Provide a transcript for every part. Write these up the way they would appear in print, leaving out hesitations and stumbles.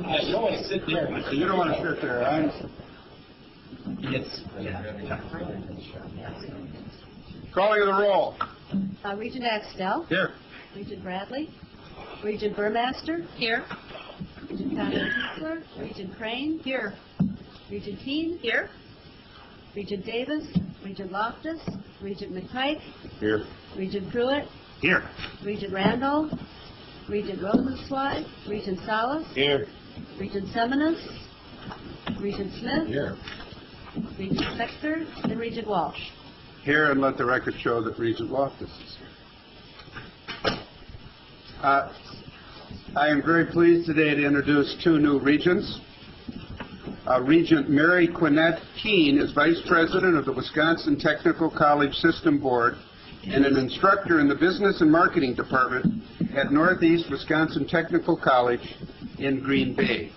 You don't want to sit there. You don't want to sit there. Calling of the roll. Regent Axtell. Here. Regent Bradley. Regent Burmaster. Here. Regent Conley-Kiesler. Regent Crane. Here. Regent Keane. Here. Regent Davis. Regent Loftus. Regent McPike. Here. Regent Pruitt. Here. Regent Randall. Regent Rosenzweig. Regent Salas. Here. Regent Seminis. Regent Smith. Here. Regent Spector. And Regent Walsh. Here, and let the record show that Regent Loftus is here. I am very pleased today to introduce two new regents. Regent Mary Quinette Keene is Vice President of the Wisconsin Technical College System Board and an instructor in the Business and Marketing Department at Northeast Wisconsin Technical College in Green Bay.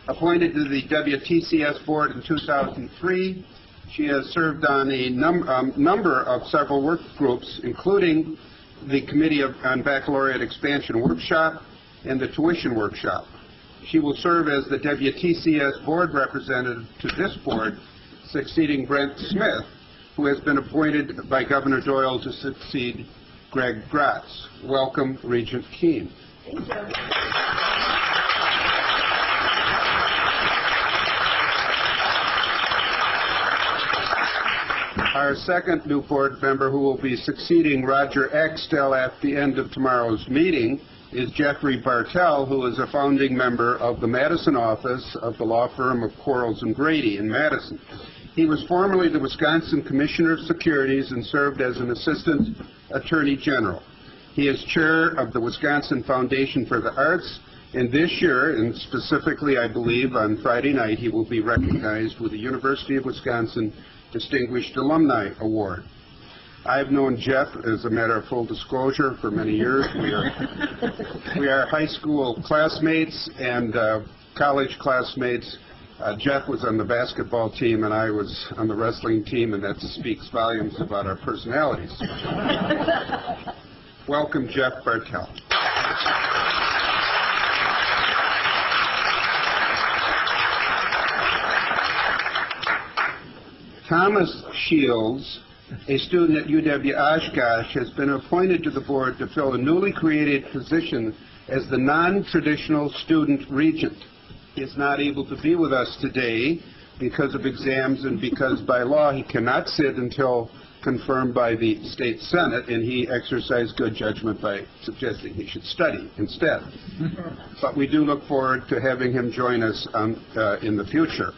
Appointed to the WTCS Board in 2003, she has served on a number of several work groups, including the Committee on Baccalaureate Expansion Workshop and the Tuition Workshop. She will serve as the WTCS Board Representative to this board, succeeding Brent Smith, who has been appointed by Governor Doyle to succeed Greg Gratz. Welcome, Regent Keene. Thank you. Our second new board member who will be succeeding Roger Axtell at the end of tomorrow's meeting is Jeffrey Bartell, who is a founding member of the Madison office of the law firm of Quarles and Grady in Madison. He was formerly the Wisconsin Commissioner of Securities and served as an Assistant Attorney General. He is chair of the Wisconsin Foundation for the Arts, and this year, and specifically I believe on Friday night, he will be recognized with the University of Wisconsin Distinguished Alumni Award. I've known Jeff, as a matter of full disclosure, for many years. We are high school classmates and college classmates. Jeff was on the basketball team and I was on the wrestling team, and that speaks volumes about our personalities. Welcome, Jeff Bartell. Thomas Shields, a student at UW-Oshkosh, has been appointed to the board to fill a newly created position as the non-traditional student regent. He is not able to be with us today because of exams and because by law he cannot sit until confirmed by the state senate, and he exercised good judgment by suggesting he should study instead. But we do look forward to having him join us in the future.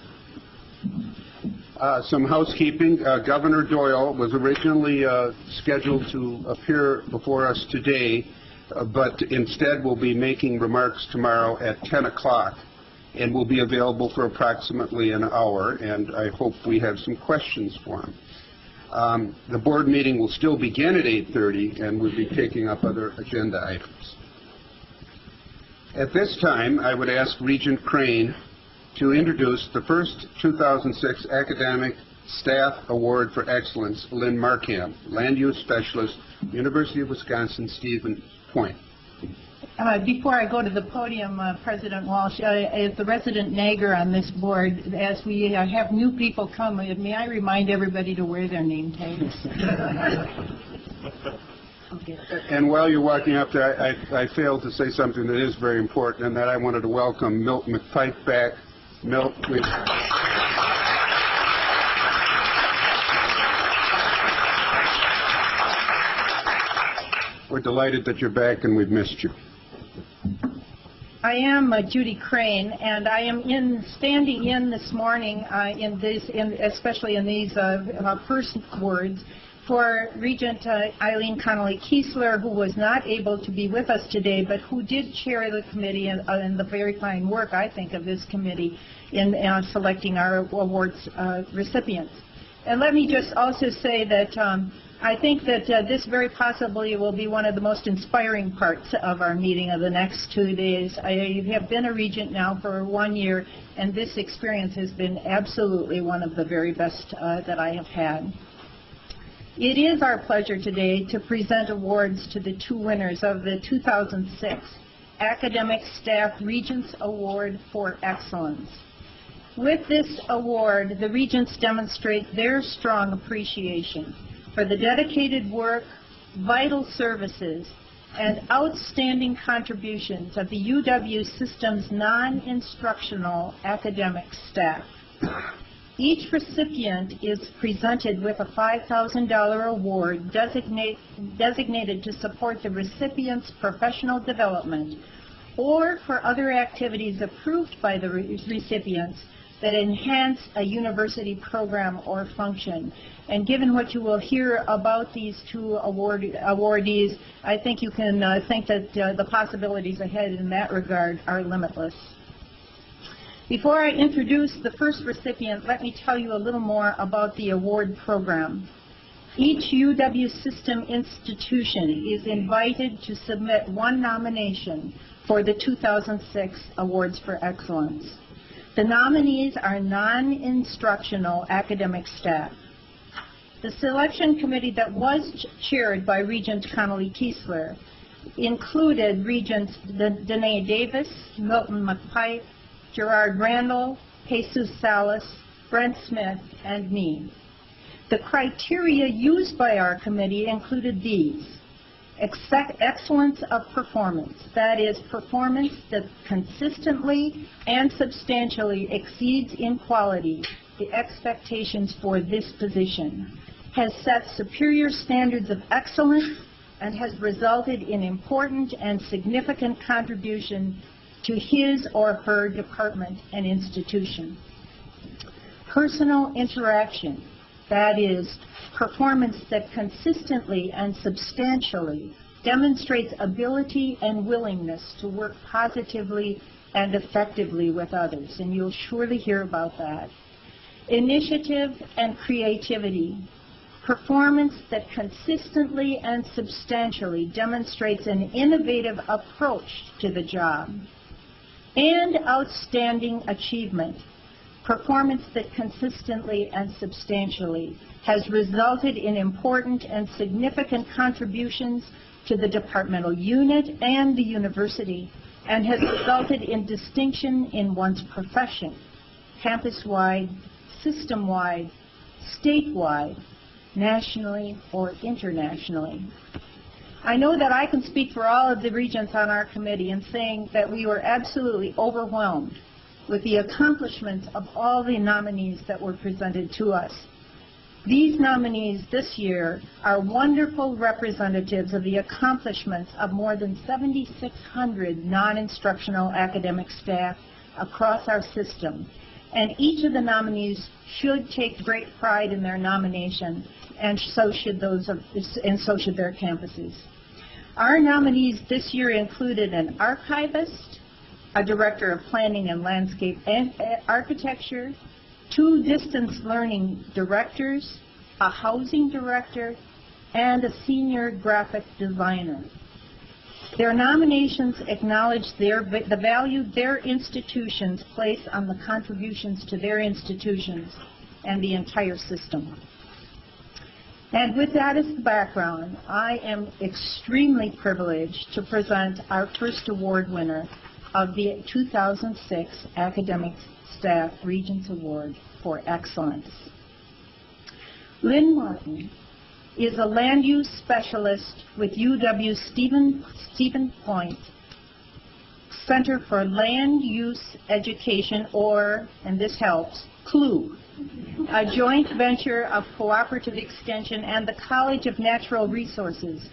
Some housekeeping. Governor Doyle was originally scheduled to appear before us today, but instead will be making remarks tomorrow at 10 o'clock and will be available for approximately an hour, and I hope we have some questions for him. The board meeting will still begin at 8:30 and we'll be taking up other agenda items. At this time, I would ask Regent Crane to introduce the first 2006 Academic Staff Award for Excellence, Lynn Markham, Land Use Specialist, University of Wisconsin, Stevens Point. Before I go to the podium, President Walsh, as the resident nagger on this board, as we have new people come, may I remind everybody to wear their name tags? Okay. And while you're walking up there, I failed to say something that is very important, and that I wanted to welcome Milt McPike back. Milt, please. We're delighted that you're back, and we've missed you. I am Judy Crane, and I am standing in this morning, especially in these first words, for Regent Eileen Connolly-Kiesler, who was not able to be with us today, but who did chair the committee and the very fine work, I think, of this committee in selecting our awards recipients. And let me just also say that I think that this very possibly will be one of the most inspiring parts of our meeting of the next 2 days. I have been a regent now for 1 year, and this experience has been absolutely one of the very best that I have had. It is our pleasure today to present awards to the two winners of the 2006 Academic Staff Regents Award for Excellence. With this award, the Regents demonstrate their strong appreciation for the dedicated work, vital services, and outstanding contributions of the UW system's non-instructional academic staff. Each recipient is presented with a $5,000 award designated to support the recipient's professional development or for other activities approved by the recipients that enhance a university program or function. And given what you will hear about these two awardees, I think you can think that the possibilities ahead in that regard are limitless. Before I introduce the first recipient, let me tell you a little more about the award program. Each UW system institution is invited to submit one nomination for the 2006 Awards for Excellence. The nominees are non-instructional academic staff. The selection committee that was chaired by Regent Connolly Kiesler included Regents Danae Davis, Milton McPike, Gerard Randall, Jesus Salas, Brent Smith, and me. The criteria used by our committee included these: excellence of performance, that is, performance that consistently and substantially exceeds in quality the expectations for this position, has set superior standards of excellence, and has resulted in important and significant contribution to his or her department and institution. Personal interaction, that is, performance that consistently and substantially demonstrates ability and willingness to work positively and effectively with others, and you'll surely hear about that. Initiative and creativity, performance that consistently and substantially demonstrates an innovative approach to the job. And outstanding achievement, performance that consistently and substantially has resulted in important and significant contributions to the departmental unit and the university, and has resulted in distinction in one's profession, campus-wide, system-wide, statewide, nationally, or internationally. I know that I can speak for all of the regents on our committee in saying that we were absolutely overwhelmed with the accomplishments of all the nominees that were presented to us. These nominees this year are wonderful representatives of the accomplishments of more than 7,600 non-instructional academic staff across our system. And each of the nominees should take great pride in their nomination, and so should their campuses. Our nominees this year included an archivist, a director of planning and landscape and architecture, 2 distance learning directors, a housing director, and a senior graphic designer. Their nominations acknowledge the value their institutions place on the contributions to their institutions and the entire system. And with that as the background, I am extremely privileged to present our first award winner of the 2006 Academic Staff Regents Award for Excellence. Lynn Martin is a land use specialist with UW Stephen Point Center for Land Use Education, or, and this helps, CLU, a joint venture of Cooperative Extension and the College of Natural Resources,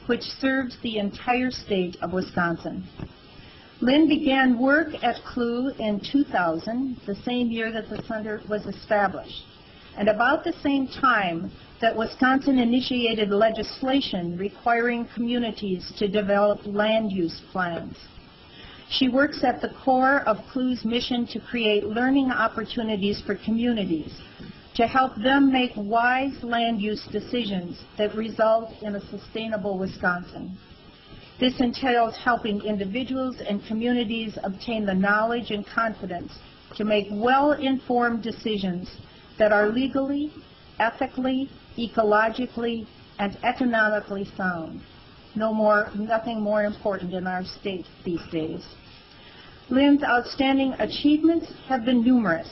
which serves the entire state of Wisconsin. Lynn began work at CLU in 2000, the same year that the center was established, and about the same time that Wisconsin initiated legislation requiring communities to develop land use plans. She works at the core of CLU's mission to create learning opportunities for communities, to help them make wise land use decisions that result in a sustainable Wisconsin. This entails helping individuals and communities obtain the knowledge and confidence to make well-informed decisions that are legally, ethically, ecologically, and economically sound. Nothing more important in our state these days. Lynn's outstanding achievements have been numerous.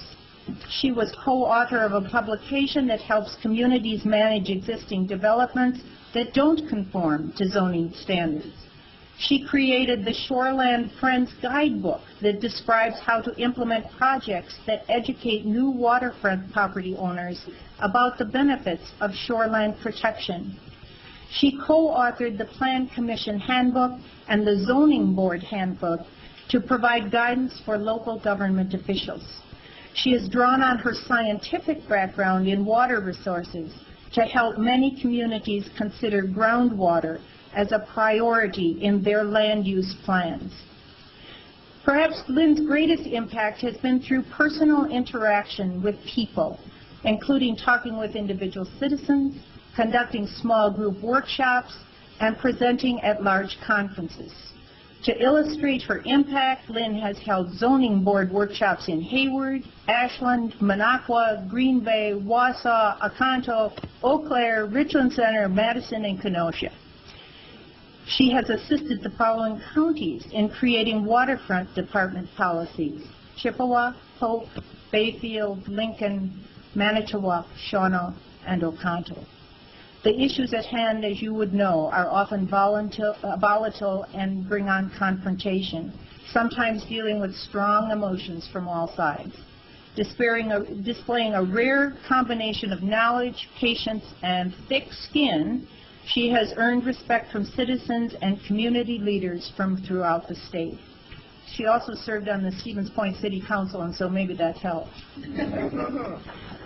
She was co-author of a publication that helps communities manage existing developments that don't conform to zoning standards. She created the Shoreland Friends Guidebook that describes how to implement projects that educate new waterfront property owners about the benefits of shoreland protection. She co-authored the Plan Commission Handbook and the Zoning Board Handbook to provide guidance for local government officials. She has drawn on her scientific background in water resources to help many communities consider groundwater as a priority in their land use plans. Perhaps Lynn's greatest impact has been through personal interaction with people, including talking with individual citizens, conducting small group workshops, and presenting at large conferences. To illustrate her impact, Lynn has held zoning board workshops in Hayward, Ashland, Minocqua, Green Bay, Wausau, Oconto, Eau Claire, Richland Center, Madison, and Kenosha. She has assisted the following counties in creating waterfront department policies: Chippewa, Polk, Bayfield, Lincoln, Manitowoc, Shawano, and Oconto. The issues at hand, as you would know, are often volatile and bring on confrontation, sometimes dealing with strong emotions from all sides. Displaying a rare combination of knowledge, patience, and thick skin, she has earned respect from citizens and community leaders from throughout the state. She also served on the Stevens Point City Council, and so maybe that helped.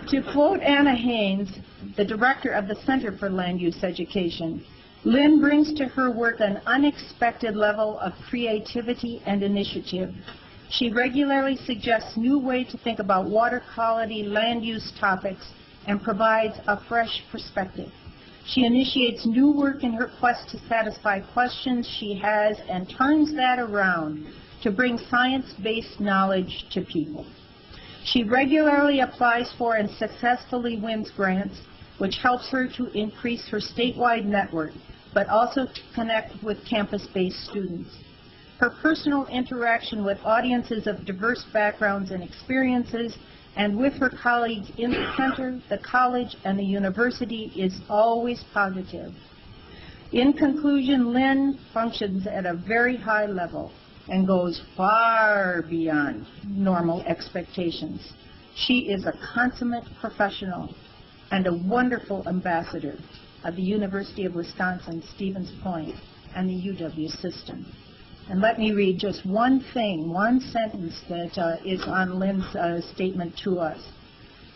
To quote Anna Haynes, the director of the Center for Land Use Education, Lynn brings to her work an unexpected level of creativity and initiative. She regularly suggests new ways to think about water quality, land use topics, and provides a fresh perspective. She initiates new work in her quest to satisfy questions she has and turns that around to bring science-based knowledge to people. She regularly applies for and successfully wins grants, which helps her to increase her statewide network, but also to connect with campus-based students. Her personal interaction with audiences of diverse backgrounds and experiences and with her colleagues in the center, the college, and the university is always positive. In conclusion, Lynn functions at a very high level and goes far beyond normal expectations. She is a consummate professional and a wonderful ambassador of the University of Wisconsin, Stevens Point, and the UW system. And let me read just one thing, one sentence that is on Lynn's statement to us.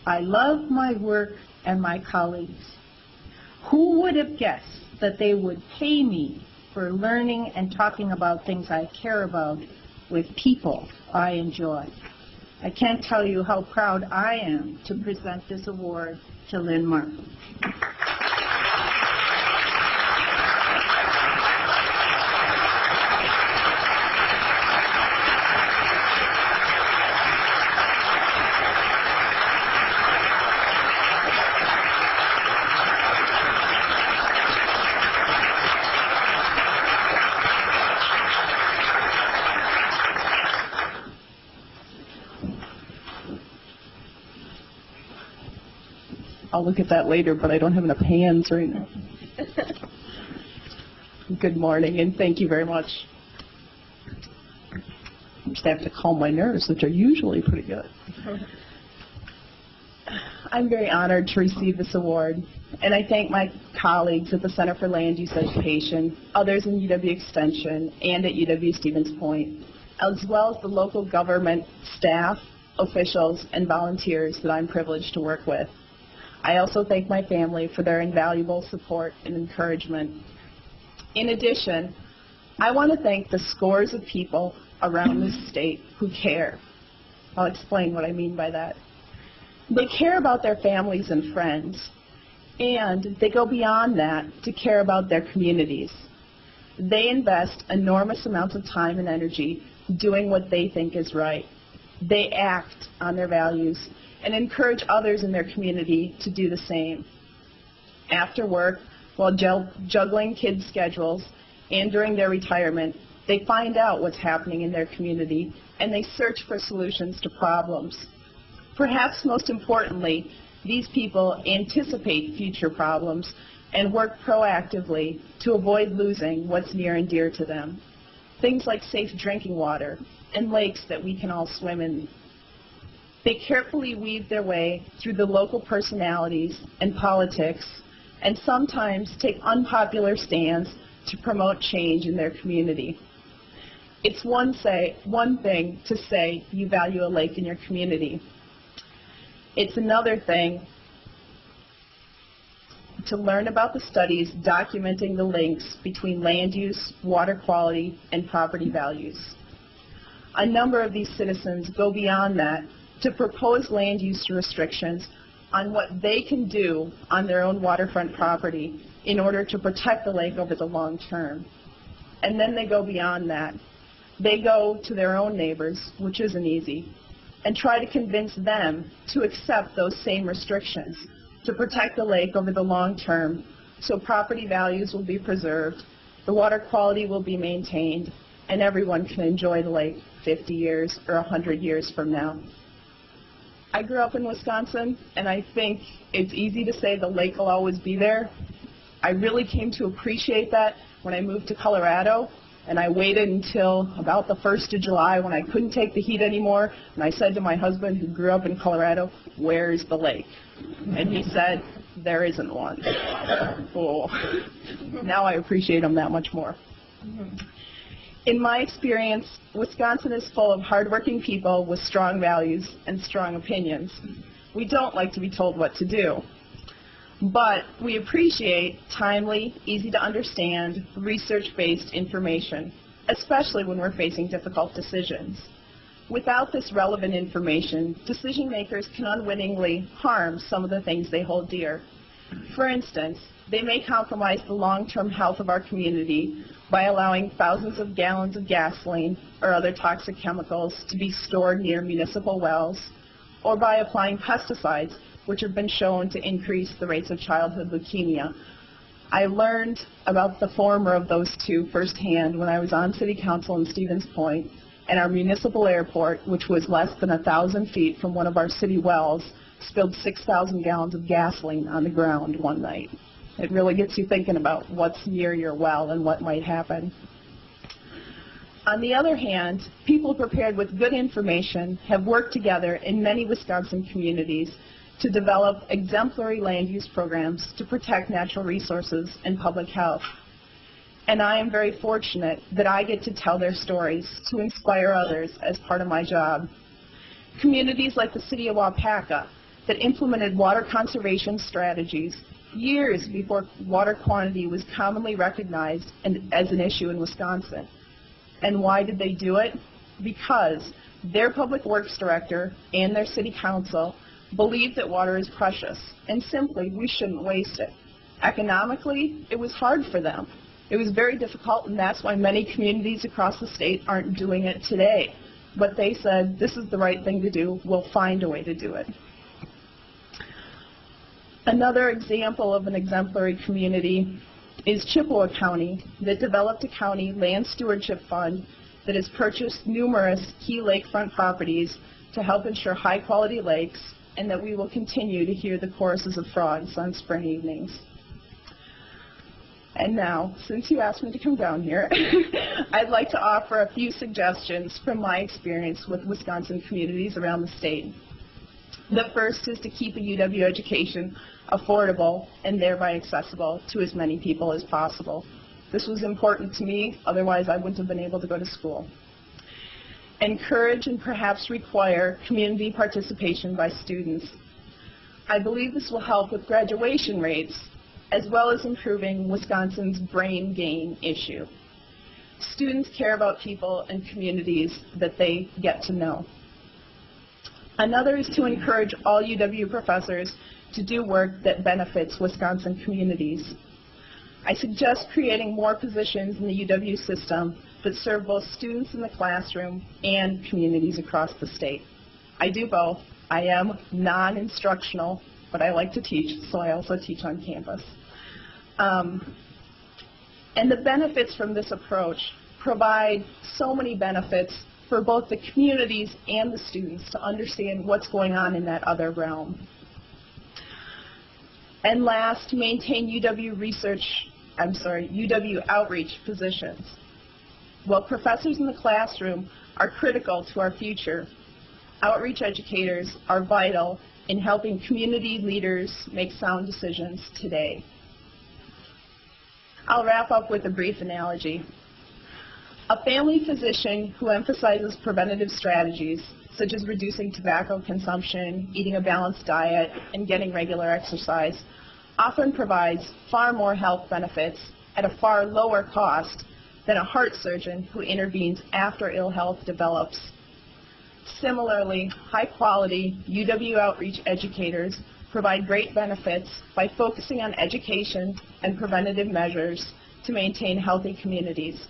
I love my work and my colleagues. Who would have guessed that they would pay me for learning and talking about things I care about with people I enjoy? I can't tell you how proud I am to present this award to Lynn Markham. I'll look at that later, but I don't have enough hands right now. Good morning, and thank you very much. I just have to calm my nerves, which are usually pretty good. I'm very honored to receive this award, and I thank my colleagues at the Center for Land Use Education, others in UW Extension, and at UW Stevens Point, as well as the local government staff, officials, and volunteers that I'm privileged to work with. I also thank my family for their invaluable support and encouragement. In addition, I want to thank the scores of people around this state who care. I'll explain what I mean by that. They care about their families and friends, and they go beyond that to care about their communities. They invest enormous amounts of time and energy doing what they think is right. They act on their values and encourage others in their community to do the same. After work, while juggling kids' schedules and during their retirement, they find out what's happening in their community, and they search for solutions to problems. Perhaps most importantly, these people anticipate future problems and work proactively to avoid losing what's near and dear to them. Things like safe drinking water and lakes that we can all swim in. They carefully weave their way through the local personalities and politics, and sometimes take unpopular stands to promote change in their community. It's one thing to say you value a lake in your community. It's another thing to learn about the studies documenting the links between land use, water quality, and property values. A number of these citizens go beyond that to propose land use restrictions on what they can do on their own waterfront property in order to protect the lake over the long term. And then they go beyond that. They go to their own neighbors, which isn't easy, and try to convince them to accept those same restrictions to protect the lake over the long term, so property values will be preserved, the water quality will be maintained, and everyone can enjoy the lake 50 years or 100 years from now. I grew up in Wisconsin, and I think it's easy to say the lake will always be there. I really came to appreciate that when I moved to Colorado, and I waited until about the 1st of July when I couldn't take the heat anymore, and I said to my husband, who grew up in Colorado, "Where's the lake?" And he said, "There isn't one." Oh. Now I appreciate him that much more. In my experience, Wisconsin is full of hardworking people with strong values and strong opinions. We don't like to be told what to do, but we appreciate timely, easy to understand, research-based information, especially when we're facing difficult decisions. Without this relevant information, decision makers can unwittingly harm some of the things they hold dear. For instance, they may compromise the long-term health of our community by allowing thousands of gallons of gasoline or other toxic chemicals to be stored near municipal wells, or by applying pesticides, which have been shown to increase the rates of childhood leukemia. I learned about the former of those two firsthand when I was on City Council in Stevens Point, and our municipal airport, which was less than 1,000 feet from one of our city wells, spilled 6,000 gallons of gasoline on the ground one night. It really gets you thinking about what's near your well and what might happen. On the other hand, people prepared with good information have worked together in many Wisconsin communities to develop exemplary land use programs to protect natural resources and public health. And I am very fortunate that I get to tell their stories to inspire others as part of my job. Communities like the city of Waupaca that implemented water conservation strategies years before water quantity was commonly recognized as an issue in Wisconsin. And why did they do it? Because their public works director and their city council believed that water is precious, and simply we shouldn't waste it. Economically, it was hard for them. It was very difficult, and that's why many communities across the state aren't doing it today. But they said, this is the right thing to do, we'll find a way to do it. Another example of an exemplary community is Chippewa County, that developed a county land stewardship fund that has purchased numerous key lakefront properties to help ensure high-quality lakes, and that we will continue to hear the choruses of frogs on spring evenings. And now, since you asked me to come down here, I'd like to offer a few suggestions from my experience with Wisconsin communities around the state. The first is to keep a UW education affordable and thereby accessible to as many people as possible. This was important to me, otherwise I wouldn't have been able to go to school. Encourage and perhaps require community participation by students. I believe this will help with graduation rates, as well as improving Wisconsin's brain gain issue. Students care about people and communities that they get to know. Another is to encourage all UW professors to do work that benefits Wisconsin communities. I suggest creating more positions in the UW system that serve both students in the classroom and communities across the state. I do both. I am non-instructional, but I like to teach, so I also teach on campus. And the benefits from this approach provide so many benefits for both the communities and the students to understand what's going on in that other realm. And last, maintain UW outreach positions. While professors in the classroom are critical to our future, outreach educators are vital in helping community leaders make sound decisions today. I'll wrap up with a brief analogy. A family physician who emphasizes preventative strategies, such as reducing tobacco consumption, eating a balanced diet, and getting regular exercise, often provides far more health benefits at a far lower cost than a heart surgeon who intervenes after ill health develops. Similarly, high-quality UW outreach educators provide great benefits by focusing on education and preventative measures to maintain healthy communities.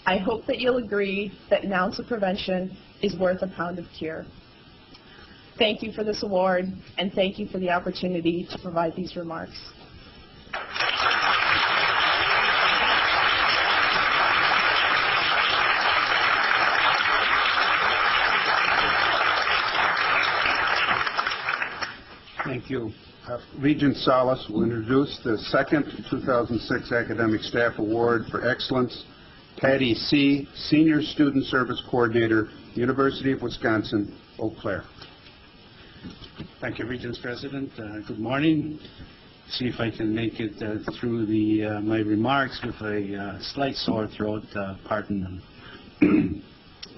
I hope that you'll agree that an ounce of prevention is worth a pound of cure. Thank you for this award, and thank you for the opportunity to provide these remarks. Thank you. Regent Salas will introduce the second 2006 Academic Staff Award for Excellence, Patty C., Senior Student Service Coordinator, University of Wisconsin, Eau Claire. Thank you, Regents President. Good morning. See if I can make it through my remarks with a slight sore throat. Pardon them.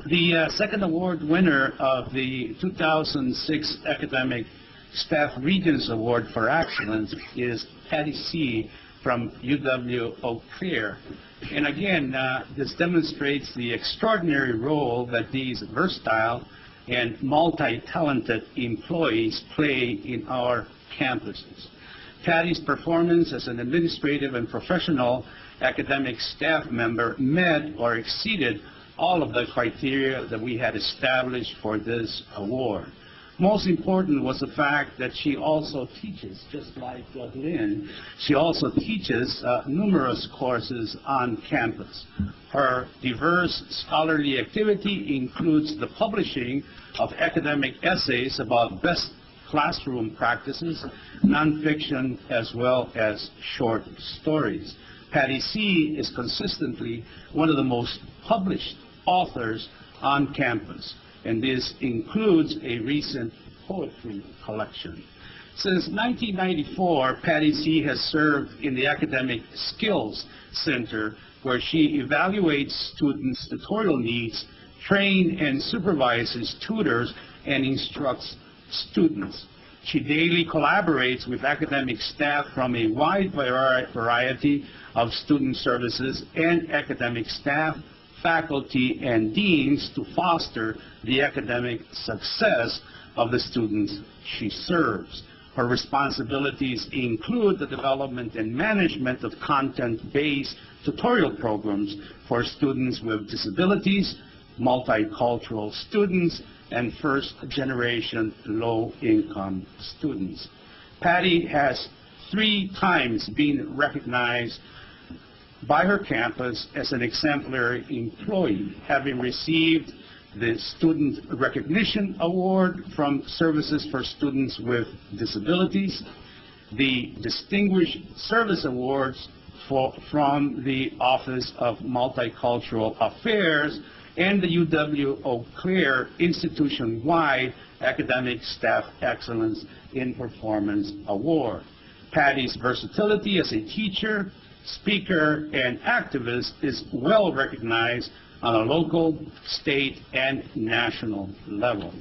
The second award winner of the 2006 Academic Staff Regents Award for Excellence is Patty C. from UW Eau Claire. And again, this demonstrates the extraordinary role that these versatile and multi-talented employees play in our campuses. Patty's performance as an administrative and professional academic staff member met or exceeded all of the criteria that we had established for this award. Most important was the fact that she also teaches, just like Lynn, she also teaches numerous courses on campus. Her diverse scholarly activity includes the publishing of academic essays about best classroom practices, nonfiction, as well as short stories. Patty C. is consistently one of the most published authors on campus, and this includes a recent poetry collection. Since 1994, Patty C. has served in the Academic Skills Center, where she evaluates students' tutorial needs, trains and supervises tutors, and instructs students. She daily collaborates with academic staff from a wide variety of student services and academic staff, faculty, and deans to foster the academic success of the students she serves. Her responsibilities include the development and management of content-based tutorial programs for students with disabilities, multicultural students, and first-generation low-income students. Patty has 3 times been recognized by her campus as an exemplary employee, having received the Student Recognition Award from Services for Students with Disabilities, the Distinguished Service Awards from the Office of Multicultural Affairs, and the UW Eau Claire Institution-wide Academic Staff Excellence in Performance Award. Patty's versatility as a teacher, speaker, and activist is well recognized on a local, state, and national level.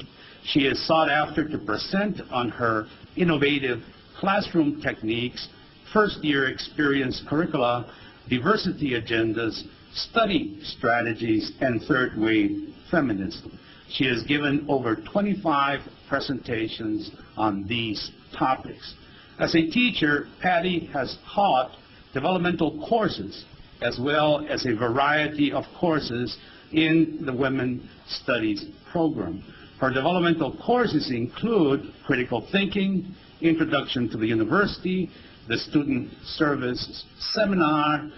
She is sought after to present on her innovative classroom techniques, first-year experience curricula, diversity agendas, study strategies, and third-wave feminism. She has given over 25 presentations on these topics. As a teacher, Patty has taught developmental courses as well as a variety of courses in the Women's Studies program. Her developmental courses include critical thinking, introduction to the university, the student service seminar,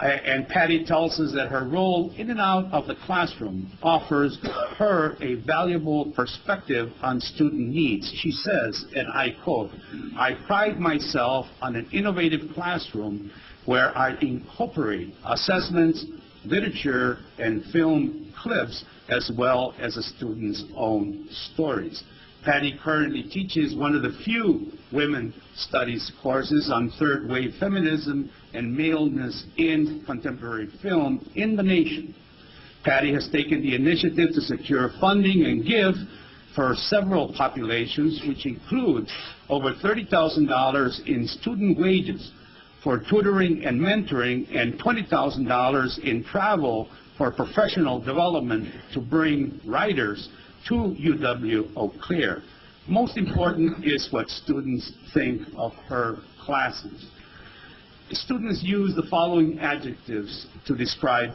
And Patty tells us that her role in and out of the classroom offers her a valuable perspective on student needs. She says, and I quote, "I pride myself on an innovative classroom where I incorporate assessments, literature, and film clips, as well as the students' own stories." Patty currently teaches one of the few women studies courses on third wave feminism and maleness in contemporary film in the nation. Patty has taken the initiative to secure funding and give for several populations, which include over $30,000 in student wages for tutoring and mentoring and $20,000 in travel for professional development to bring writers to UW-Eau Claire. Most important is what students think of her classes. Students use the following adjectives to describe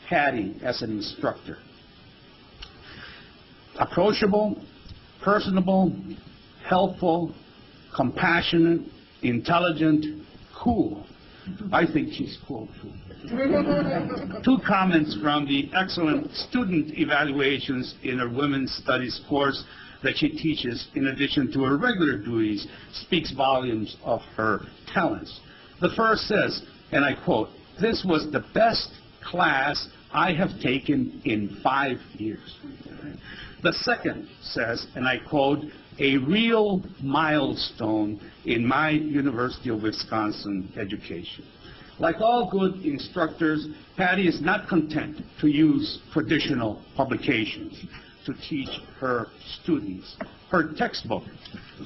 Patty as an instructor: approachable, personable, helpful, compassionate, intelligent, cool. I think she's cool too. Two comments from the excellent student evaluations in her women's studies course that she teaches in addition to her regular duties speaks volumes of her talents. The first says, and I quote, "This was the best class I have taken in 5 years." The second says, and I quote, "A real milestone in my University of Wisconsin education." Like all good instructors, Patty is not content to use traditional publications to teach her students. Her textbook,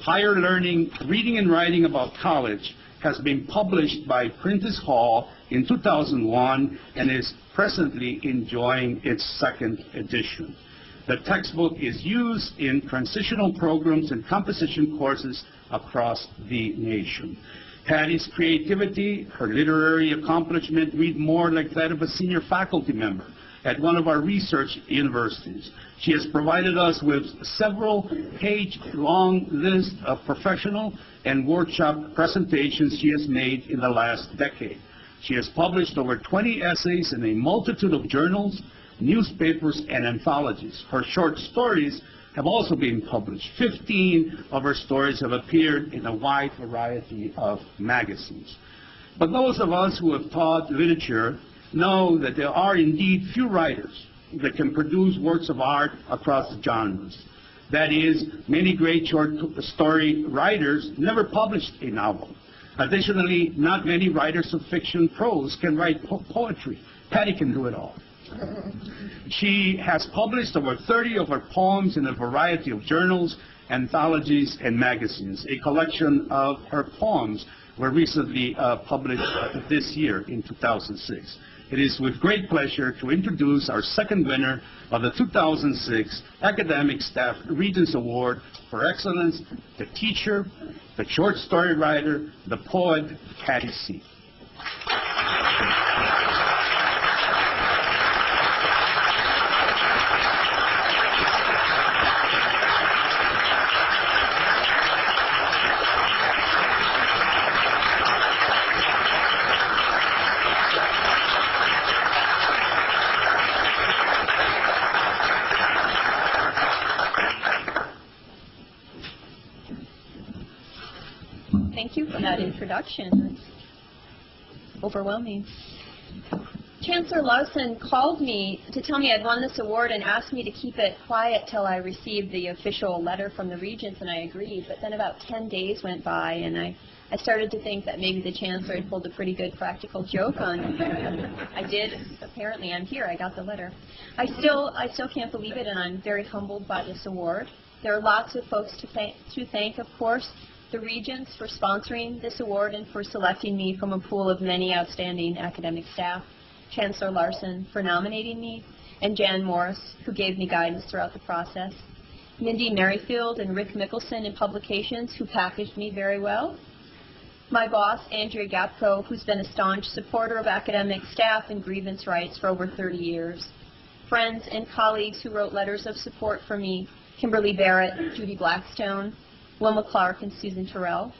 Higher Learning, Reading and Writing About College, has been published by Prentice Hall in 2001 and is presently enjoying its second edition. The textbook is used in transitional programs and composition courses across the nation. Patty's creativity, her literary accomplishment read more like that of a senior faculty member at one of our research universities. She has provided us with several page-long list of professional and workshop presentations she has made in the last decade. She has published over 20 essays in a multitude of journals, newspapers, and anthologies. Her short stories have also been published. 15 of her stories have appeared in a wide variety of magazines. But those of us who have taught literature know that there are indeed few writers that can produce works of art across genres. That is, many great short story writers never published a novel. Additionally, not many writers of fiction prose can write poetry. Patty can do it all. She has published over 30 of her poems in a variety of journals, anthologies, and magazines. A collection of her poems were recently published this year in 2006. It is with great pleasure to introduce our second winner of the 2006 Academic Staff Regents Award for Excellence, the teacher, the short story writer, the poet, Patty C. Thank you for that introduction. It's overwhelming. Chancellor Larson called me to tell me I'd won this award and asked me to keep it quiet till I received the official letter from the Regents, and I agreed. But then about 10 days went by, and I started to think that maybe the Chancellor had pulled a pretty good practical joke on me. I did. Apparently, I'm here. I got the letter. I still can't believe it, and I'm very humbled by this award. There are lots of folks to thank, of course. The Regents for sponsoring this award and for selecting me from a pool of many outstanding academic staff, Chancellor Larson for nominating me, and Jan Morris, who gave me guidance throughout the process, Mindy Merrifield and Rick Mickelson in Publications, who packaged me very well, my boss, Andrea Gapko, who's been a staunch supporter of academic staff and grievance rights for over 30 years, friends and colleagues who wrote letters of support for me, Kimberly Barrett, Judy Blackstone, Wilma Clark, and Susan Terrell.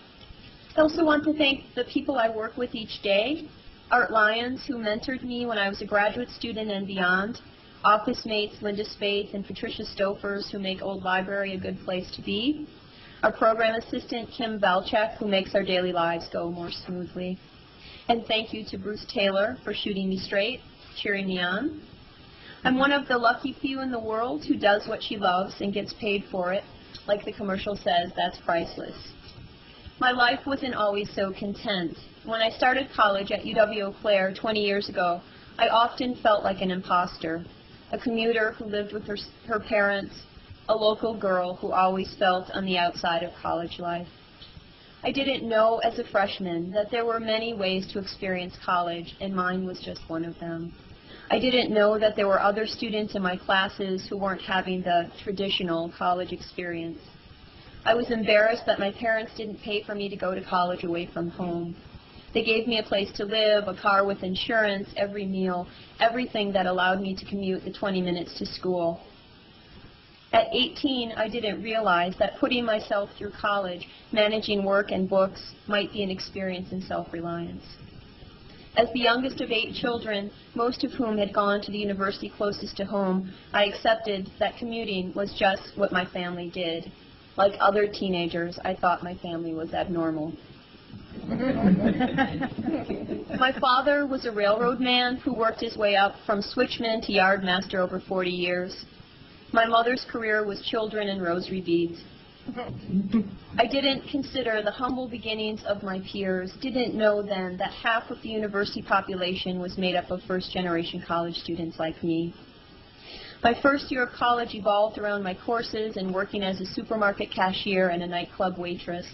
I also want to thank the people I work with each day, Art Lyons, who mentored me when I was a graduate student and beyond, office mates Linda Spaeth and Patricia Stofers, who make Old Library a good place to be, our program assistant Kim Valchek, who makes our daily lives go more smoothly. And thank you to Bruce Taylor for shooting me straight, cheering me on. I'm one of the lucky few in the world who does what she loves and gets paid for it. Like the commercial says, that's priceless. My life wasn't always so content. When I started college at UW-Eau Claire 20 years ago, I often felt like an imposter, a commuter who lived with her parents, a local girl who always felt on the outside of college life. I didn't know as a freshman that there were many ways to experience college, and mine was just one of them. I didn't know that there were other students in my classes who weren't having the traditional college experience. I was embarrassed that my parents didn't pay for me to go to college away from home. They gave me a place to live, a car with insurance, every meal, everything that allowed me to commute the 20 minutes to school. At 18, I didn't realize that putting myself through college, managing work and books, might be an experience in self-reliance. As the youngest of 8 children, most of whom had gone to the university closest to home, I accepted that commuting was just what my family did. Like other teenagers, I thought my family was abnormal. My father was a railroad man who worked his way up from switchman to yardmaster over 40 years. My mother's career was children and rosary beads. I didn't consider the humble beginnings of my peers, didn't know then that half of the university population was made up of first-generation college students like me. My first year of college evolved around my courses and working as a supermarket cashier and a nightclub waitress.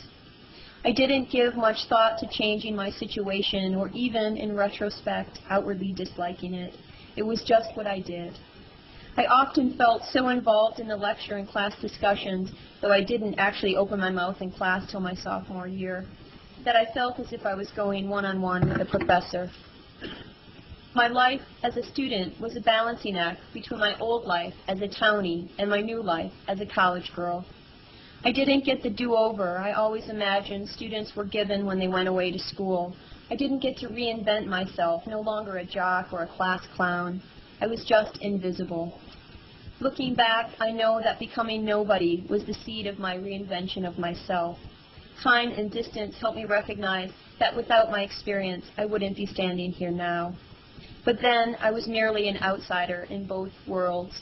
I didn't give much thought to changing my situation or even, in retrospect, outwardly disliking it. It was just what I did. I often felt so involved in the lecture and class discussions, though I didn't actually open my mouth in class till my sophomore year, that I felt as if I was going one-on-one with a professor. My life as a student was a balancing act between my old life as a townie and my new life as a college girl. I didn't get the do-over I always imagined students were given when they went away to school. I didn't get to reinvent myself, no longer a jock or a class clown. I was just invisible. Looking back, I know that becoming nobody was the seed of my reinvention of myself. Time and distance helped me recognize that without my experience, I wouldn't be standing here now. But then, I was merely an outsider in both worlds.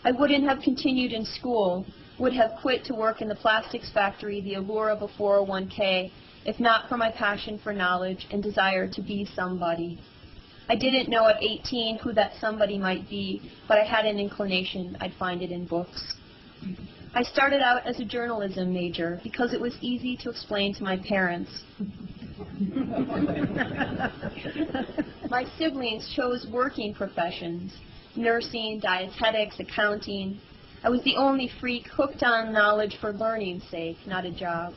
I wouldn't have continued in school, would have quit to work in the plastics factory, the allure of a 401k, if not for my passion for knowledge and desire to be somebody. I didn't know at 18 who that somebody might be, but I had an inclination I'd find it in books. I started out as a journalism major because it was easy to explain to my parents. My siblings chose working professions, nursing, dietetics, accounting. I was the only freak hooked on knowledge for learning's sake, not a job.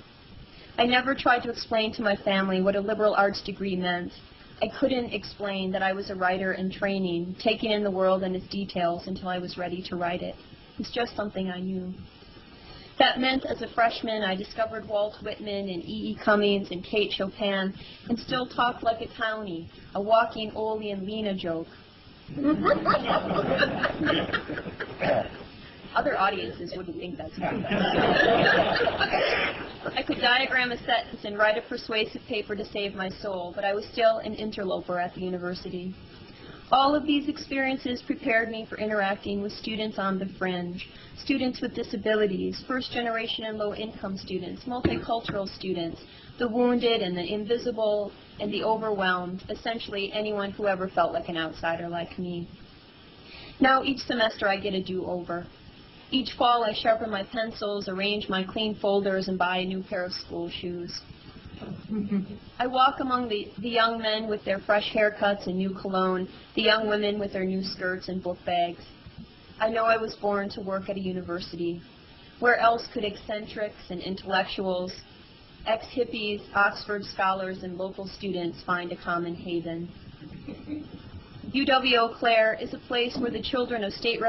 I never tried to explain to my family what a liberal arts degree meant. I couldn't explain that I was a writer in training, taking in the world and its details until I was ready to write it. It's just something I knew. That meant as a freshman I discovered Walt Whitman and E.E. Cummings and Kate Chopin and still talked like a townie, a walking Ole and Lena joke. Other audiences wouldn't think that's true. I could diagram a sentence and write a persuasive paper to save my soul, but I was still an interloper at the university. All of these experiences prepared me for interacting with students on the fringe, students with disabilities, first-generation and low-income students, multicultural students, the wounded and the invisible and the overwhelmed, essentially anyone who ever felt like an outsider like me. Now each semester I get a do-over. Each fall I sharpen my pencils, arrange my clean folders, and buy a new pair of school shoes. I walk among the young men with their fresh haircuts and new cologne, the young women with their new skirts and book bags. I know I was born to work at a university. Where else could eccentrics and intellectuals, ex-hippies, Oxford scholars, and local students find a common haven? UW-Eau Claire is a place where the children of state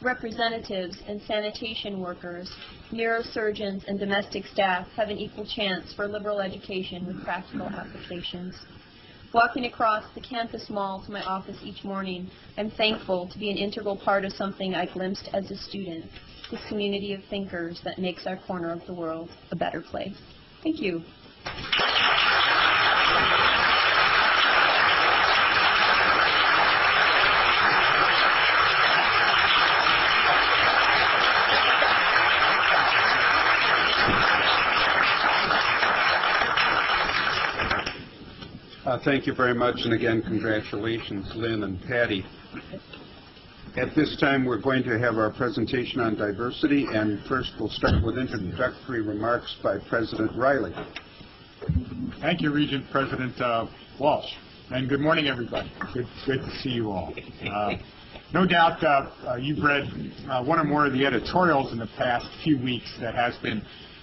representatives and sanitation workers, neurosurgeons, and domestic staff have an equal chance for liberal education with practical applications. Walking across the campus mall to my office each morning, I'm thankful to be an integral part of something I glimpsed as a student, this community of thinkers that makes our corner of the world a better place. Thank you. Thank you very much, and again, congratulations, Lynn and Patty. At this time, we're going to have our presentation on diversity, and first we'll start with introductory remarks by President Riley. Thank you, Regent President Walsh, and good morning, everybody. Good to see you all. No doubt you've read one or more of the editorials in the past few weeks that has been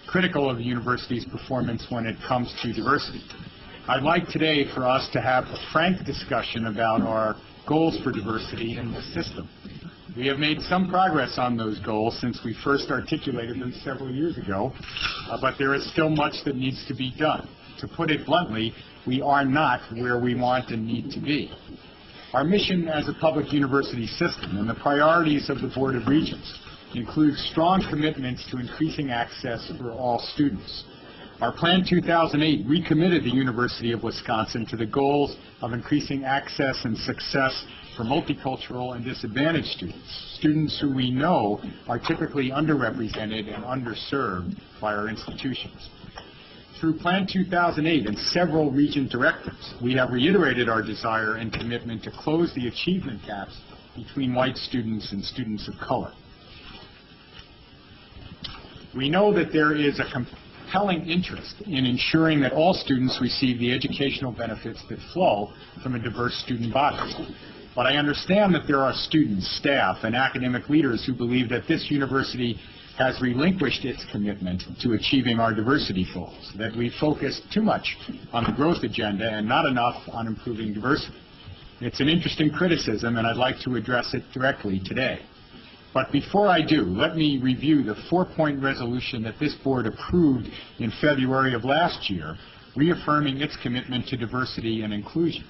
critical of the university's performance when it comes to diversity. I'd like today for us to have a frank discussion about our goals for diversity in the system. We have made some progress on those goals since we first articulated them several years ago, but there is still much that needs to be done. To put it bluntly, we are not where we want and need to be. Our mission as a public university system and the priorities of the Board of Regents include strong commitments to increasing access for all students. Our Plan 2008 recommitted the University of Wisconsin to the goals of increasing access and success for multicultural and disadvantaged students, students who we know are typically underrepresented and underserved by our institutions. Through Plan 2008 and several Regent directives, we have reiterated our desire and commitment to close the achievement gaps between white students and students of color. We know that there is a compelling interest in ensuring that all students receive the educational benefits that flow from a diverse student body. But I understand that there are students, staff, and academic leaders who believe that this university has relinquished its commitment to achieving our diversity goals, that we focus too much on the growth agenda and not enough on improving diversity. It's an interesting criticism, and I'd like to address it directly today. But before I do, let me review the 4-point resolution that this board approved in February of last year, reaffirming its commitment to diversity and inclusion.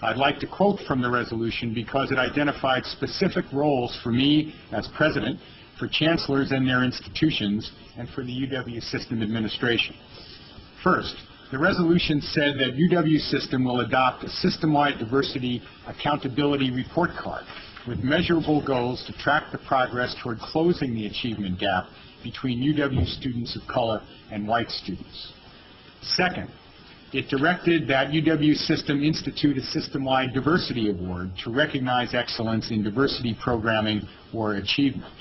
I'd like to quote from the resolution because it identified specific roles for me as president, for chancellors and their institutions, and for the UW system administration. First, the resolution said that UW system will adopt a system-wide diversity accountability report card with measurable goals to track the progress toward closing the achievement gap between UW students of color and white students. Second, it directed that UW system institute a system-wide diversity award to recognize excellence in diversity programming or achievement.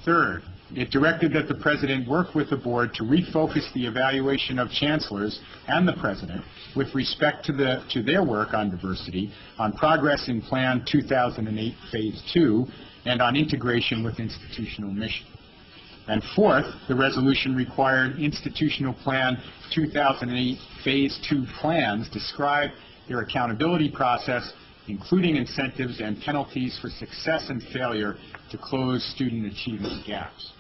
Third, it directed that the president work with the board to refocus the evaluation of chancellors and the president with respect to their work on diversity, on progress in Plan 2008 Phase 2, and on integration with institutional mission. And fourth, the resolution required institutional Plan 2008 Phase 2 plans describe their accountability process, including incentives and penalties for success and failure to close student achievement gaps.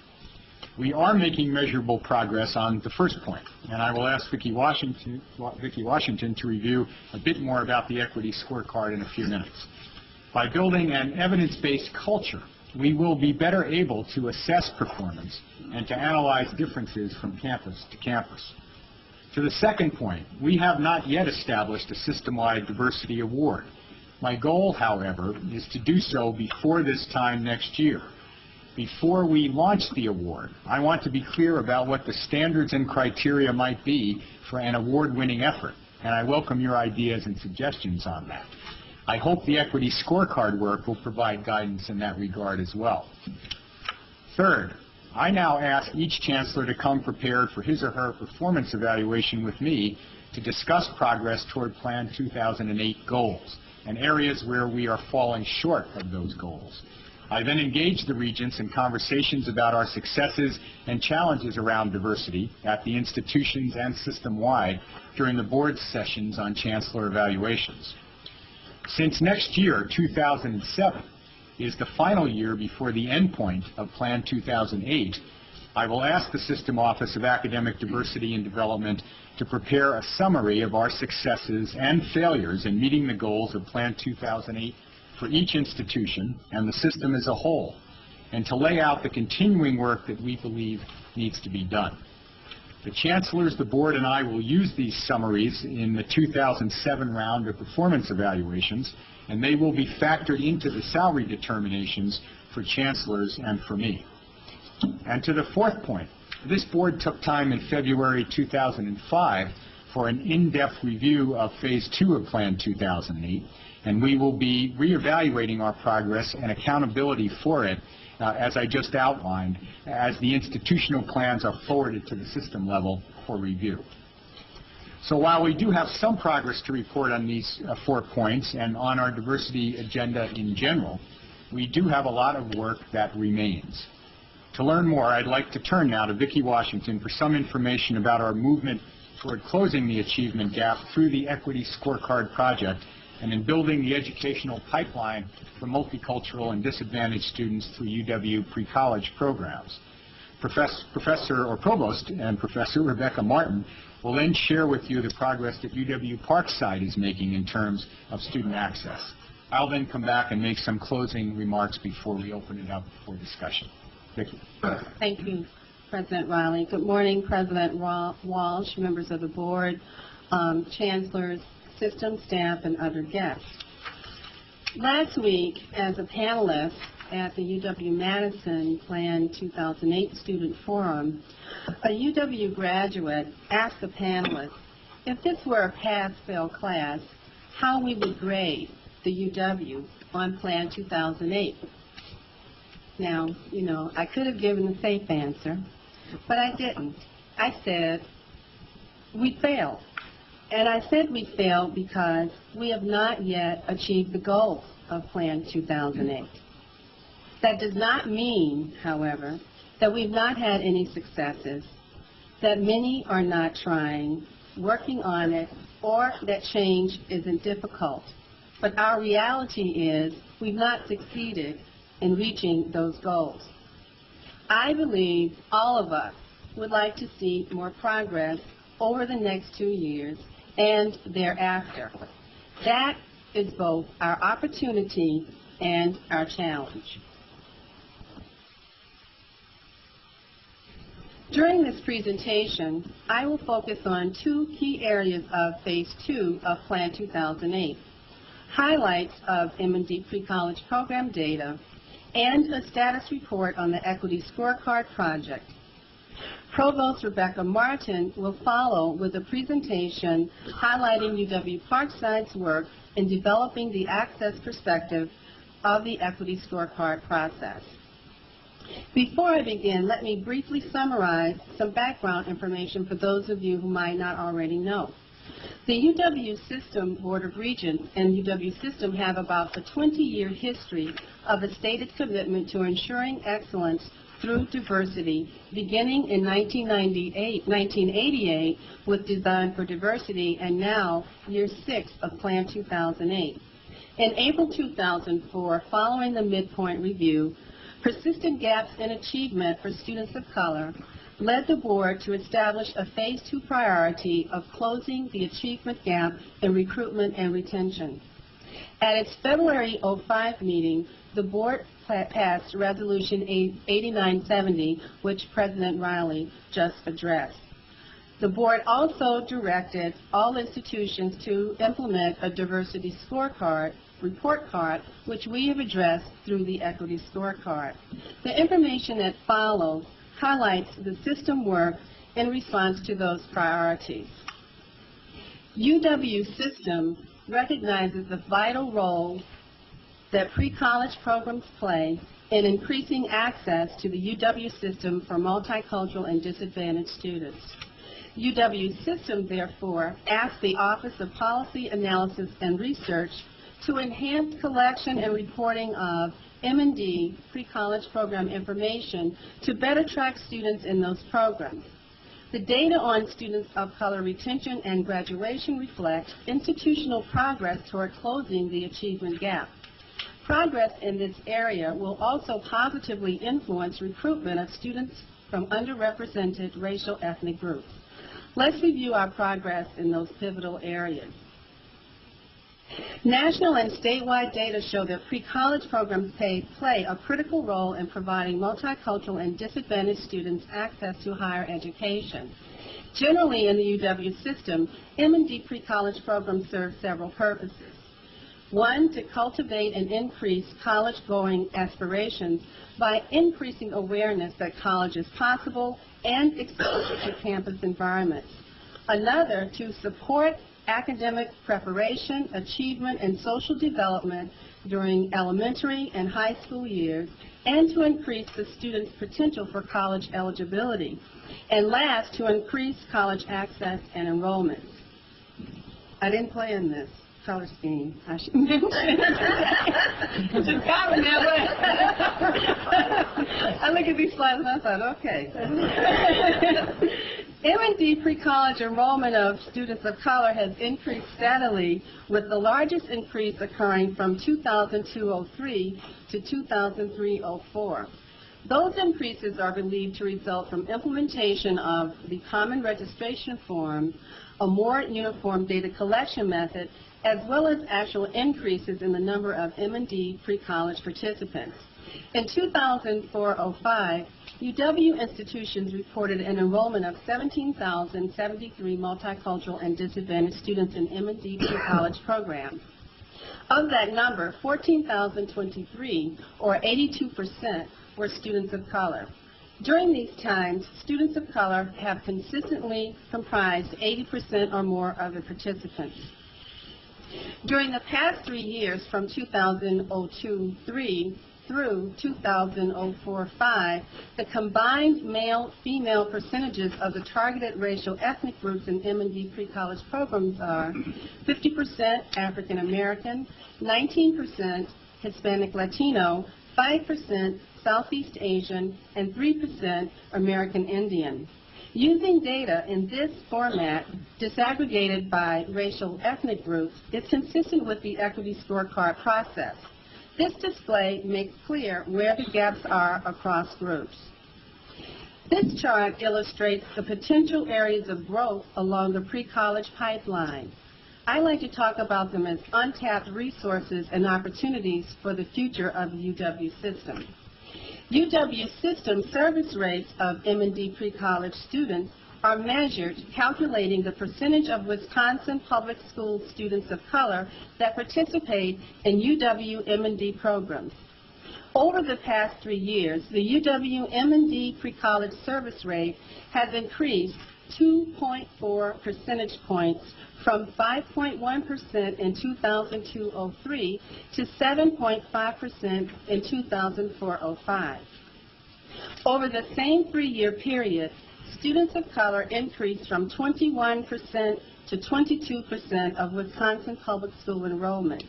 We are making measurable progress on the first point, and I will ask Vicki Washington to review a bit more about the equity scorecard in a few minutes. By building an evidence-based culture, we will be better able to assess performance and to analyze differences from campus to campus. To the second point, we have not yet established a system-wide diversity award. My goal, however, is to do so before this time next year. Before we launch the award, I want to be clear about what the standards and criteria might be for an award-winning effort, and I welcome your ideas and suggestions on that. I hope the equity scorecard work will provide guidance in that regard as well. Third, I now ask each chancellor to come prepared for his or her performance evaluation with me to discuss progress toward Plan 2008 goals and areas where we are falling short of those goals. I then engage the regents in conversations about our successes and challenges around diversity at the institutions and system-wide during the board's sessions on chancellor evaluations. Since next year, 2007, is the final year before the endpoint of Plan 2008, I will ask the System Office of Academic Diversity and Development to prepare a summary of our successes and failures in meeting the goals of Plan 2008 for each institution and the system as a whole, and to lay out the continuing work that we believe needs to be done. The chancellors, the board, and I will use these summaries in the 2007 round of performance evaluations, and they will be factored into the salary determinations for chancellors and for me. And to the fourth point, this board took time in February 2005 for an in-depth review of Phase 2 of Plan 2008, and we will be reevaluating our progress and accountability for it, as I just outlined, as the institutional plans are forwarded to the system level for review. So while we do have some progress to report on these 4 points and on our diversity agenda in general, we do have a lot of work that remains. To learn more, I'd like to turn now to Vicki Washington for some information about our movement toward closing the achievement gap through the Equity Scorecard project and in building the educational pipeline for multicultural and disadvantaged students through UW pre-college programs. Professor or Provost and Professor Rebecca Martin will then share with you the progress that UW Parkside is making in terms of student access. I'll then come back and make some closing remarks before we open it up for discussion. Vicki. Thank you, President Riley. Good morning, President Walsh, members of the board, chancellors, system staff, and other guests. Last week, as a panelist at the UW-Madison Plan 2008 Student Forum, a UW graduate asked the panelists if this were a pass-fail class, how we would grade the UW on Plan 2008. Now, you know, I could have given the safe answer, but I didn't. I said, we failed. And I said we failed because we have not yet achieved the goals of Plan 2008. That does not mean, however, that we've not had any successes, that many are not trying, working on it, or that change isn't difficult. But our reality is we've not succeeded in reaching those goals. I believe all of us would like to see more progress over the next 2 years and thereafter. That is both our opportunity and our challenge. During this presentation, I will focus on 2 key areas of Phase 2 of Plan 2008, highlights of M&D pre-college program data, and a status report on the Equity Scorecard project. Provost Rebecca Martin will follow with a presentation highlighting UW Parkside's work in developing the access perspective of the Equity Scorecard process. Before I begin, let me briefly summarize some background information for those of you who might not already know. The UW System Board of Regents and UW System have about a 20-year history of a stated commitment to ensuring excellence through diversity, beginning in 1988 with Design for Diversity, and now year 6 of Plan 2008. In April 2004, following the midpoint review, persistent gaps in achievement for students of color led the board to establish a Phase 2 priority of closing the achievement gap in recruitment and retention. At its February 05 meeting, the board passed Resolution 8970, which President Riley just addressed. The board also directed all institutions to implement a diversity scorecard, report card, which we have addressed through the Equity Scorecard. The information that follows highlights the system work in response to those priorities. UW System recognizes the vital role that pre-college programs play in increasing access to the UW system for multicultural and disadvantaged students. UW System, therefore, asks the Office of Policy Analysis and Research to enhance collection and reporting of M&D pre-college program information to better track students in those programs. The data on students of color retention and graduation reflects institutional progress toward closing the achievement gap. Progress in this area will also positively influence recruitment of students from underrepresented racial ethnic groups. Let's review our progress in those pivotal areas. National and statewide data show that pre-college programs play a critical role in providing multicultural and disadvantaged students access to higher education. Generally, in the UW system, M&D pre-college programs serve several purposes. One, to cultivate and increase college-going aspirations by increasing awareness that college is possible and exposure to campus environments. Another, to support academic preparation, achievement, and social development during elementary and high school years, and to increase the student's potential for college eligibility. And last, to increase college access and enrollment. I didn't plan this color scheme. I should mention. Just coming that way. I look at these slides and I thought, okay. M&D pre-college enrollment of students of color has increased steadily, with the largest increase occurring from 2002-03 to 2003-04. Those increases are believed to result from implementation of the common registration form, a more uniform data collection method, as well as actual increases in the number of M&D pre-college participants. In 2004-05, UW institutions reported an enrollment of 17,073 multicultural and disadvantaged students in M&D pre-college programs. Of that number, 14,023, or 82%, were students of color. During these times, students of color have consistently comprised 80% or more of the participants. During the past 3 years, from 2002-03 through 2004-05, the combined male-female percentages of the targeted racial ethnic groups in M&D pre-college programs are 50% African American, 19% Hispanic Latino, 5% Southeast Asian, and 3% American Indian. Using data in this format, disaggregated by racial ethnic groups, is consistent with the equity scorecard process. This display makes clear where the gaps are across groups. This chart illustrates the potential areas of growth along the pre-college pipeline. I like to talk about them as untapped resources and opportunities for the future of the UW system. UW system service rates of M&D pre-college students are measured calculating the percentage of Wisconsin public school students of color that participate in UW M&D programs. Over the past 3 years, the UW M&D pre-college service rate has increased 2.4 percentage points from 5.1% in 2002-03 to 7.5% in 2004-05. Over the same 3-year period, students of color increased from 21% to 22% of Wisconsin public school enrollment.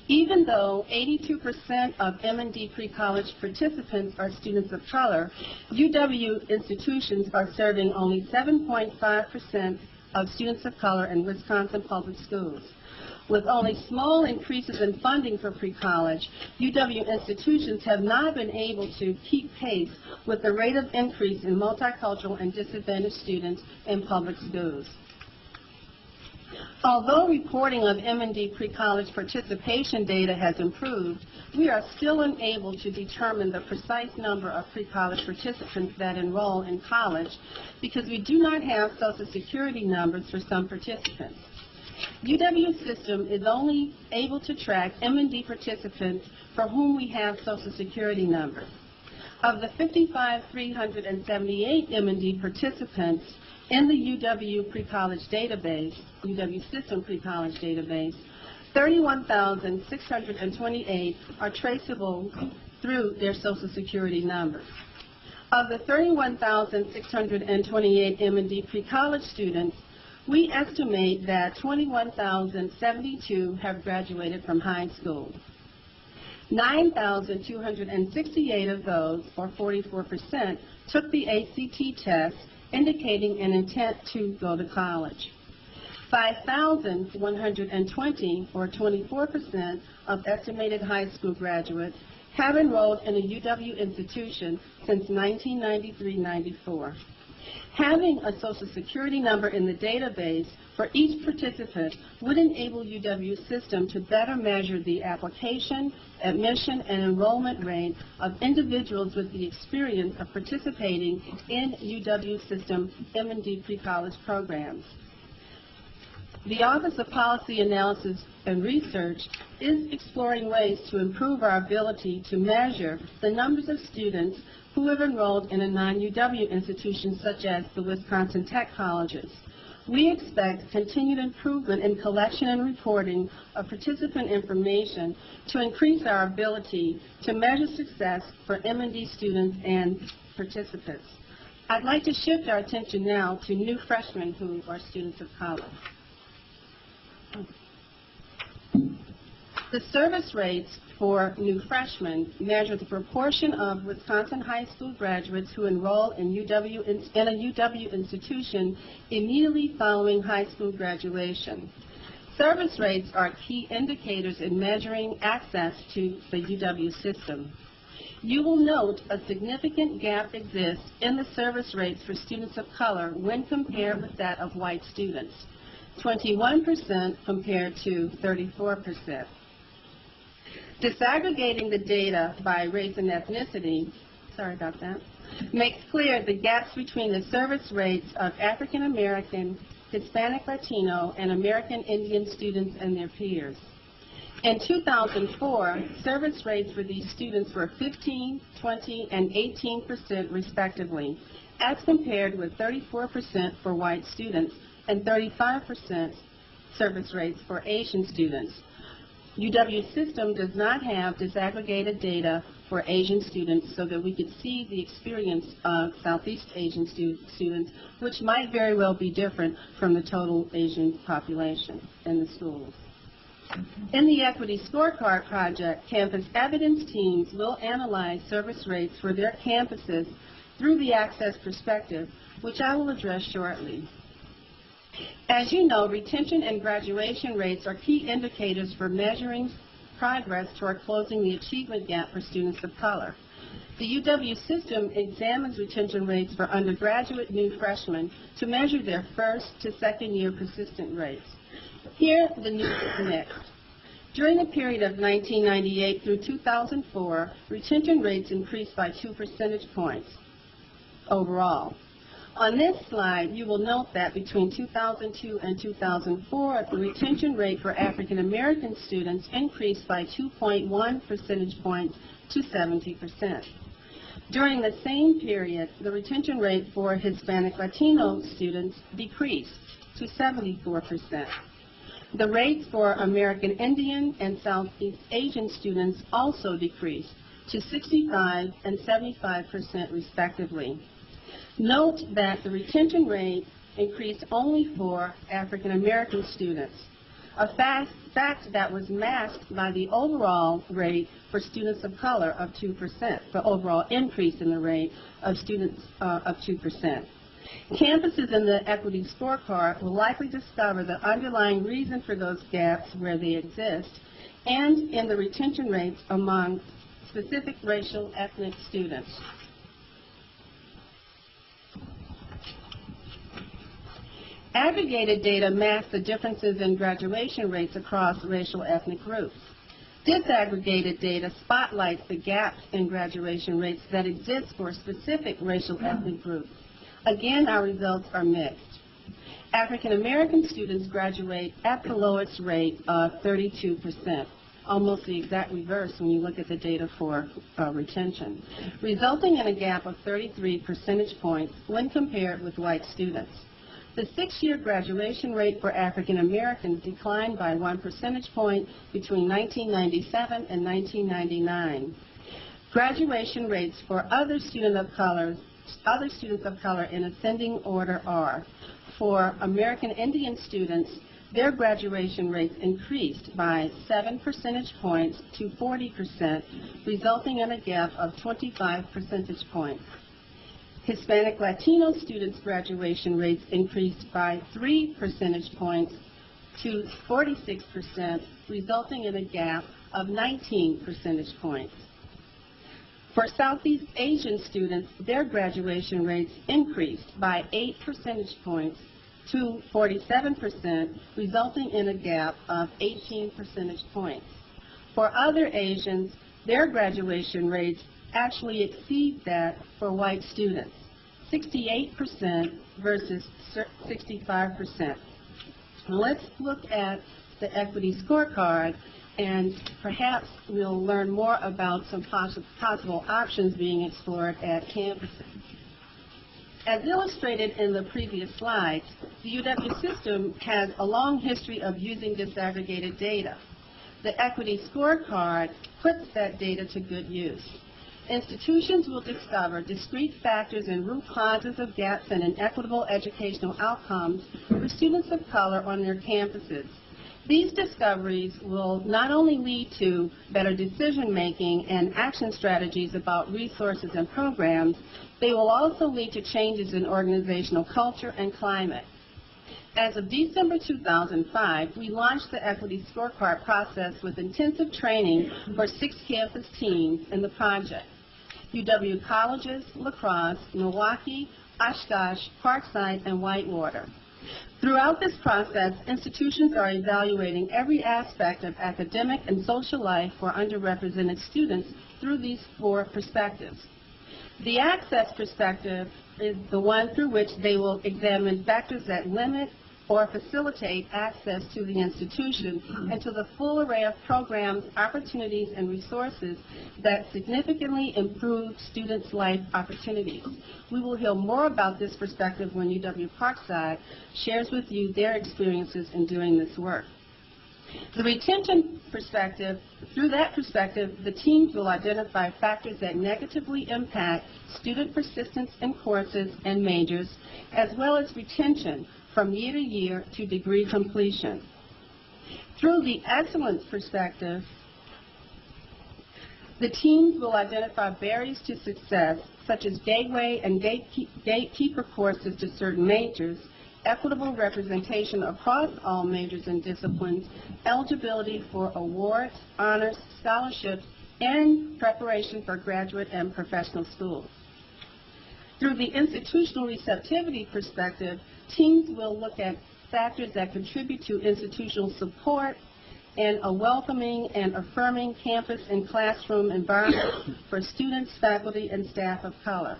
Even though 82% of M&D pre-college participants are students of color, UW institutions are serving only 7.5% of students of color in Wisconsin public schools. With only small increases in funding for pre-college, UW institutions have not been able to keep pace with the rate of increase in multicultural and disadvantaged students in public schools. Although reporting of M&D pre-college participation data has improved, we are still unable to determine the precise number of pre-college participants that enroll in college because we do not have Social Security numbers for some participants. UW system is only able to track M&D participants for whom we have Social Security numbers. Of the 55,378 M&D participants in the UW pre-college database, UW system pre-college database, 31,628 are traceable through their Social Security numbers. Of the 31,628 M&D pre-college students, we estimate that 21,072 have graduated from high school. 9,268 of those, or 44%, took the ACT test, indicating an intent to go to college. 5,120, or 24%, of estimated high school graduates have enrolled in a UW institution since 1993-94. Having a Social Security number in the database for each participant would enable UW's system to better measure the application, admission, and enrollment rate of individuals with the experience of participating in UW system M&D pre-college programs. The Office of Policy Analysis and Research is exploring ways to improve our ability to measure the numbers of students who have enrolled in a non-UW institution such as the Wisconsin Tech Colleges. We expect continued improvement in collection and reporting of participant information to increase our ability to measure success for M&D students and participants. I'd like to shift our attention now to new freshmen who are students of color. The service rates for new freshmen measure the proportion of Wisconsin high school graduates who enroll in a UW institution immediately following high school graduation. Service rates are key indicators in measuring access to the UW system. You will note a significant gap exists in the service rates for students of color when compared with that of white students, 21% compared to 34%. Disaggregating the data by race and ethnicity, makes clear the gaps between the service rates of African American, Hispanic, Latino, and American Indian students and their peers. In 2004, service rates for these students were 15%, 20%, and 18% respectively, as compared with 34% for white students and 35% service rates for Asian students. UW system does not have disaggregated data for Asian students so that we could see the experience of Southeast Asian students, which might very well be different from the total Asian population in the schools. In the Equity Scorecard project, campus evidence teams will analyze service rates for their campuses through the access perspective, which I will address shortly. As you know, retention and graduation rates are key indicators for measuring progress toward closing the achievement gap for students of color. The UW system examines retention rates for undergraduate new freshmen to measure their first to second year persistent rates. Here, the news is mixed. During the period of 1998 through 2004, retention rates increased by 2 percentage points overall. On this slide, you will note that between 2002 and 2004, the retention rate for African American students increased by 2.1 percentage points to 70%. During the same period, the retention rate for Hispanic Latino students decreased to 74%. The rates for American Indian and Southeast Asian students also decreased to 65% and 75% respectively. Note that the retention rate increased only for African American students, a fact that was masked by the overall rate for students of color of 2%, the overall increase in the rate of students of 2%. Campuses in the equity scorecard will likely discover the underlying reason for those gaps where they exist and in the retention rates among specific racial ethnic students. Aggregated data masks the differences in graduation rates across racial ethnic groups. Disaggregated data spotlights the gaps in graduation rates that exist for specific racial ethnic groups. Again, our results are mixed. African American students graduate at the lowest rate of 32%, almost the exact reverse when you look at the data for retention, resulting in a gap of 33 percentage points when compared with white students. The 6-year graduation rate for African Americans declined by 1 percentage point between 1997 and 1999. Graduation rates for other students of color in ascending order are: for American Indian students, their graduation rates increased by 7 percentage points to 40%, resulting in a gap of 25 percentage points. Hispanic Latino students' graduation rates increased by 3 percentage points to 46%, resulting in a gap of 19 percentage points. For Southeast Asian students, their graduation rates increased by 8 percentage points to 47%, resulting in a gap of 18 percentage points. For other Asians, their graduation rates actually exceed that for white students, 68% versus 65%. Let's look at the equity scorecard, and perhaps we'll learn more about some possible options being explored at campuses. As illustrated in the previous slides, the UW system has a long history of using disaggregated data. The equity scorecard puts that data to good use. Institutions will discover discrete factors and root causes of gaps in inequitable educational outcomes for students of color on their campuses. These discoveries will not only lead to better decision-making and action strategies about resources and programs, they will also lead to changes in organizational culture and climate. As of December 2005, we launched the Equity Scorecard process with intensive training for 6 campus teams in the project: UW colleges, La Crosse, Milwaukee, Oshkosh, Parkside, and Whitewater. Throughout this process, institutions are evaluating every aspect of academic and social life for underrepresented students through these 4 perspectives. The access perspective is the one through which they will examine factors that limit or facilitate access to the institution and to the full array of programs, opportunities, and resources that significantly improve students' life opportunities. We will hear more about this perspective when UW Parkside shares with you their experiences in doing this work. The retention perspective, through that perspective, the teams will identify factors that negatively impact student persistence in courses and majors, as well as retention from year to year to degree completion. Through the excellence perspective, the teams will identify barriers to success, such as gateway and gatekeeper courses to certain majors, equitable representation across all majors and disciplines, eligibility for awards, honors, scholarships, and preparation for graduate and professional schools. Through the institutional receptivity perspective, teams will look at factors that contribute to institutional support and a welcoming and affirming campus and classroom environment for students, faculty, and staff of color.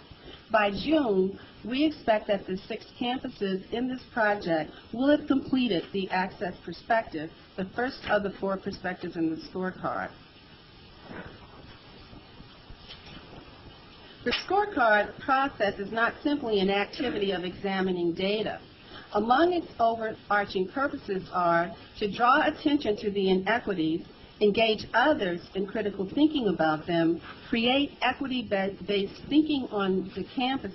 By June, we expect that the 6 campuses in this project will have completed the access perspective, the first of the 4 perspectives in the scorecard. The scorecard process is not simply an activity of examining data. Among its overarching purposes are to draw attention to the inequities, engage others in critical thinking about them, create equity-based thinking on the campus,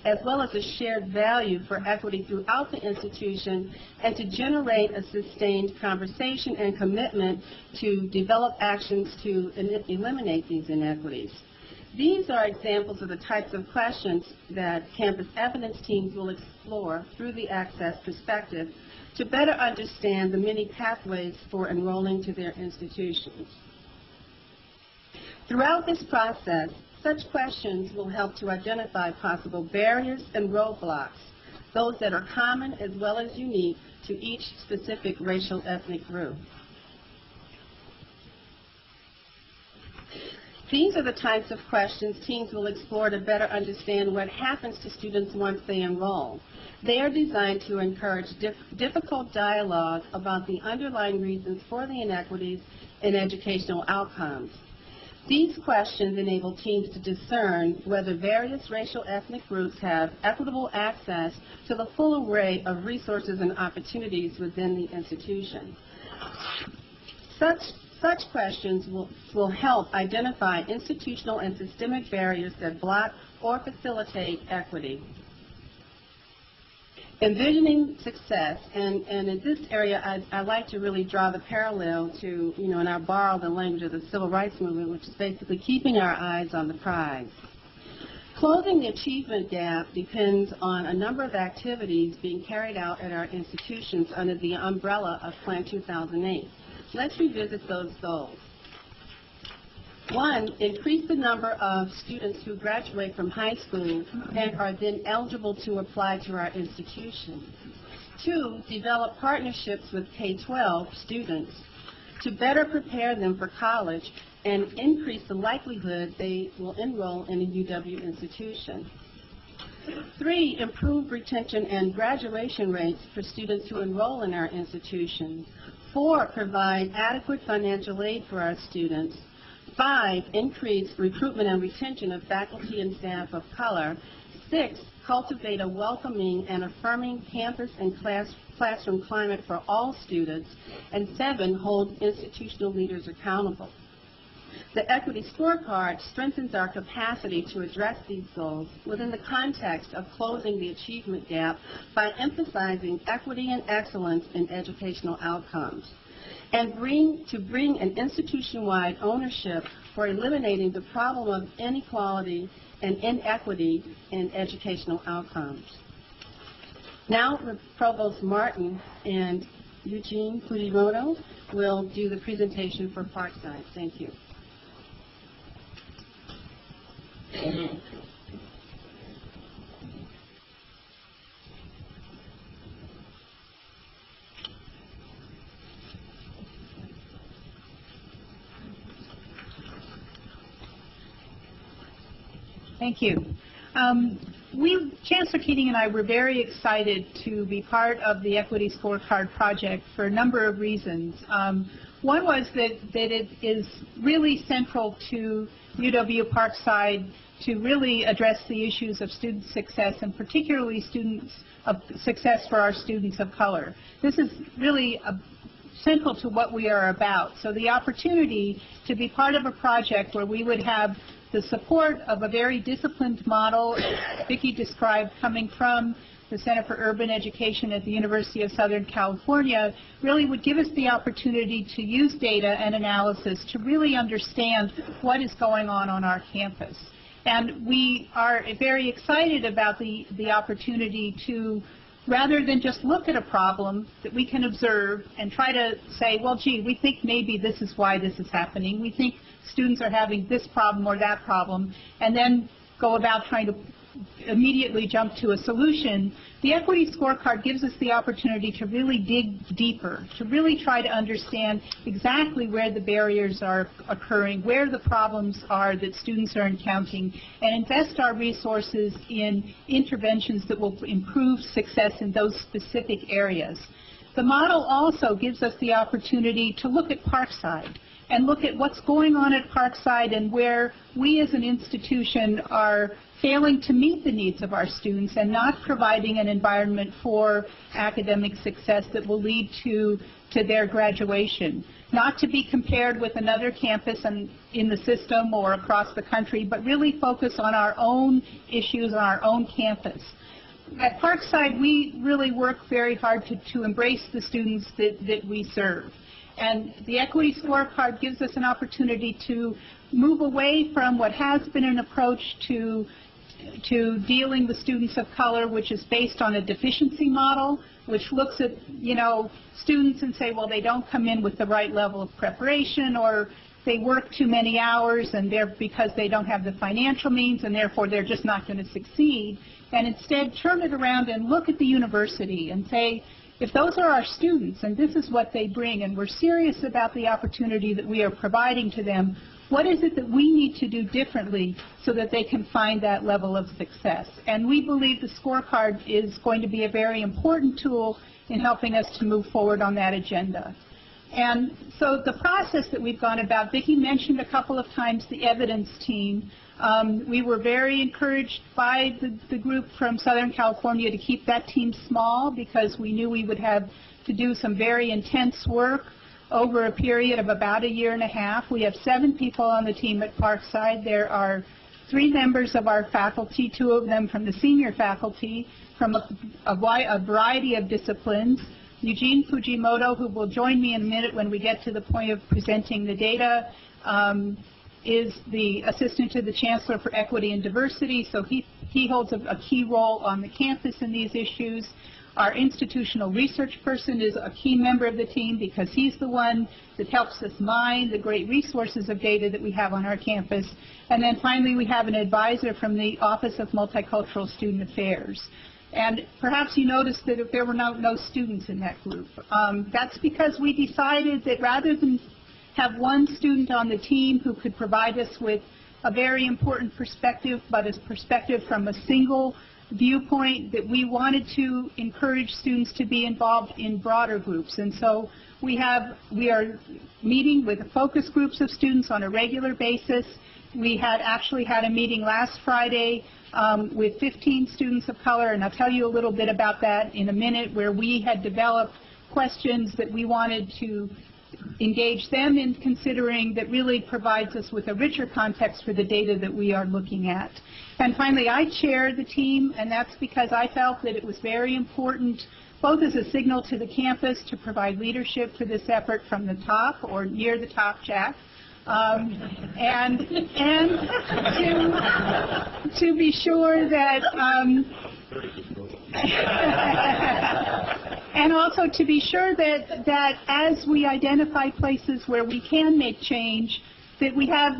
as well as a shared value for equity throughout the institution, and to generate a sustained conversation and commitment to develop actions to eliminate these inequities. These are examples of the types of questions that campus evidence teams will explore through the access perspective to better understand the many pathways for enrolling to their institutions. Throughout this process, such questions will help to identify possible barriers and roadblocks, those that are common as well as unique to each specific racial ethnic group. These are the types of questions teams will explore to better understand what happens to students once they enroll. They are designed to encourage difficult dialogue about the underlying reasons for the inequities in educational outcomes. These questions enable teams to discern whether various racial ethnic groups have equitable access to the full array of resources and opportunities within the institution. Such questions will help identify institutional and systemic barriers that block or facilitate equity. Envisioning success, and in this area, I like to really draw the parallel to, and I borrow the language of the Civil Rights Movement, which is basically keeping our eyes on the prize. Closing the achievement gap depends on a number of activities being carried out at our institutions under the umbrella of Plan 2008. Let's revisit those goals. One, increase the number of students who graduate from high school and are then eligible to apply to our institution. Two, develop partnerships with K-12 students to better prepare them for college and increase the likelihood they will enroll in a UW institution. Three, improve retention and graduation rates for students who enroll in our institutions. Four, provide adequate financial aid for our students. Five, increase recruitment and retention of faculty and staff of color. Six, cultivate a welcoming and affirming campus and classroom climate for all students. And seven, hold institutional leaders accountable. The Equity Scorecard strengthens our capacity to address these goals within the context of closing the achievement gap by emphasizing equity and excellence in educational outcomes, and bring an institution-wide ownership for eliminating the problem of inequality and inequity in educational outcomes. Now, Provost Martin and Eugene Fujimoto will do the presentation for Parkside. Thank you. Thank you. Chancellor Keating and I were very excited to be part of the Equity Scorecard project for a number of reasons. One was that it is really central to UW Parkside to really address the issues of student success, and particularly success for our students of color. This is really central to what we are about. So the opportunity to be part of a project where we would have the support of a very disciplined model, as Vicki described, coming from the Center for Urban Education at the University of Southern California, really would give us the opportunity to use data and analysis to really understand what is going on our campus. And we are very excited about the opportunity to, rather than just look at a problem that we can observe and try to say, well, gee, we think maybe this is why this is happening. We think students are having this problem or that problem, and then go about trying to immediately jump to a solution. The Equity Scorecard gives us the opportunity to really dig deeper, to really try to understand exactly where the barriers are occurring, where the problems are that students are encountering, and invest our resources in interventions that will improve success in those specific areas. The model also gives us the opportunity to look at Parkside and look at what's going on at Parkside and where we as an institution are failing to meet the needs of our students and not providing an environment for academic success that will lead to their graduation. Not to be compared with another campus in the system or across the country, but really focus on our own issues on our own campus. At Parkside, we really work very hard to embrace the students that we serve. And the Equity Scorecard gives us an opportunity to move away from what has been an approach to dealing with students of color, which is based on a deficiency model, which looks at, students and say, well, they don't come in with the right level of preparation, or they work too many hours and because they don't have the financial means, and therefore they're just not going to succeed. And instead turn it around and look at the university and say, if those are our students and this is what they bring, and we're serious about the opportunity that we are providing to them, what is it that we need to do differently so that they can find that level of success? And we believe the scorecard is going to be a very important tool in helping us to move forward on that agenda. And so the process that we've gone about, Vicki mentioned a couple of times the evidence team. We were very encouraged by the group from Southern California to keep that team small because we knew we would have to do some very intense work over a period of about a year and a half. We have 7 people on the team at Parkside. There are 3 members of our faculty, 2 of them from the senior faculty, from a variety of disciplines. Eugene Fujimoto, who will join me in a minute when we get to the point of presenting the data, is the assistant to the Chancellor for Equity and Diversity, so he holds a key role on the campus in these issues. Our institutional research person is a key member of the team because he's the one that helps us mine the great resources of data that we have on our campus. And then finally, we have an advisor from the Office of Multicultural Student Affairs. And perhaps you noticed that if there were no students in that group. That's because we decided that rather than have one student on the team who could provide us with a very important perspective, but a perspective from a single viewpoint, that we wanted to encourage students to be involved in broader groups. And so we are meeting with focus groups of students on a regular basis. We actually had a meeting last Friday with 15 students of color, and I'll tell you a little bit about that in a minute, where we had developed questions that we wanted to engage them in considering that really provides us with a richer context for the data that we are looking at. And finally, I chair the team, and that's because I felt that it was very important, both as a signal to the campus to provide leadership for this effort from the top, or near the top, Jack, and to be sure that and also to be sure that as we identify places where we can make change, that we have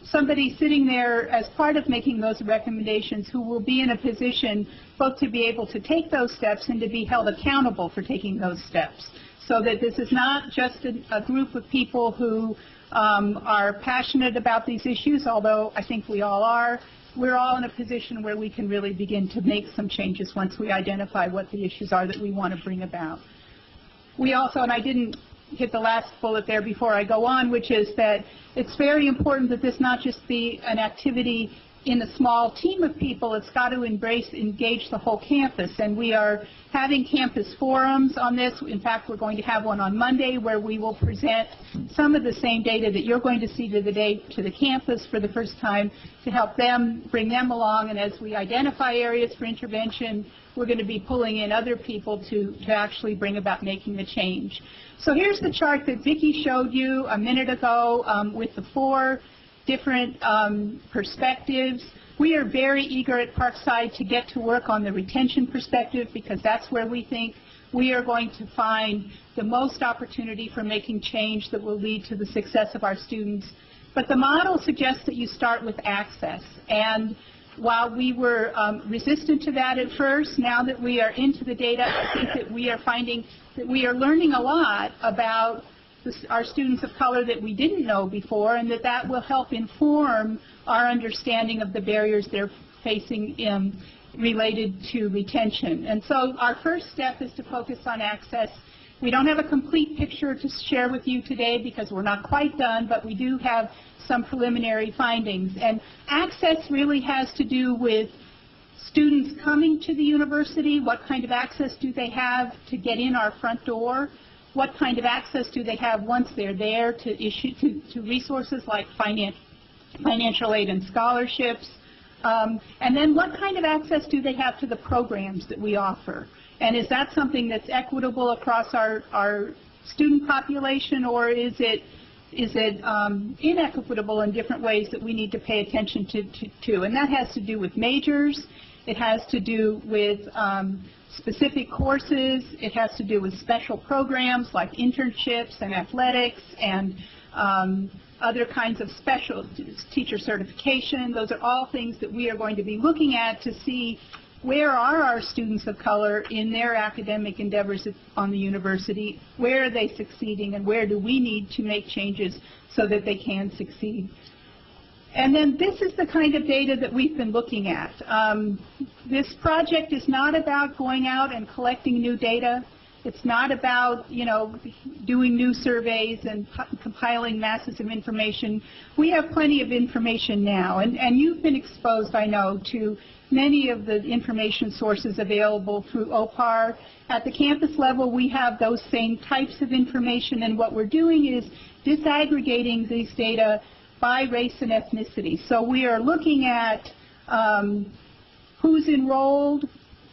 somebody sitting there as part of making those recommendations who will be in a position both to be able to take those steps and to be held accountable for taking those steps. So that this is not just a group of people who are passionate about these issues, although I think we all are. We're all in a position where we can really begin to make some changes once we identify what the issues are that we want to bring about. We also, and I didn't hit the last bullet there before I go on, which is that it's very important that this not just be an activity in a small team of people. It's got to engage the whole campus, and we are having campus forums on this. In fact, we're going to have one on Monday where we will present some of the same data that you're going to see to the campus for the first time to help them, bring them along, and as we identify areas for intervention, we're going to be pulling in other people to actually bring about making the change. So here's the chart that Vicki showed you a minute ago with the 4 different perspectives. We are very eager at Parkside to get to work on the retention perspective because that's where we think we are going to find the most opportunity for making change that will lead to the success of our students. But the model suggests that you start with access. And while we were resistant to that at first, now that we are into the data, I think that we are finding that we are learning a lot about our students of color that we didn't know before, and that will help inform our understanding of the barriers they're facing related to retention. And so our first step is to focus on access. We don't have a complete picture to share with you today because we're not quite done, but we do have some preliminary findings. And access really has to do with students coming to the university. What kind of access do they have to get in our front door? What kind of access do they have once they're there to resources like financial aid and scholarships? And then what kind of access do they have to the programs that we offer? And is that something that's equitable across our student population, or is it inequitable in different ways that we need to pay attention to? And that has to do with majors. It has to do with specific courses. It has to do with special programs like internships and athletics and other kinds of special teacher certification. Those are all things that we are going to be looking at to see where are our students of color in their academic endeavors on the university, where are they succeeding, and where do we need to make changes so that they can succeed. And then this is the kind of data that we've been looking at. This project is not about going out and collecting new data. It's not about, doing new surveys and compiling masses of information. We have plenty of information now, and you've been exposed, I know, to many of the information sources available through OPAR. At the campus level, we have those same types of information, and what we're doing is disaggregating these data by race and ethnicity. So we are looking at who's enrolled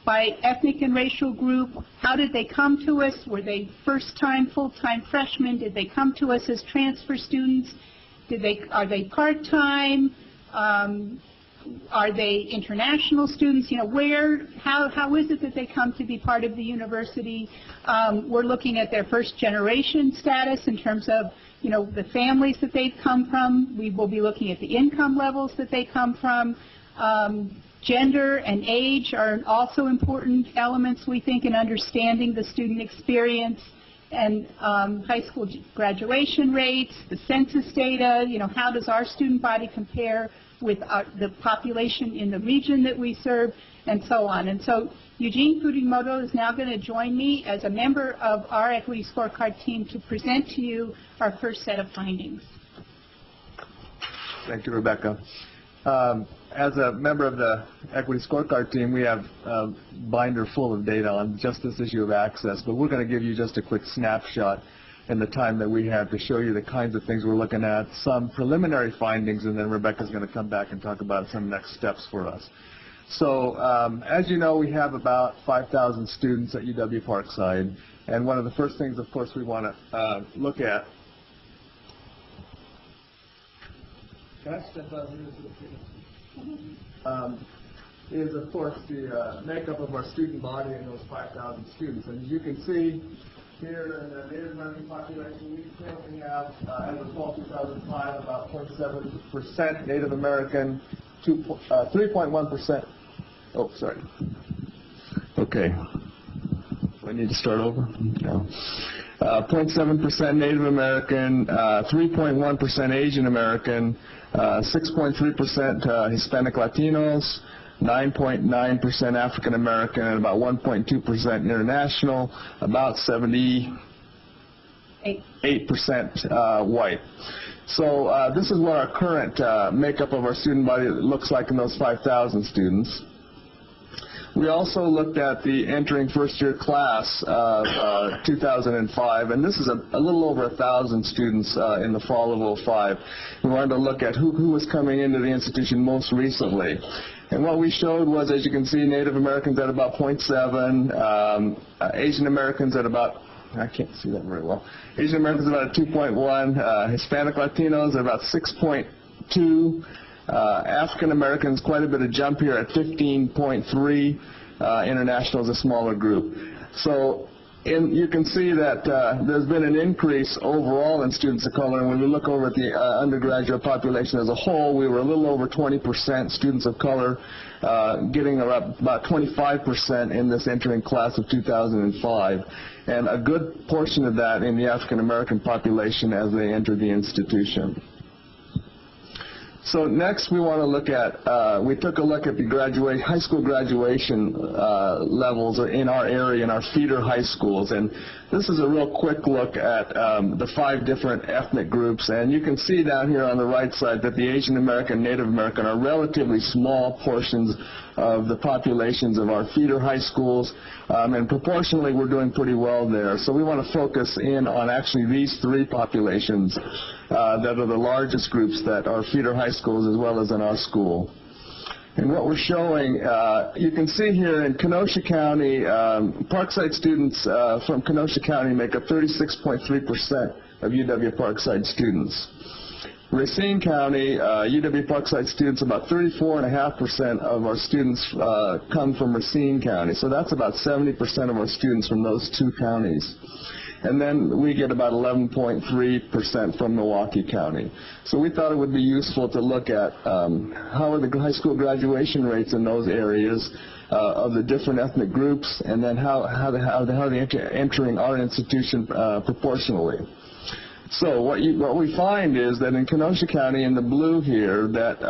by ethnic and racial group. How did they come to us? Were they first-time, full-time freshmen? Did they come to us as transfer students? Are they part-time? Are they international students? You know, how is it that they come to be part of the university? We're looking at their first generation status in terms of, you know, the families that they've come from. We will be looking at the income levels that they come from. Gender and age are also important elements, we think, in understanding the student experience. And high school graduation rates, the census data, you know, how does our student body compare with the population in the region that we serve, and so on. And so Eugene Fujimoto is now going to join me as a member of our Equity Scorecard team to present to you our first set of findings. Thank you, Rebecca. As a member of the Equity Scorecard team, we have a binder full of data on just this issue of access, but we're going to give you just a quick snapshot in the time that we have to show you the kinds of things we're looking at, some preliminary findings, and then Rebecca's going to come back and talk about some next steps for us. So, as you know, we have about 5,000 students at UW Parkside, and one of the first things, of course, we want to look at. Can I step out here? Is, of course, the makeup of our student body in those 5,000 students. And as you can see here in the Native American population, we currently have, as of fall 2005, about 0.7% Native American, 3.1%. Oh, sorry. Okay. Do I need to start over? No. 0.7% Native American, 3.1% Asian American, 6.3% Hispanic Latinos, 9.9% African American, and about 1.2% international, about 78% white. So this is what our current makeup of our student body looks like in those 5,000 students. We also looked at the entering first-year class of 2005, and this is a little over 1,000 students in the fall of 2005. We wanted to look at who was coming into the institution most recently. And what we showed was, as you can see, Native Americans at about 0.7, Asian Americans at about, I can't see that very well, Asian Americans about 2.1, Hispanic Latinos at about 6.2, African Americans, quite a bit of jump here at 15.3. International is a smaller group. So you can see that there's been an increase overall in students of color. And when we look over at the undergraduate population as a whole, we were a little over 20% students of color, getting about 25% in this entering class of 2005. And a good portion of that in the African American population as they entered the institution. So next we want to look at, we took a look at the high school graduation levels in our area, in our feeder high schools. And this is a real quick look at the 5 different ethnic groups. And you can see down here on the right side that the Asian American, Native American are relatively small portions of the populations of our feeder high schools. And proportionally we're doing pretty well there. So we want to focus in on actually these 3 populations that are the largest groups that are feeder high schools as well as in our school. And what we're showing, you can see here in Kenosha County, Parkside students from Kenosha County make up 36.3% of UW Parkside students. Racine County, UW Parkside students, about 34.5% of our students come from Racine County. So that's about 70% of our students from those 2 counties. And then we get about 11.3% from Milwaukee County. So we thought it would be useful to look at how are the high school graduation rates in those areas of the different ethnic groups, and then how they're entering our institution proportionally. So what we find is that in Kenosha County, in the blue here, that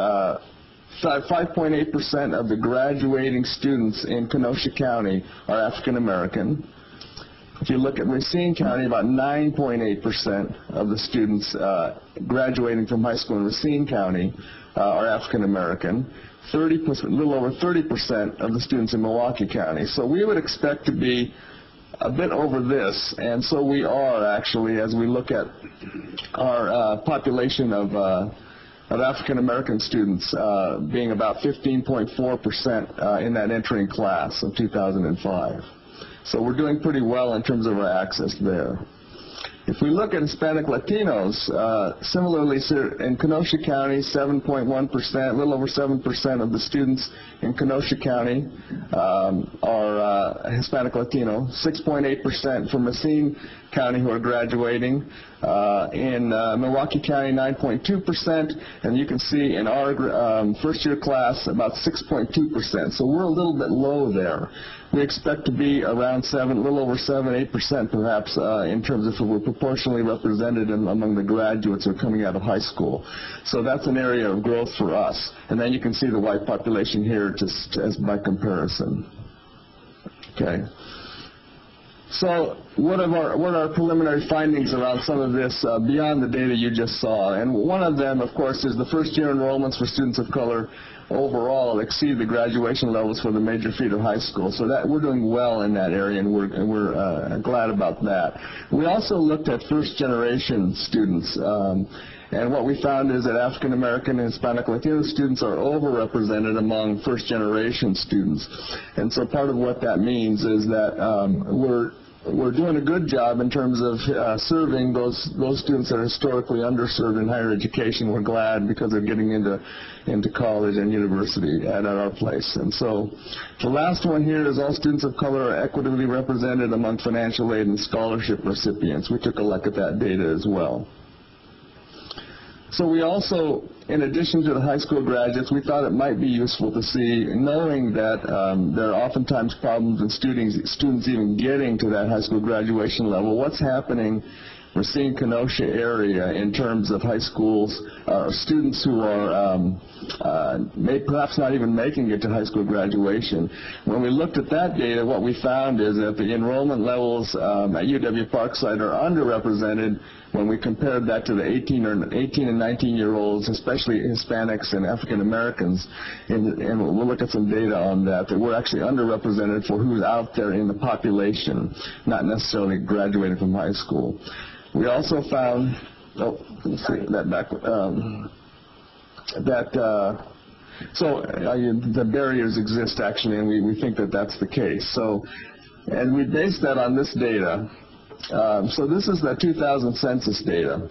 5.8% of the graduating students in Kenosha County are African American. If you look at Racine County, about 9.8% of the students graduating from high school in Racine County are African American. A little over 30% of the students in Milwaukee County. So we would expect to be a bit over this, and so we are actually, as we look at our population of African American students being about 15.4% in that entering class of 2005. So we're doing pretty well in terms of our access there. If we look at Hispanic Latinos, similarly in Kenosha County, 7.1%, a little over 7% of the students in Kenosha County are Hispanic Latino, 6.8% from Racine County who are graduating. In Milwaukee County, 9.2%, and you can see in our first-year class about 6.2%. So we're a little bit low there. We expect to be around a little over 7-8% perhaps in terms of if we're proportionally represented among the graduates who are coming out of high school. So that's an area of growth for us. And then you can see the white population here just as by comparison. Okay. So what are our preliminary findings around some of this beyond the data you just saw? And one of them, of course, is the first-year enrollments for students of color overall exceed the graduation levels for the major feeder high school. So that we're doing well in that area, and we're glad about that. We also looked at first-generation students. And what we found is that African American and Hispanic Latino students are overrepresented among first-generation students. And so part of what that means is that we're doing a good job in terms of serving those students that are historically underserved in higher education. We're glad because they're getting into college and university at our place. And so the last one here is all students of color are equitably represented among financial aid and scholarship recipients. We took a look at that data as well. So we also, in addition to the high school graduates, we thought it might be useful to see, knowing that there are oftentimes problems in students even getting to that high school graduation level, what's happening we're seeing Kenosha area in terms of high schools, students who are perhaps not even making it to high school graduation. When we looked at that data, what we found is that the enrollment levels at UW-Parkside are underrepresented when we compared that to the 18 and 19-year-olds, especially Hispanics and African Americans. And we'll look at some data on that we're actually underrepresented for who's out there in the population, not necessarily graduating from high school. We also found, let's see that back, the barriers exist actually, and we think that that's the case. So, and we based that on this data. So this is the 2000 census data.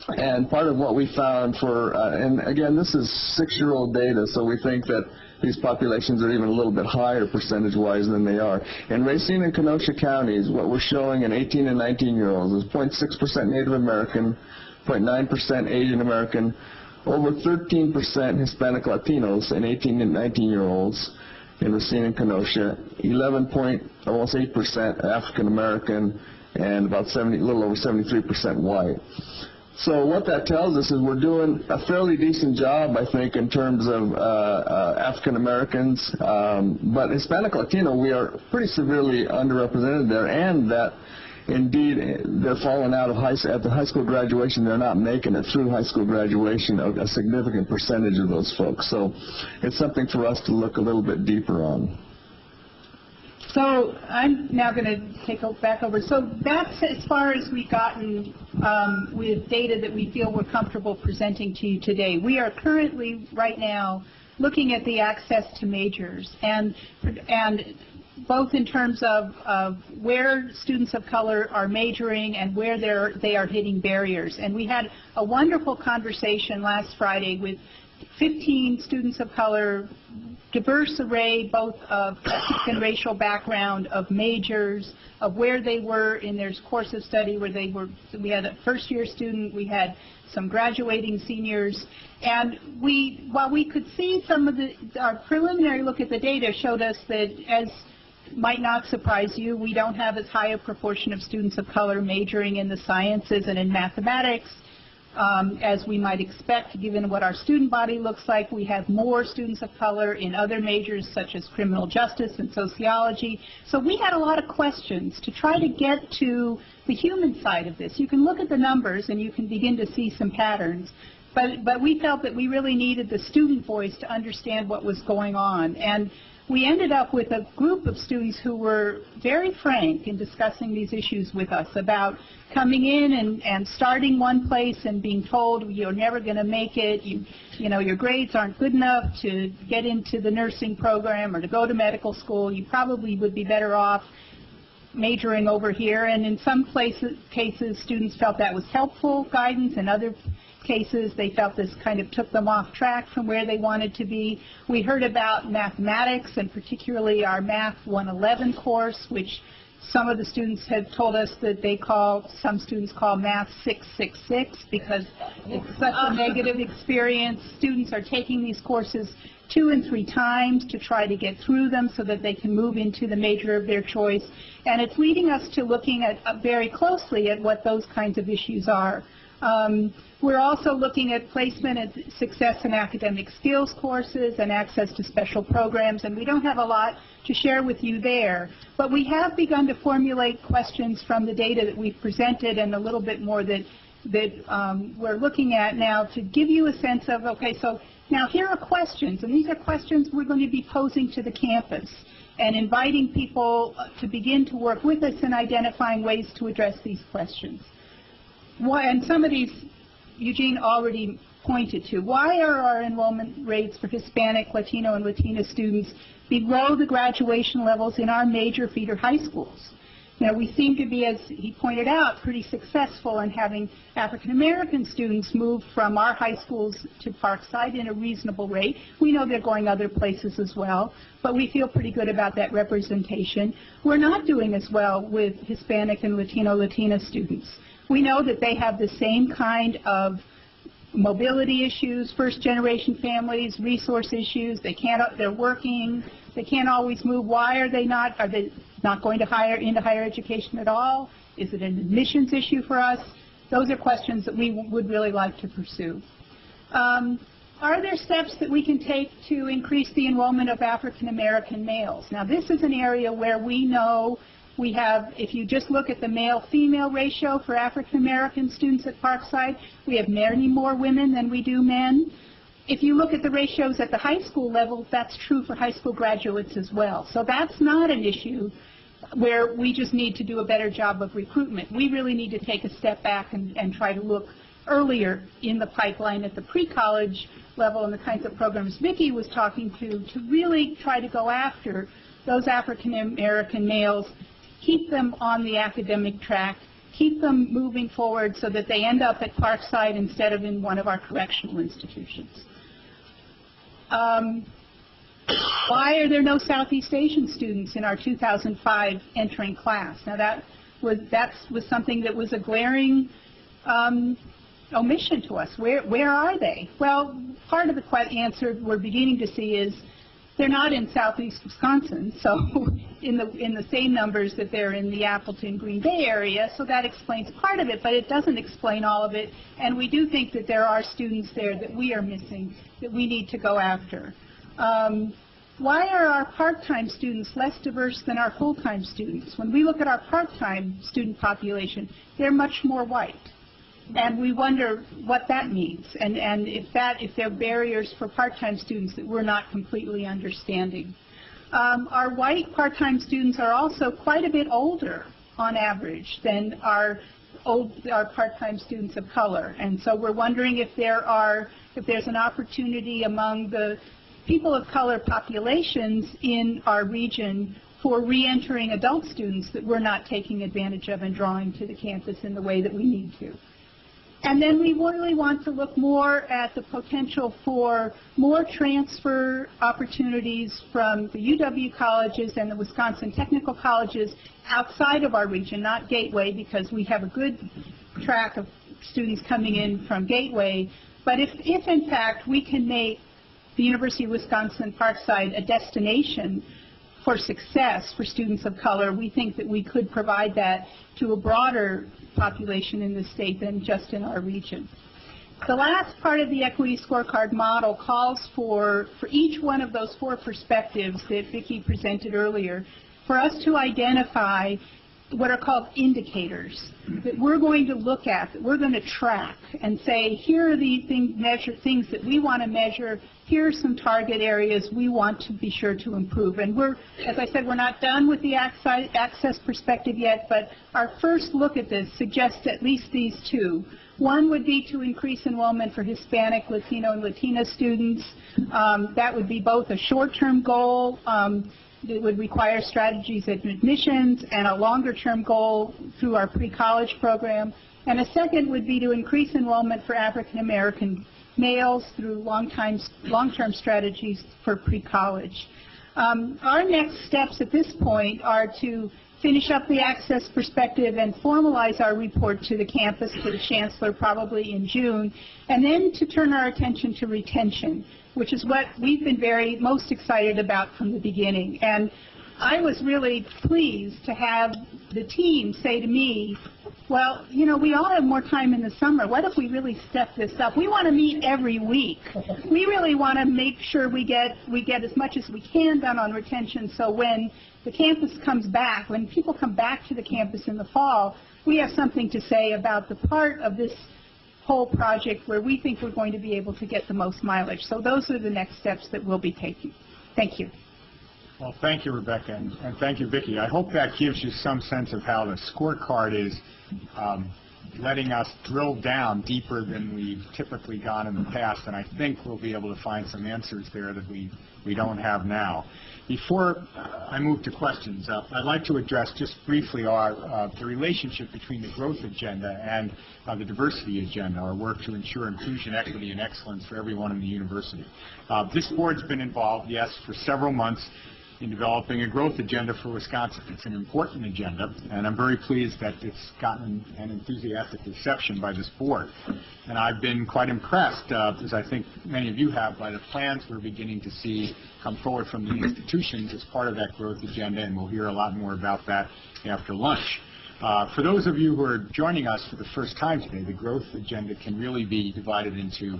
And part of what we found and again, this is 6-year-old data, so we think that these populations are even a little bit higher percentage-wise than they are. In Racine and Kenosha counties, what we're showing in 18 and 19-year-olds is 0.6% Native American, 0.9% Asian American, over 13% Hispanic Latinos in 18 and 19-year-olds in Racine and Kenosha, almost 8% African American, and about a little over 73% white. So what that tells us is we're doing a fairly decent job, I think, in terms of African Americans, but Hispanic Latino, we are pretty severely underrepresented there, and that indeed they're falling out of at the high school graduation. They're not making it through high school graduation, a significant percentage of those folks. So it's something for us to look a little bit deeper on. So I'm now going to take back over. So that's as far as we've gotten with data that we feel we're comfortable presenting to you today. We are currently, right now, looking at the access to majors, and both in terms of where students of color are majoring and where they are hitting barriers. And we had a wonderful conversation last Friday with 15 students of color, diverse array both of ethnic and racial background, of majors, of where they were in their course of study, where they were. We had a first-year student, we had some graduating seniors, and while we could see some of our preliminary look at the data showed us that, as might not surprise you, we don't have as high a proportion of students of color majoring in the sciences and in mathematics as we might expect, given what our student body looks like. We have more students of color in other majors such as criminal justice and sociology. So we had a lot of questions to try to get to the human side of this. You can look at the numbers and you can begin to see some patterns, but we felt that we really needed the student voice to understand what was going on. And we ended up with a group of students who were very frank in discussing these issues with us about coming in and starting one place and being told you're never going to make it, you know, your grades aren't good enough to get into the nursing program or to go to medical school, you probably would be better off majoring over here, and in some cases, students felt that was helpful guidance. In other cases, they felt this kind of took them off track from where they wanted to be. We heard about mathematics, and particularly our Math 111 course, which some of the students had told us that some students call Math 666 because it's such a negative experience. Students are taking these courses 2 and 3 times to try to get through them so that they can move into the major of their choice. And it's leading us to looking at very closely at what those kinds of issues are. We're also looking at placement and success in academic skills courses and access to special programs, and we don't have a lot to share with you there. But we have begun to formulate questions from the data that we've presented and a little bit more that we're looking at now to give you a sense of, okay, so now here are questions, and these are questions we're going to be posing to the campus and inviting people to begin to work with us in identifying ways to address these questions. And some of these Eugene already pointed to. Why are our enrollment rates for Hispanic, Latino, and Latina students below the graduation levels in our major feeder high schools? Now, we seem to be, as he pointed out, pretty successful in having African American students move from our high schools to Parkside in a reasonable rate. We know they're going other places as well, but we feel pretty good about that representation. We're not doing as well with Hispanic and Latina students. We know that they have the same kind of mobility issues, first-generation families, resource issues. They're working. They can't always move. Why are they not? Are they not going to into higher education at all? Is it an admissions issue for us? Those are questions that we would really like to pursue. Are there steps that we can take to increase the enrollment of African American males? Now, this is an area where we know we have, if you just look at the male-female ratio for African American students at Parkside, we have many more women than we do men. If you look at the ratios at the high school level, that's true for high school graduates as well. So that's not an issue where we just need to do a better job of recruitment. We really need to take a step back and try to look earlier in the pipeline at the pre-college level and the kinds of programs Vicki was talking to really try to go after those African American males, keep them on the academic track, keep them moving forward so that they end up at Parkside instead of in one of our correctional institutions. Why are there no Southeast Asian students in our 2005 entering class? Now that was something that was a glaring omission to us. Where are they? Well, part of the answer we're beginning to see is they're not in southeast Wisconsin, so in the same numbers that they're in the Appleton, Green Bay area, so that explains part of it, but it doesn't explain all of it, and we do think that there are students there that we are missing, that we need to go after. Why are our part-time students less diverse than our full-time students? When we look at our part-time student population, they're much more white. And we wonder what that means, and if there are barriers for part-time students that we're not completely understanding. Our white part-time students are also quite a bit older on average than our part-time students of color, and so we're wondering if there's an opportunity among the people of color populations in our region for re-entering adult students that we're not taking advantage of and drawing to the campus in the way that we need to. And then we really want to look more at the potential for more transfer opportunities from the UW colleges and the Wisconsin technical colleges outside of our region, not Gateway, because we have a good track of students coming in from Gateway. But if in fact we can make the University of Wisconsin-Parkside a destination for success for students of color, we think that we could provide that to a broader population in the state than just in our region. The last part of the equity scorecard model calls for each one of those 4 perspectives that Vicki presented earlier, for us to identify what are called indicators that we're going to look at, that we're going to track and say, here are the things that we want to measure, here are some target areas we want to be sure to improve. And as I said, we're not done with the access perspective yet, but our first look at this suggests at least these 2. One would be to increase enrollment for Hispanic, Latino, and Latina students. That would be both a short-term goal that would require strategies in admissions and a longer-term goal through our pre-college program. And a second would be to increase enrollment for African American males through long-term strategies for pre-college. Our next steps at this point are to finish up the access perspective and formalize our report to the campus, to the chancellor, probably in June, and then to turn our attention to retention, which is what we've been most excited about from the beginning. And I was really pleased to have the team say to me, well, you know, we all have more time in the summer. What if we really step this up? We want to meet every week. We really want to make sure we get as much as we can done on retention, so when the campus comes back, when people come back to the campus in the fall, we have something to say about the part of this whole project where we think we're going to be able to get the most mileage. So those are the next steps that we'll be taking. Thank you. Well, thank you, Rebecca, and thank you, Vicki. I hope that gives you some sense of how the scorecard is letting us drill down deeper than we've typically gone in the past, and I think we'll be able to find some answers there that we don't have now. Before I move to questions, I'd like to address just briefly the relationship between the growth agenda and the diversity agenda, our work to ensure inclusion, equity, and excellence for everyone in the university. This board's been involved, yes, for several months in developing a growth agenda for Wisconsin. It's an important agenda, and I'm very pleased that it's gotten an enthusiastic reception by this board. And I've been quite impressed, as I think many of you have, by the plans we're beginning to see come forward from the institutions as part of that growth agenda, and we'll hear a lot more about that after lunch. For those of you who are joining us for the first time today, the growth agenda can really be divided into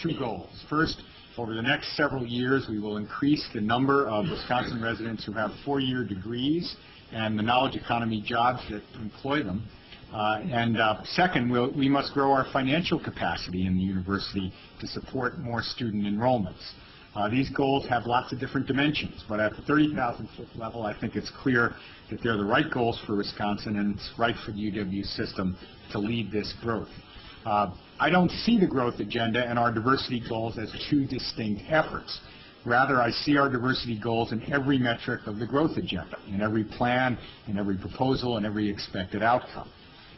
two goals. First, over the next several years, we will increase the number of Wisconsin residents who have four-year degrees and the knowledge economy jobs that employ them. Second, we must grow our financial capacity in the university to support more student enrollments. These goals have lots of different dimensions, but at the 30,000-foot level, I think it's clear that they're the right goals for Wisconsin, and it's right for the UW system to lead this growth. I don't see the growth agenda and our diversity goals as two distinct efforts. Rather, I see our diversity goals in every metric of the growth agenda, in every plan, in every proposal, and every expected outcome.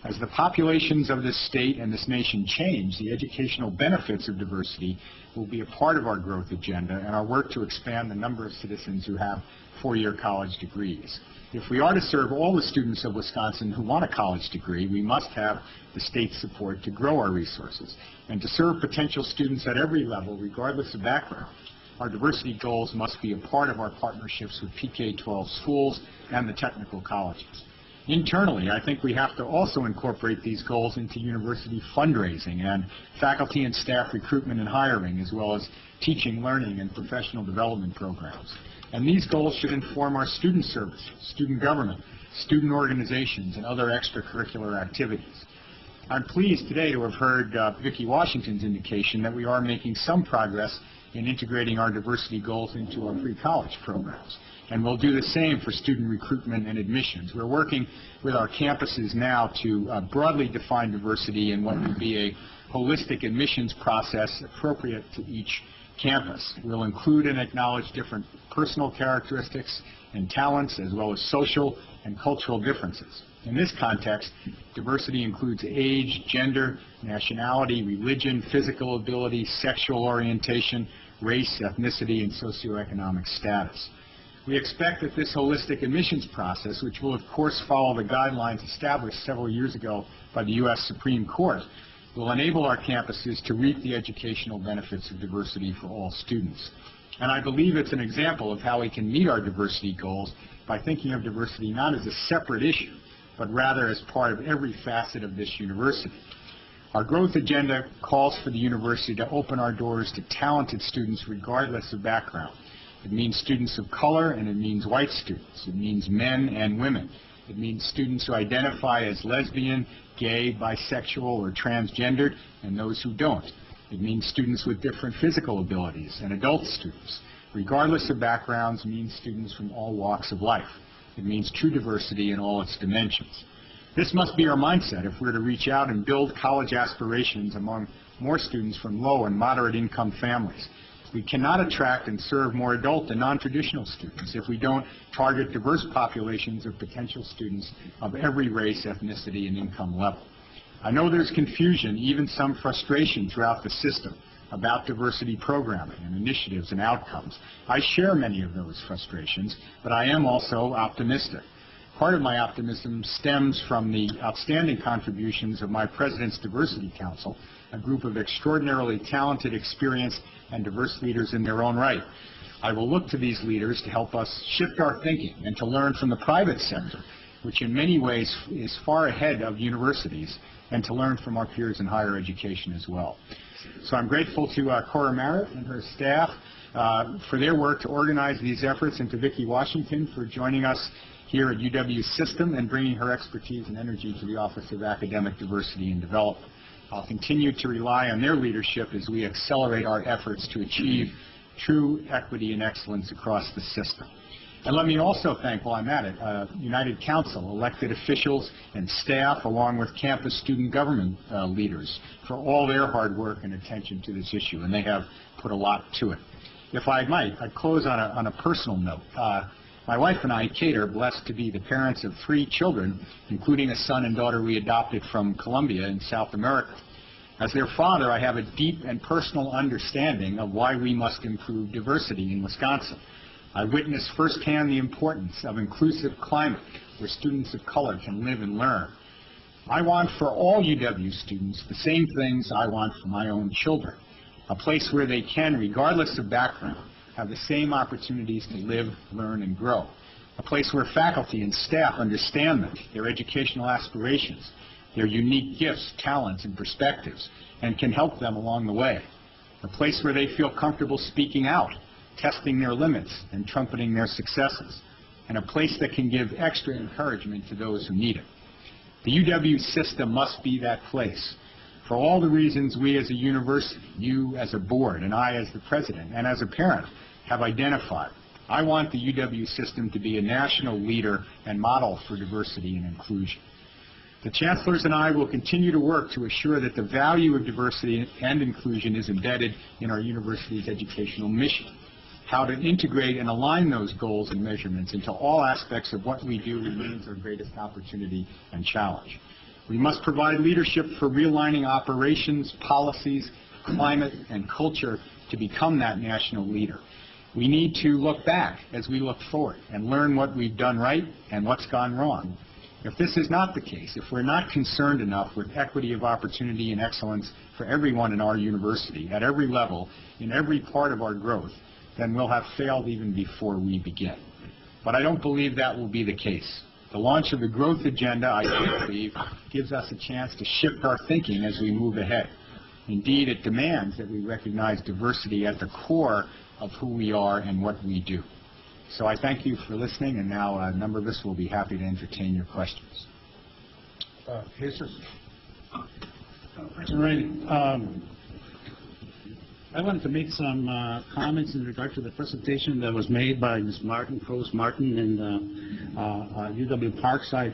As the populations of this state and this nation change, the educational benefits of diversity will be a part of our growth agenda and our work to expand the number of citizens who have four-year college degrees. If we are to serve all the students of Wisconsin who want a college degree, we must have the state's support to grow our resources. And to serve potential students at every level, regardless of background, our diversity goals must be a part of our partnerships with PK-12 schools and the technical colleges. Internally, I think we have to also incorporate these goals into university fundraising and faculty and staff recruitment and hiring, as well as teaching, learning, and professional development programs. And these goals should inform our student services, student government, student organizations, and other extracurricular activities. I'm pleased today to have heard Vicki Washington's indication that we are making some progress in integrating our diversity goals into our pre-college programs. And we'll do the same for student recruitment and admissions. We're working with our campuses now to broadly define diversity in what would be a holistic admissions process appropriate to each campus. We'll include and acknowledge different personal characteristics and talents, as well as social and cultural differences. In this context, diversity includes age, gender, nationality, religion, physical ability, sexual orientation, race, ethnicity, and socioeconomic status. We expect that this holistic admissions process, which will of course follow the guidelines established several years ago by the U.S. Supreme Court, will enable our campuses to reap the educational benefits of diversity for all students. And I believe it's an example of how we can meet our diversity goals by thinking of diversity not as a separate issue, but rather as part of every facet of this university. Our growth agenda calls for the university to open our doors to talented students regardless of background. It means students of color, and it means white students. It means men and women. It means students who identify as lesbian, gay, bisexual, or transgendered, and those who don't. It means students with different physical abilities, and adult students. Regardless of backgrounds, means students from all walks of life. It means true diversity in all its dimensions. This must be our mindset if we're to reach out and build college aspirations among more students from low and moderate income families, We cannot attract and serve more adult and non-traditional students if we don't target diverse populations of potential students of every race, ethnicity, and income level. I know there's confusion, even some frustration throughout the system about diversity programming and initiatives and outcomes. I share many of those frustrations, but I am also optimistic. Part of my optimism stems from the outstanding contributions of my President's Diversity Council, a group of extraordinarily talented, experienced, and diverse leaders in their own right. I will look to these leaders to help us shift our thinking and to learn from the private sector, which in many ways is far ahead of universities, and to learn from our peers in higher education as well. So I'm grateful to Cora Merritt and her staff for their work to organize these efforts, and to Vicki Washington for joining us here at UW System and bringing her expertise and energy to the Office of Academic Diversity and Development. I'll continue to rely on their leadership as we accelerate our efforts to achieve true equity and excellence across the system. And let me also thank, while I'm at it, United Council, elected officials and staff, along with campus student government leaders, for all their hard work and attention to this issue, and they have put a lot to it. If I might, I'd close on a personal note. My wife and I, Kate, are blessed to be the parents of 3 children, including a son and daughter we adopted from Colombia in South America. As their father, I have a deep and personal understanding of why we must improve diversity in Wisconsin. I witnessed firsthand the importance of inclusive climate where students of color can live and learn. I want for all UW students the same things I want for my own children, a place where they can, regardless of background, have the same opportunities to live, learn, and grow, a place where faculty and staff understand them, their educational aspirations, their unique gifts, talents, and perspectives, and can help them along the way, a place where they feel comfortable speaking out, testing their limits, and trumpeting their successes, and a place that can give extra encouragement to those who need it. The UW system must be that place. For all the reasons we as a university, you as a board, and I as the president, and as a parent, have identified, I want the UW system to be a national leader and model for diversity and inclusion. The chancellors and I will continue to work to assure that the value of diversity and inclusion is embedded in our university's educational mission. How to integrate and align those goals and measurements into all aspects of what we do remains our greatest opportunity and challenge. We must provide leadership for realigning operations, policies, climate, and culture to become that national leader. We need to look back as we look forward and learn what we've done right and what's gone wrong. If this is not the case, if we're not concerned enough with equity of opportunity and excellence for everyone in our university, at every level, in every part of our growth, then we'll have failed even before we begin. But I don't believe that will be the case. The launch of the growth agenda, I do believe, gives us a chance to shift our thinking as we move ahead. Indeed, it demands that we recognize diversity at the core of who we are and what we do. So I thank you for listening, and now a number of us will be happy to entertain your questions. Jesus. All right. I wanted to make some comments in regard to the presentation that was made by Ms. Martin, Provost Martin, in UW Parkside,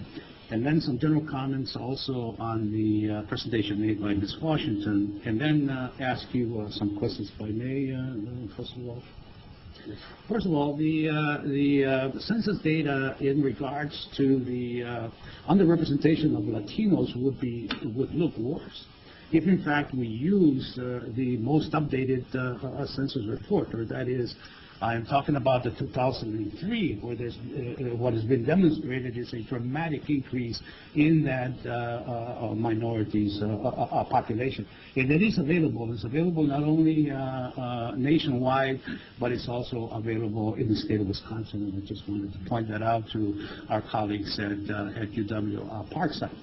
and then some general comments also on the presentation made by Ms. Washington, and then ask you some questions, if I may, first of all. First of all, the census data in regards to the underrepresentation of Latinos would look worse if, in fact, we use the most updated census report, or that is, I'm talking about the 2003, where there's what has been demonstrated is a dramatic increase in that minorities population. And it is available. It's available not only nationwide, but it's also available in the state of Wisconsin. And I just wanted to point that out to our colleagues at UW Parkside.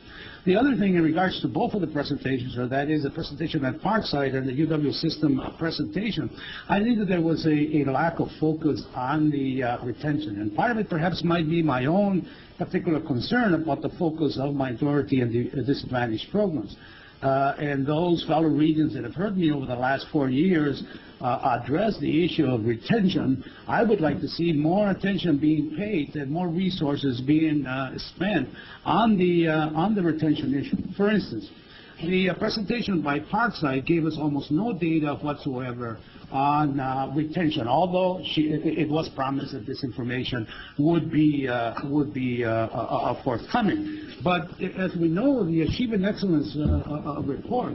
The other thing in regards to both of the presentations, or that is the presentation at Parkside and the UW system presentation, I think that there was a lack of focus on the retention. And part of it perhaps might be my own particular concern about the focus of minority and disadvantaged programs. And those fellow Regents that have heard me over the last 4 years address the issue of retention, I would like to see more attention being paid and more resources being spent on the retention issue. For instance, The presentation by Parkside gave us almost no data whatsoever on retention, although it was promised that this information would be forthcoming. But as we know, the Achievement Excellence report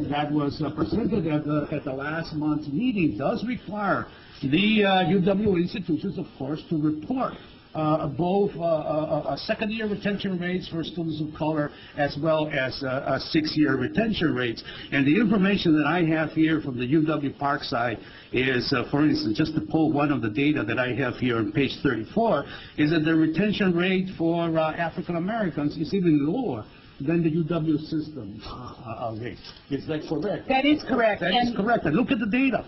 that was presented at the last month's meeting does require the UW institutions, of course, to report both second-year retention rates for students of color as well as six-year retention rates. And the information that I have here from the UW Parkside is, for instance, just to pull one of the data that I have here on page 34, is that the retention rate for African Americans is even lower than the UW system rate. Is that correct? That is correct. That is correct. And look at the data.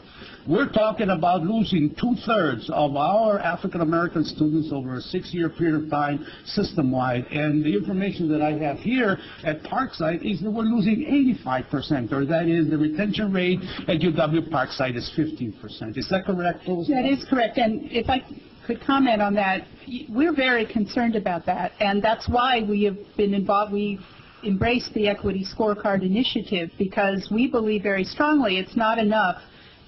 We're talking about losing 2/3 of our African-American students over a 6-year period of time system-wide. And the information that I have here at Parkside is that we're losing 85%, or that is the retention rate at UW Parkside is 15%. Is that correct, Rose? That is correct. And if I could comment on that, we're very concerned about that. And that's why we have been involved. We embraced the Equity Scorecard Initiative, because we believe very strongly it's not enough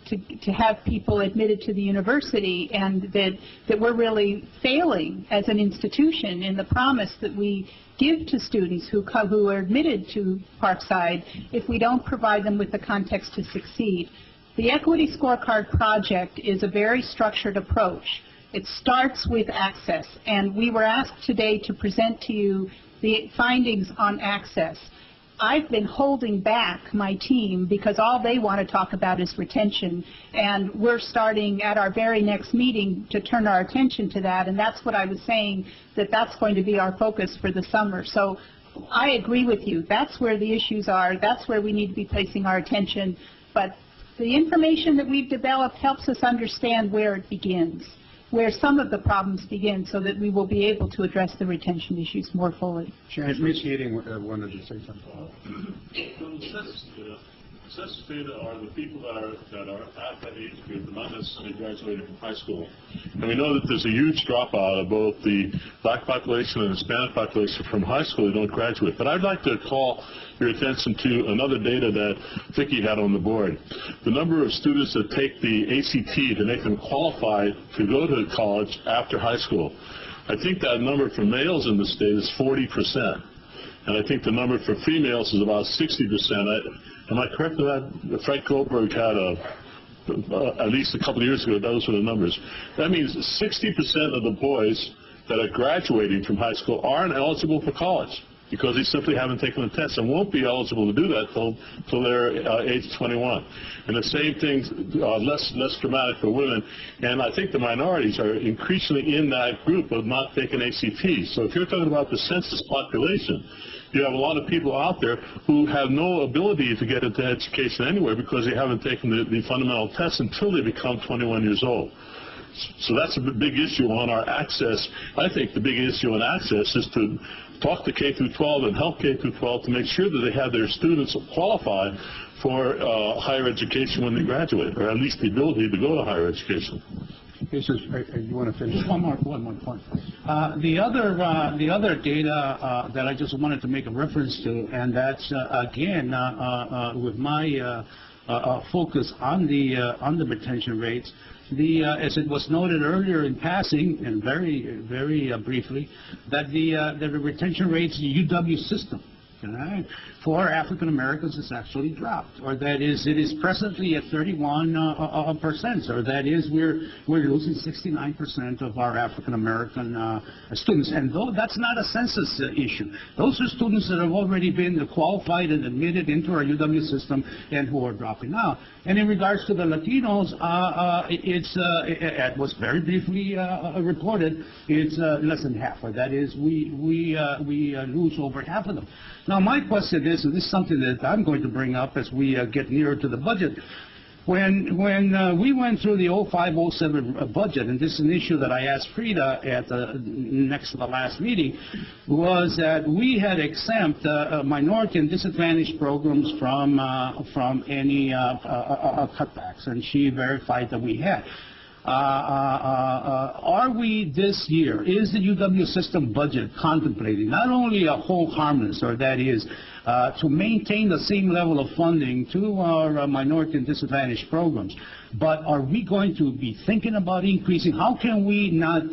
to have people admitted to the university, and that we're really failing as an institution in the promise that we give to students who are admitted to Parkside if we don't provide them with the context to succeed. The Equity Scorecard project is a very structured approach. It starts with access, and we were asked today to present to you the findings on access. I've been holding back my team because all they want to talk about is retention, and we're starting at our very next meeting to turn our attention to that, and that's what I was saying, that's going to be our focus for the summer. So I agree with you. That's where the issues are. That's where we need to be placing our attention. But the information that we've developed helps us understand where it begins, where some of the problems begin, so that we will be able to address the retention issues more fully. Ms. Keating wanted to say something. Census data are the people that are at that age group and not necessarily graduating from high school. And we know that there's a huge dropout of both the black population and Hispanic population from high school who don't graduate. But I'd like to call your attention to another data that Vicki had on the board. The number of students that take the ACT to make them qualify to go to college after high school. I think that number for males in the state is 40%. And I think the number for females is about 60%. Am I correct in that? Frank Goldberg had at least a couple of years ago, those were the numbers. That means 60% of the boys that are graduating from high school aren't eligible for college because they simply haven't taken the test and won't be eligible to do that till they're age 21. And the same thing's less dramatic for women. And I think the minorities are increasingly in that group of not taking ACTs. So if you're talking about the census population, you have a lot of people out there who have no ability to get into education anywhere because they haven't taken the fundamental tests until they become 21 years old. So that's a big issue on our access. I think the big issue on access is to talk to K through 12 and help K through 12 to make sure that they have their students qualify for higher education when they graduate, or at least the ability to go to higher education. You want to finish? One more point. The other data that I just wanted to make a reference to, and that's again with my focus on the retention rates. As it was noted earlier in passing, and very briefly, that the retention rates in the UW system, for African Americans has actually dropped, or that is, it is presently at 31%, or that is, we're losing 69% of our African American students, and though that's not a census issue. Those are students that have already been qualified and admitted into our UW system and who are dropping out. And in regards to the Latinos, it was very briefly reported, it's less than half, or that is, we lose over half of them. Now, my question is, and this is something that I'm going to bring up as we get nearer to the budget. When we went through the 05-07 budget, and this is an issue that I asked Frida at next to the last meeting, was that we had exempt minority and disadvantaged programs from any cutbacks, and she verified that we had. Are we this year, is the UW system budget contemplating not only a whole harmless, or that is to maintain the same level of funding to our minority and disadvantaged programs. But are we going to be thinking about increasing? How can we not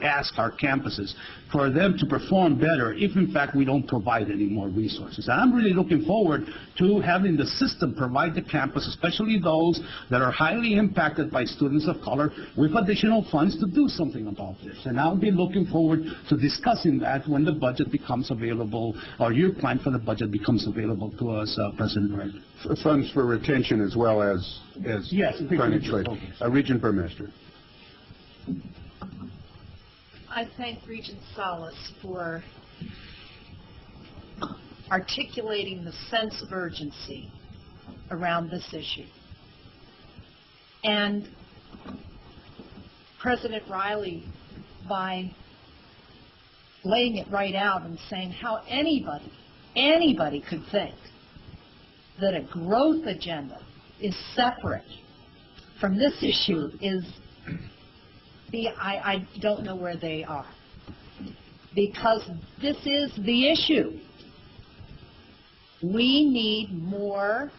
ask our campuses for them to perform better if, in fact, we don't provide any more resources? And I'm really looking forward to having the system provide the campus, especially those that are highly impacted by students of color, with additional funds to do something about this. And I'll be looking forward to discussing that when the budget becomes available, or your plan for the budget becomes available to us, President Wright. Funds for retention as well as yes, financially. Regent Burmaster. I thank Regent Salas for articulating the sense of urgency around this issue. And President Riley, by laying it right out and saying how anybody could think that a growth agenda is separate from this issue is, I don't know where they are. Because this is the issue. We need more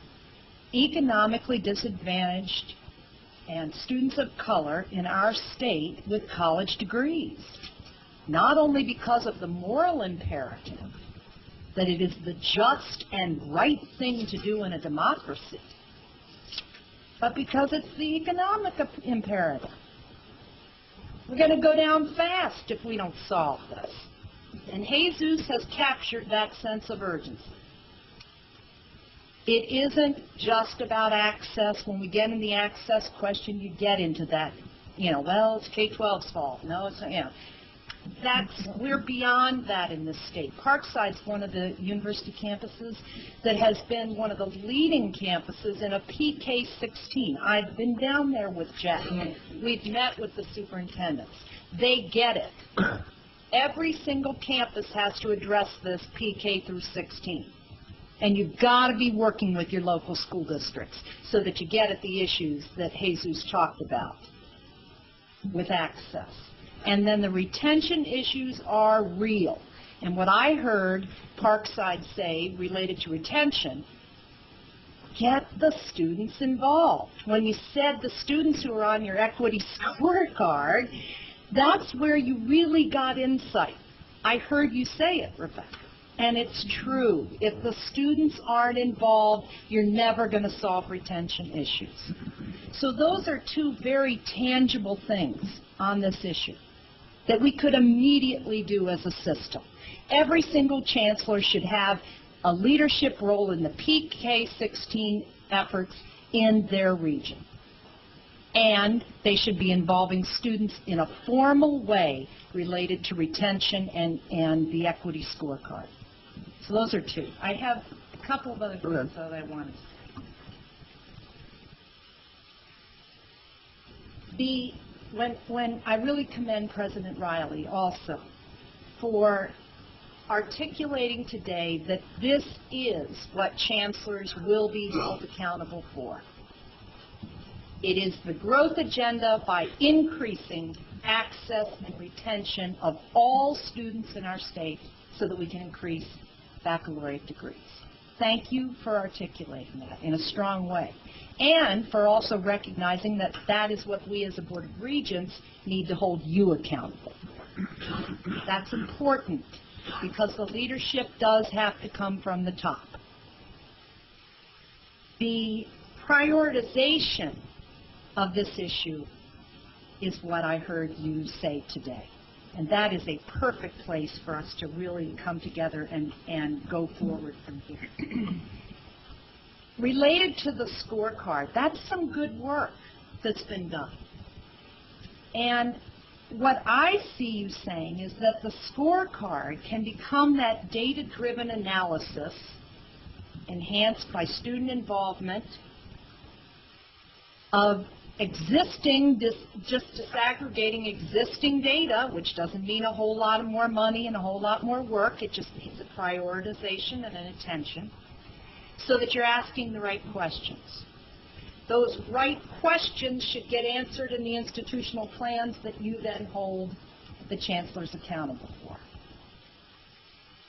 economically disadvantaged and students of color in our state with college degrees. Not only because of the moral imperative that it is the just and right thing to do in a democracy, but because it's the economic imperative. We're going to go down fast if we don't solve this. And Jesus has captured that sense of urgency. It isn't just about access. When we get in the access question, you get into that, well, it's K-12's fault. No, it's, we're beyond that in this state. Parkside's one of the university campuses that has been one of the leading campuses in a PK-16. I've been down there with Jack. We've met with the superintendents. They get it. Every single campus has to address this PK through 16. And you've got to be working with your local school districts so that you get at the issues that Jesus talked about with access. And then the retention issues are real. And what I heard Parkside say related to retention, get the students involved. When you said the students who are on your equity scorecard, that's where you really got insight. I heard you say it, Rebecca. And it's true. If the students aren't involved, you're never going to solve retention issues. So those are two very tangible things on this issue that we could immediately do as a system. Every single chancellor should have a leadership role in the PK-16 efforts in their region. And they should be involving students in a formal way related to retention and the equity scorecard. So those are two. I have a couple of other things that I wanted to say. When I really commend President Riley also for articulating today that this is what chancellors will be held accountable for. It is the growth agenda by increasing access and retention of all students in our state so that we can increase baccalaureate degrees. Thank you for articulating that in a strong way. And for also recognizing that that is what we as a Board of Regents need to hold you accountable. That's important because the leadership does have to come from the top. The prioritization of this issue is what I heard you say today. And that is a perfect place for us to really come together and go forward from here. Related to the scorecard, that's some good work that's been done. And what I see you saying is that the scorecard can become that data-driven analysis enhanced by student involvement of existing, just disaggregating existing data, which doesn't mean a whole lot of more money and a whole lot more work. It just means a prioritization and an attention so that you're asking the right questions. Those right questions should get answered in the institutional plans that you then hold the chancellors accountable for.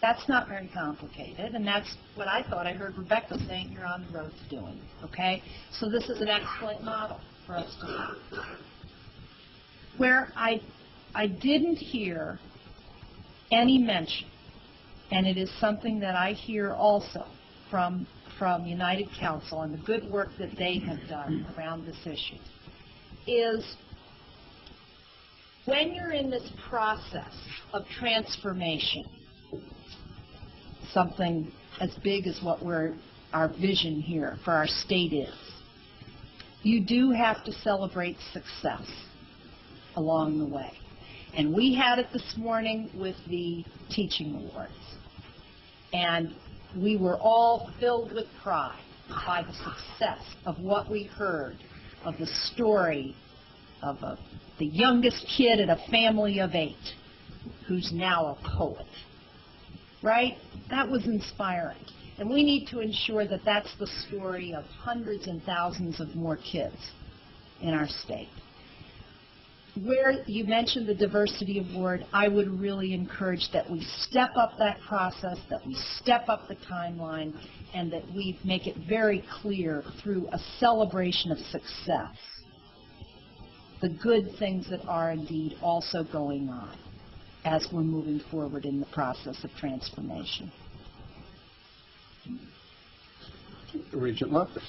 That's not very complicated, and that's what I thought I heard Rebecca saying you're on the road to doing, okay? So this is an excellent model for us to do. Where I didn't hear any mention, and it is something that I hear also from United Council and the good work that they have done around this issue, is when you're in this process of transformation, something as big as what our vision here for our state is, you do have to celebrate success along the way. And we had it this morning with the teaching awards. And we were all filled with pride by the success of what we heard, of the story of the youngest kid in a family of 8 who's now a poet. Right? That was inspiring. And we need to ensure that that's the story of hundreds and thousands of more kids in our state. Where you mentioned the diversity award, I would really encourage that we step up that process, that we step up the timeline, and that we make it very clear through a celebration of success the good things that are indeed also going on as we're moving forward in the process of transformation. Regent Loftus.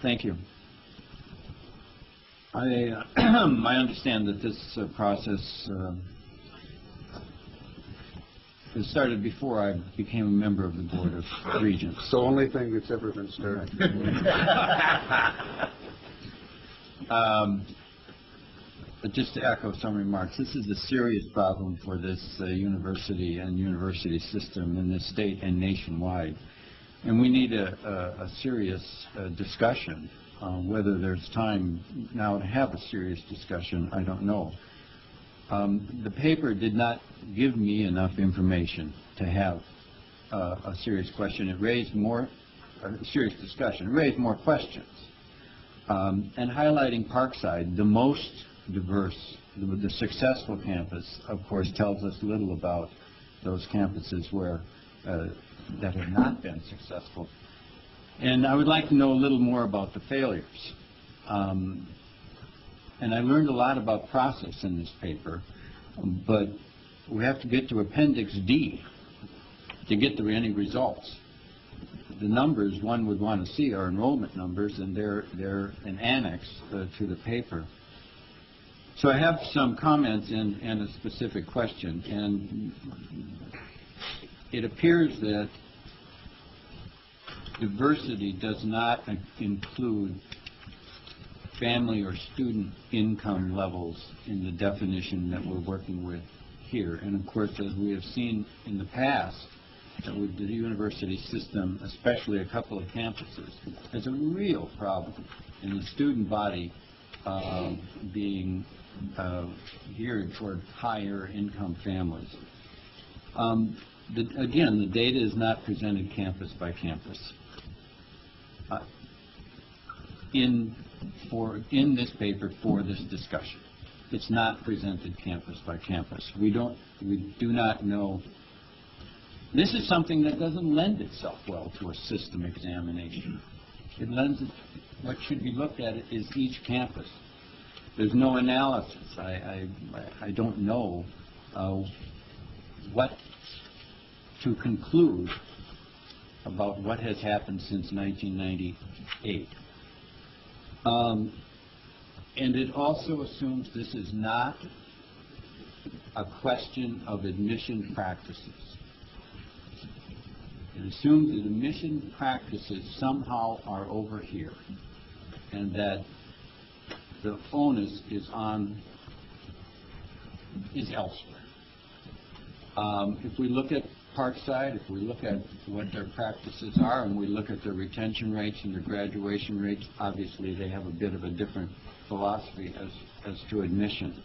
Thank you. I understand that this process has started before I became a member of the Board of Regents. It's the only thing that's ever been started. But just to echo some remarks, this is a serious problem for this university and university system in this state and nationwide. And we need a serious discussion. Whether there's time now to have a serious discussion, I don't know. The paper did not give me enough information to have a serious question. It raised more, a serious discussion. It raised more questions. And highlighting Parkside, the most diverse, the successful campus, of course, tells us little about those campuses where that have not been successful. And I would like to know a little more about the failures. And I learned a lot about process in this paper, but we have to get to Appendix D to get to any results. The numbers one would want to see are enrollment numbers, and they're an annex to the paper. So I have some comments and a specific question. And it appears that diversity does not include family or student income levels in the definition that we're working with here. And of course, as we have seen in the past, with the university system, especially a couple of campuses, there's a real problem in the student body being geared toward higher income families. Again, the data is not presented campus by campus. In this paper for this discussion, it's not presented campus by campus. We do not know. This is something that doesn't lend itself well to a system examination. What should be looked at is each campus. There's no analysis. I don't know what to conclude about what has happened since 1998. And it also assumes this is not a question of admission practices. It assumes that admission practices somehow are over here, and that the onus is elsewhere. If we look at Parkside, if we look at what their practices are, and we look at their retention rates and their graduation rates, obviously they have a bit of a different philosophy as to admission.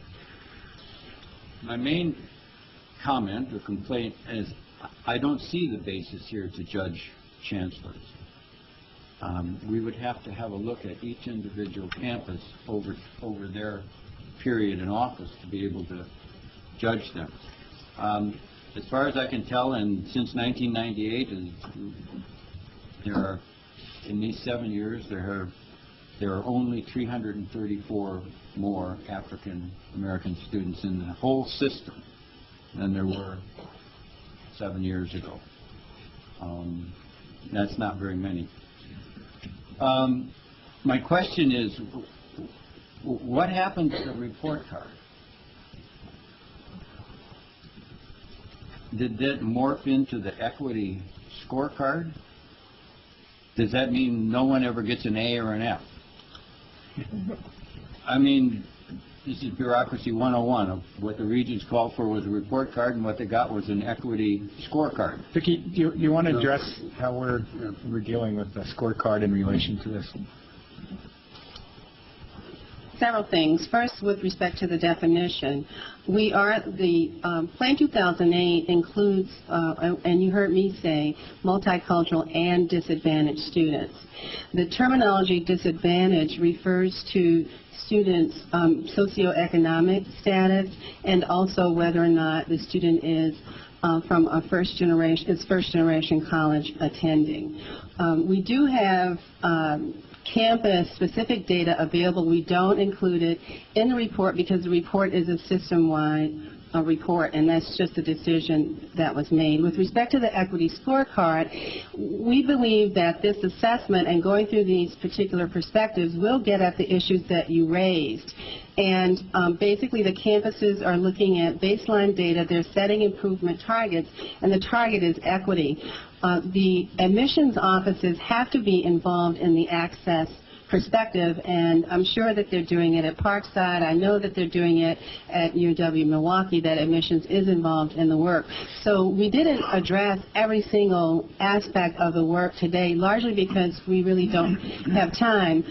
My main comment or complaint is I don't see the basis here to judge chancellors. We would have to have a look at each individual campus over their period in office to be able to judge them. As far as I can tell, and since 1998, there are, in these 7 years, there are only 334 more African American students in the whole system than there were 7 years ago. That's not very many. My question is, what happened to the report card? Did that morph into the equity scorecard? Does that mean no one ever gets an A or an F? I mean, this is bureaucracy 101. What the Regents called for was a report card, and what they got was an equity scorecard. Vicki, do you want to address how we're dealing with the scorecard in relation to this? Several things. First, with respect to the definition, the Plan 2008 includes, and you heard me say, multicultural and disadvantaged students. The terminology disadvantage refers to students' socioeconomic status and also whether or not the student is from a first generation college attending. We do have campus-specific data available. We don't include it in the report because the report is a system-wide report, and that's just a decision that was made. With respect to the equity scorecard, we believe that this assessment and going through these particular perspectives will get at the issues that you raised. And basically the campuses are looking at baseline data, they're setting improvement targets, and the target is equity. The admissions offices have to be involved in the access perspective, and I'm sure that they're doing it at Parkside. I know that they're doing it at UW-Milwaukee, that admissions is involved in the work. So we didn't address every single aspect of the work today, largely because we really don't have time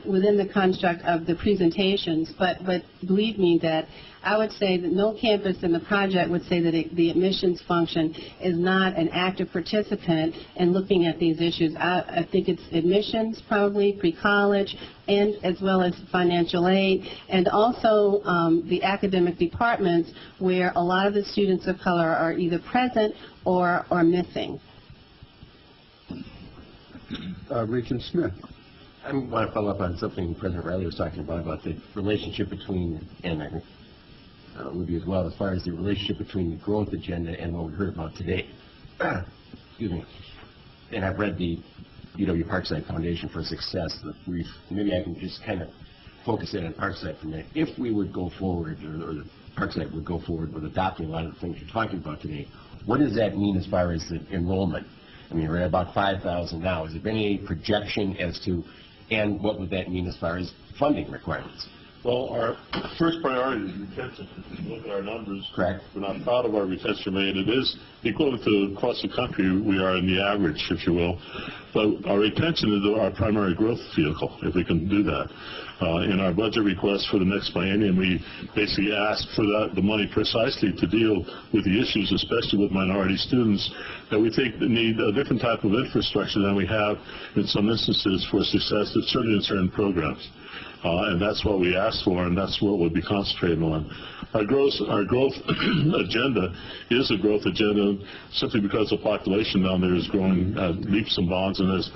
within the construct of the presentations, but believe me that I would say that no campus in the project would say that the admissions function is not an active participant in looking at these issues. I think it's admissions, probably pre-college, and as well as financial aid, and also the academic departments where a lot of the students of color are either present or missing. Regent Smith. I want to follow up on something President Riley was talking about the relationship between, and I think Libby as well, as far as the relationship between the growth agenda and what we heard about today. Excuse me. And I've read the UW Parkside Foundation for Success, the brief. Maybe I can just kind of focus in on Parkside for a minute. If we would go forward, or Parkside would go forward with adopting a lot of the things you're talking about today, what does that mean as far as the enrollment? I mean, we're at about 5,000 now. Has there been any projection as to, and what would that mean as far as funding requirements? Well, our first priority is retention. If you look at our numbers, correct, we're not proud of our retention rate. It is equivalent to across the country. We are in the average, if you will. But our retention is our primary growth vehicle, if we can do that. In our budget request for the next biennium, we basically asked for the money precisely to deal with the issues, especially with minority students, that we think need a different type of infrastructure than we have in some instances for success, certainly in certain programs. And that's what we asked for, and that's what we'll be concentrating on. Our growth agenda is a growth agenda simply because the population down there is growing leaps and bounds, and as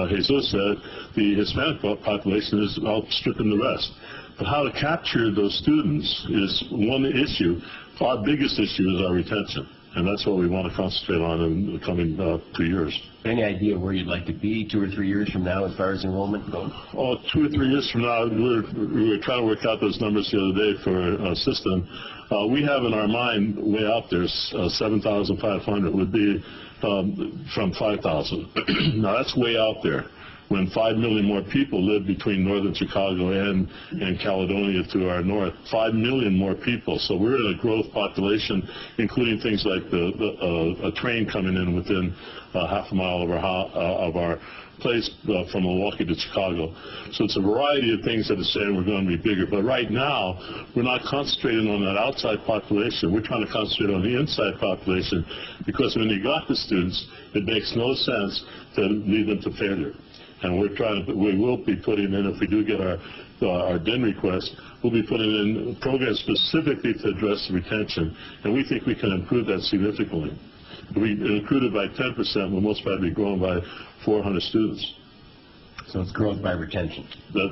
Jesus said, the Hispanic population is outstripping the rest. But how to capture those students is one issue. Our biggest issue is our retention, and that's what we want to concentrate on in the coming 2 years. Any idea where you'd like to be 2 or 3 years from now as far as enrollment goes? Oh, 2 or 3 years from now, we were trying to work out those numbers the other day for a system. We have in our mind way out there 7,500 would be from 5,000. Now that's way out there. When 5 million more people live between northern Chicago and Caledonia to our north, 5 million more people. So we're in a growth population, including things like a train coming in within half a mile of our place from Milwaukee to Chicago. So it's a variety of things that are saying we're going to be bigger. But right now, we're not concentrating on that outside population. We're trying to concentrate on the inside population, because when you got the students, it makes no sense to lead them to failure. And we will be putting in, if we do get our DIN request, we'll be putting in programs specifically to address retention, and we think we can improve that significantly. If we improve it by 10%, we'll most probably be growing by 400 students. So it's growth by retention.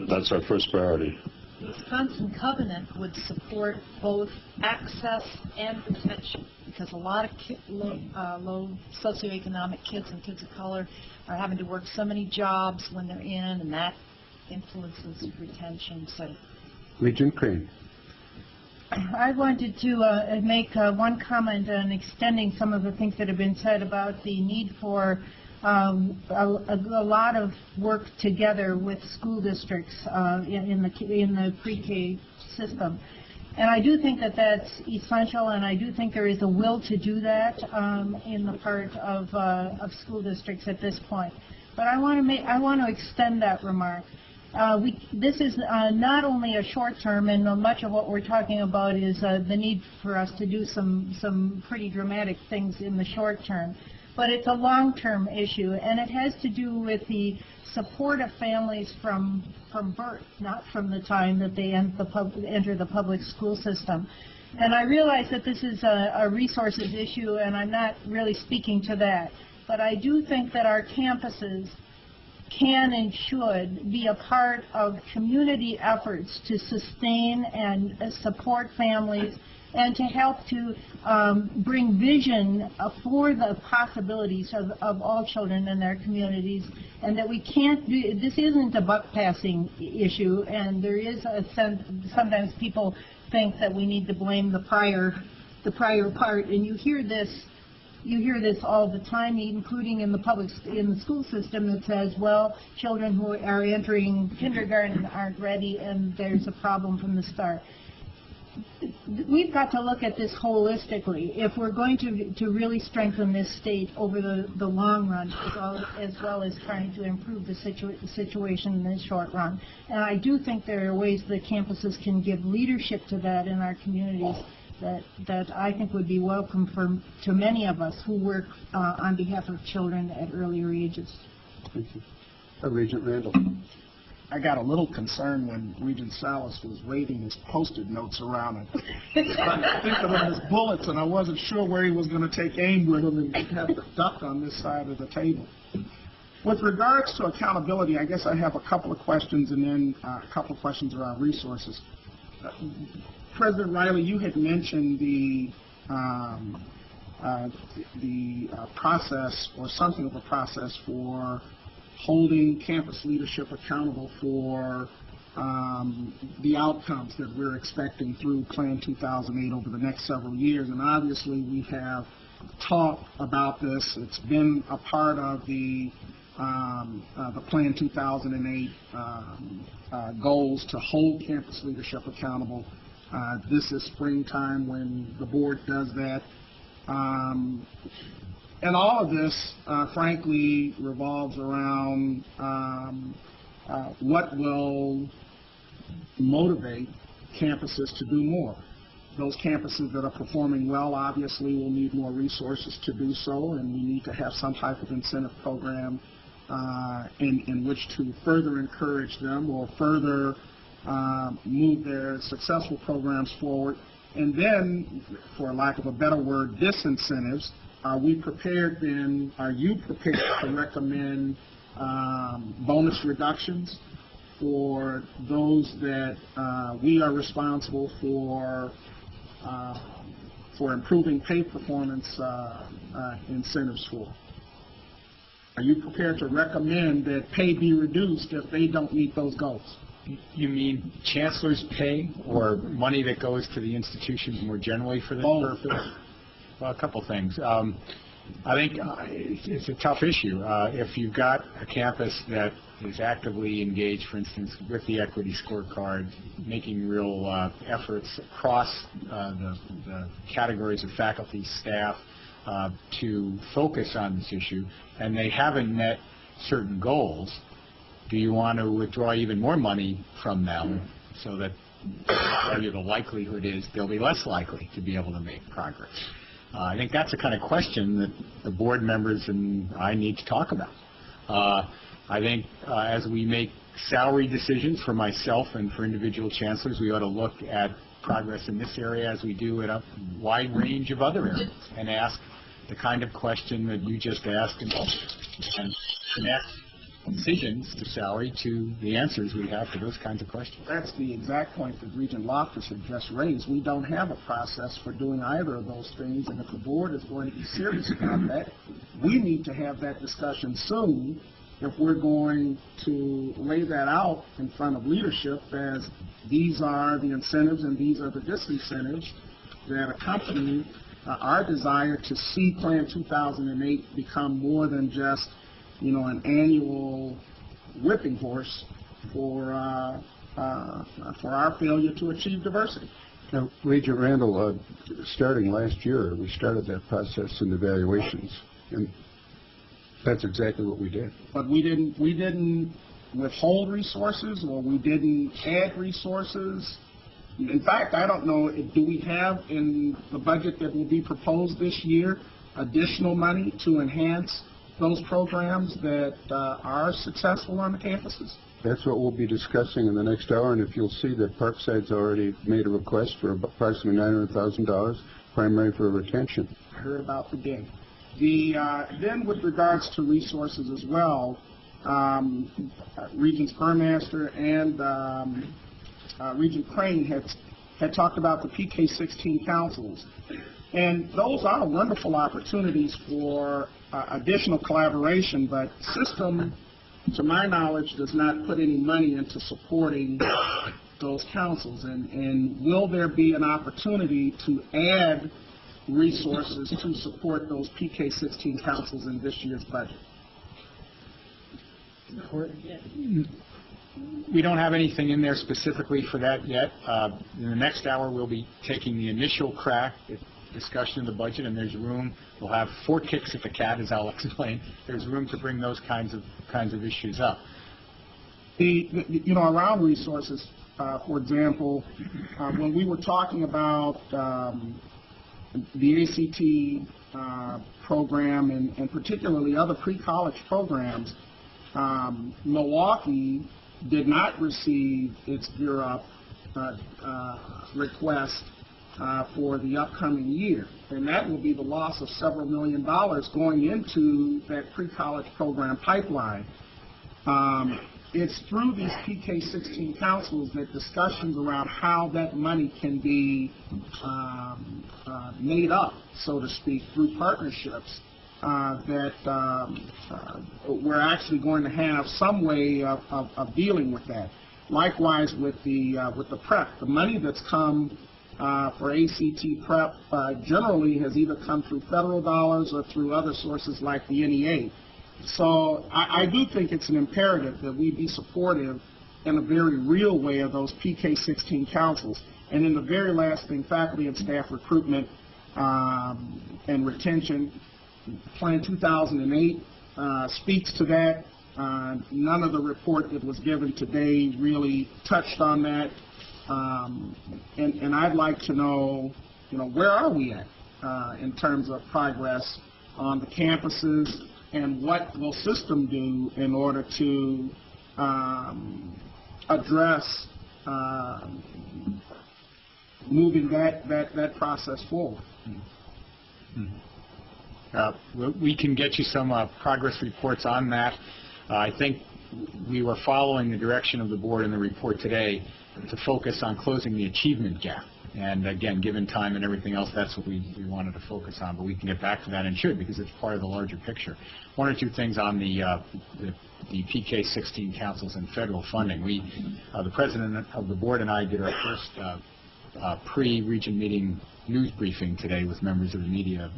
That's our first priority. The Wisconsin Covenant would support both access and retention, because a lot of low socioeconomic kids and kids of color are having to work so many jobs when they're in, and that influences retention. So, Regent Crane. I wanted to make one comment on extending some of the things that have been said about the need for a lot of work together with school districts in the pre-K system. And I do think that that's essential, and I do think there is a will to do that in the part of school districts at this point. But I want to extend that remark. This is not only a short term, and much of what we're talking about is the need for us to do some pretty dramatic things in the short term. But it's a long-term issue, and it has to do with the support of families from birth, not from the time that they enter the public school system. And I realize that this is a resources issue, and I'm not really speaking to that. But I do think that our campuses can and should be a part of community efforts to sustain and support families and to help to bring vision for the possibilities of all children in their communities, and that we can't do, this isn't a buck passing issue, and there is a sense, sometimes people think that we need to blame the prior part, and you hear this all the time, including in the school system, that says, well, children who are entering kindergarten aren't ready, and there's a problem from the start. We've got to look at this holistically if we're going to really strengthen this state over the long run, as well as trying to improve the situation in the short run. And I do think there are ways that campuses can give leadership to that in our communities that I think would be welcome to many of us who work on behalf of children at earlier ages. Thank you. Regent Randall. I got a little concerned when Regent Salas was waving his Post-it notes around and thinking of his bullets, and I wasn't sure where he was going to take aim with them and have the duck on this side of the table. With regards to accountability, I guess I have a couple of questions and then a couple of questions around resources. President Riley, you had mentioned the process, or something of a process, for holding campus leadership accountable for the outcomes that we're expecting through Plan 2008 over the next several years. And obviously we have talked about this. It's been a part of the Plan 2008 goals to hold campus leadership accountable. This is springtime when the board does that. And all of this, frankly, revolves around what will motivate campuses to do more. Those campuses that are performing well, obviously, will need more resources to do so, and we need to have some type of incentive program in which to further encourage them or further move their successful programs forward. And then, for lack of a better word, disincentives. Are you prepared to recommend bonus reductions for those that we are responsible for improving pay performance incentives for? Are you prepared to recommend that pay be reduced if they don't meet those goals? You mean chancellor's pay, or money that goes to the institutions more generally for this purpose? Well, a couple things. I think it's a tough issue. If you've got a campus that is actively engaged, for instance, with the equity scorecard, making real efforts across the categories of faculty, staff, to focus on this issue, and they haven't met certain goals, do you want to withdraw even more money from them so that the likelihood is they'll be less likely to be able to make progress? I think that's the kind of question that the board members and I need to talk about. I think as we make salary decisions for myself and for individual chancellors, we ought to look at progress in this area as we do in a wide range of other areas and ask the kind of question that you just asked and connect decisions to salary to the answers we have to those kinds of questions. That's the exact point that Regent Loftus had just raised. We don't have a process for doing either of those things, and if the board is going to be serious about that, we need to have that discussion soon if we're going to lay that out in front of leadership as these are the incentives and these are the disincentives that accompany our desire to see Plan 2008 become more than just, an annual whipping horse for our failure to achieve diversity. Now, Regent Randall, starting last year, we started that process in evaluations, and that's exactly what we did. But we didn't withhold resources, or we didn't add resources. In fact, I don't know, do we have in the budget that will be proposed this year additional money to enhance those programs that are successful on the campuses? That's what we'll be discussing in the next hour, and if you'll see that Parkside's already made a request for approximately $900,000, primary for retention. I heard about the game. Then with regards to resources as well, Regents Burmaster and Regent Crane had talked about the PK-16 councils. And those are wonderful opportunities for additional collaboration, but system, to my knowledge, does not put any money into supporting those councils. And will there be an opportunity to add resources to support those PK-16 councils in this year's budget? We don't have anything in there specifically for that yet. In the next hour, we'll be taking the initial crack at discussion of the budget, and there's room. We'll have 4 kicks at the cat, as I'll explain. There's room to bring those kinds of issues up. Around resources, for example, when we were talking about the ACT program and particularly other pre-college programs, Milwaukee did not receive its Gear Up request for the upcoming year, and that will be the loss of several $1 million going into that pre-college program pipeline. It's through these PK-16 councils that discussions around how that money can be made up, so to speak, through partnerships, that we're actually going to have some way of dealing with that. Likewise with the prep, the money that's come for ACT prep generally has either come through federal dollars or through other sources like the NEA. So I do think it's an imperative that we be supportive in a very real way of those PK-16 councils. And then the very last thing, faculty and staff recruitment and retention. Plan 2008 speaks to that. None of the report that was given today really touched on that. And I'd like to know, where are we at in terms of progress on the campuses, and what will system do in order to address moving that process forward. We can get you some progress reports on that. I think we were following the direction of the board in the report today to focus on closing the achievement gap. And again, given time and everything else, that's what we wanted to focus on. But we can get back to that and should, because it's part of the larger picture. 1 or 2 things on the PK-16 councils and federal funding. The president of the board and I did our first pre-region meeting news briefing today with members of the media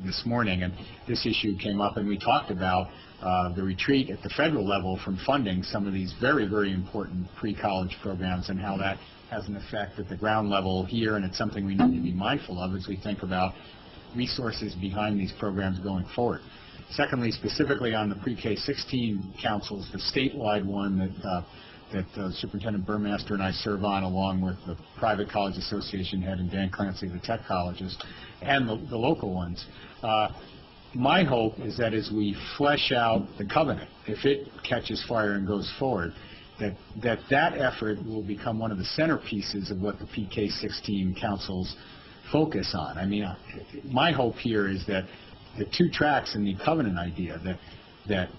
this morning, and this issue came up, and we talked about the retreat at the federal level from funding some of these very, very important pre-college programs and how that has an effect at the ground level here, and it's something we need to be mindful of as we think about resources behind these programs going forward. Secondly, specifically on the pre-K-16 councils, the statewide one that Superintendent Burmaster and I serve on, along with the Private College Association head and Dan Clancy of the tech colleges, and the local ones. my hope is that as we flesh out the covenant, if it catches fire and goes forward, that effort will become one of the centerpieces of what the PK-16 councils focus on. I mean, my hope here is that the two tracks in the covenant idea, that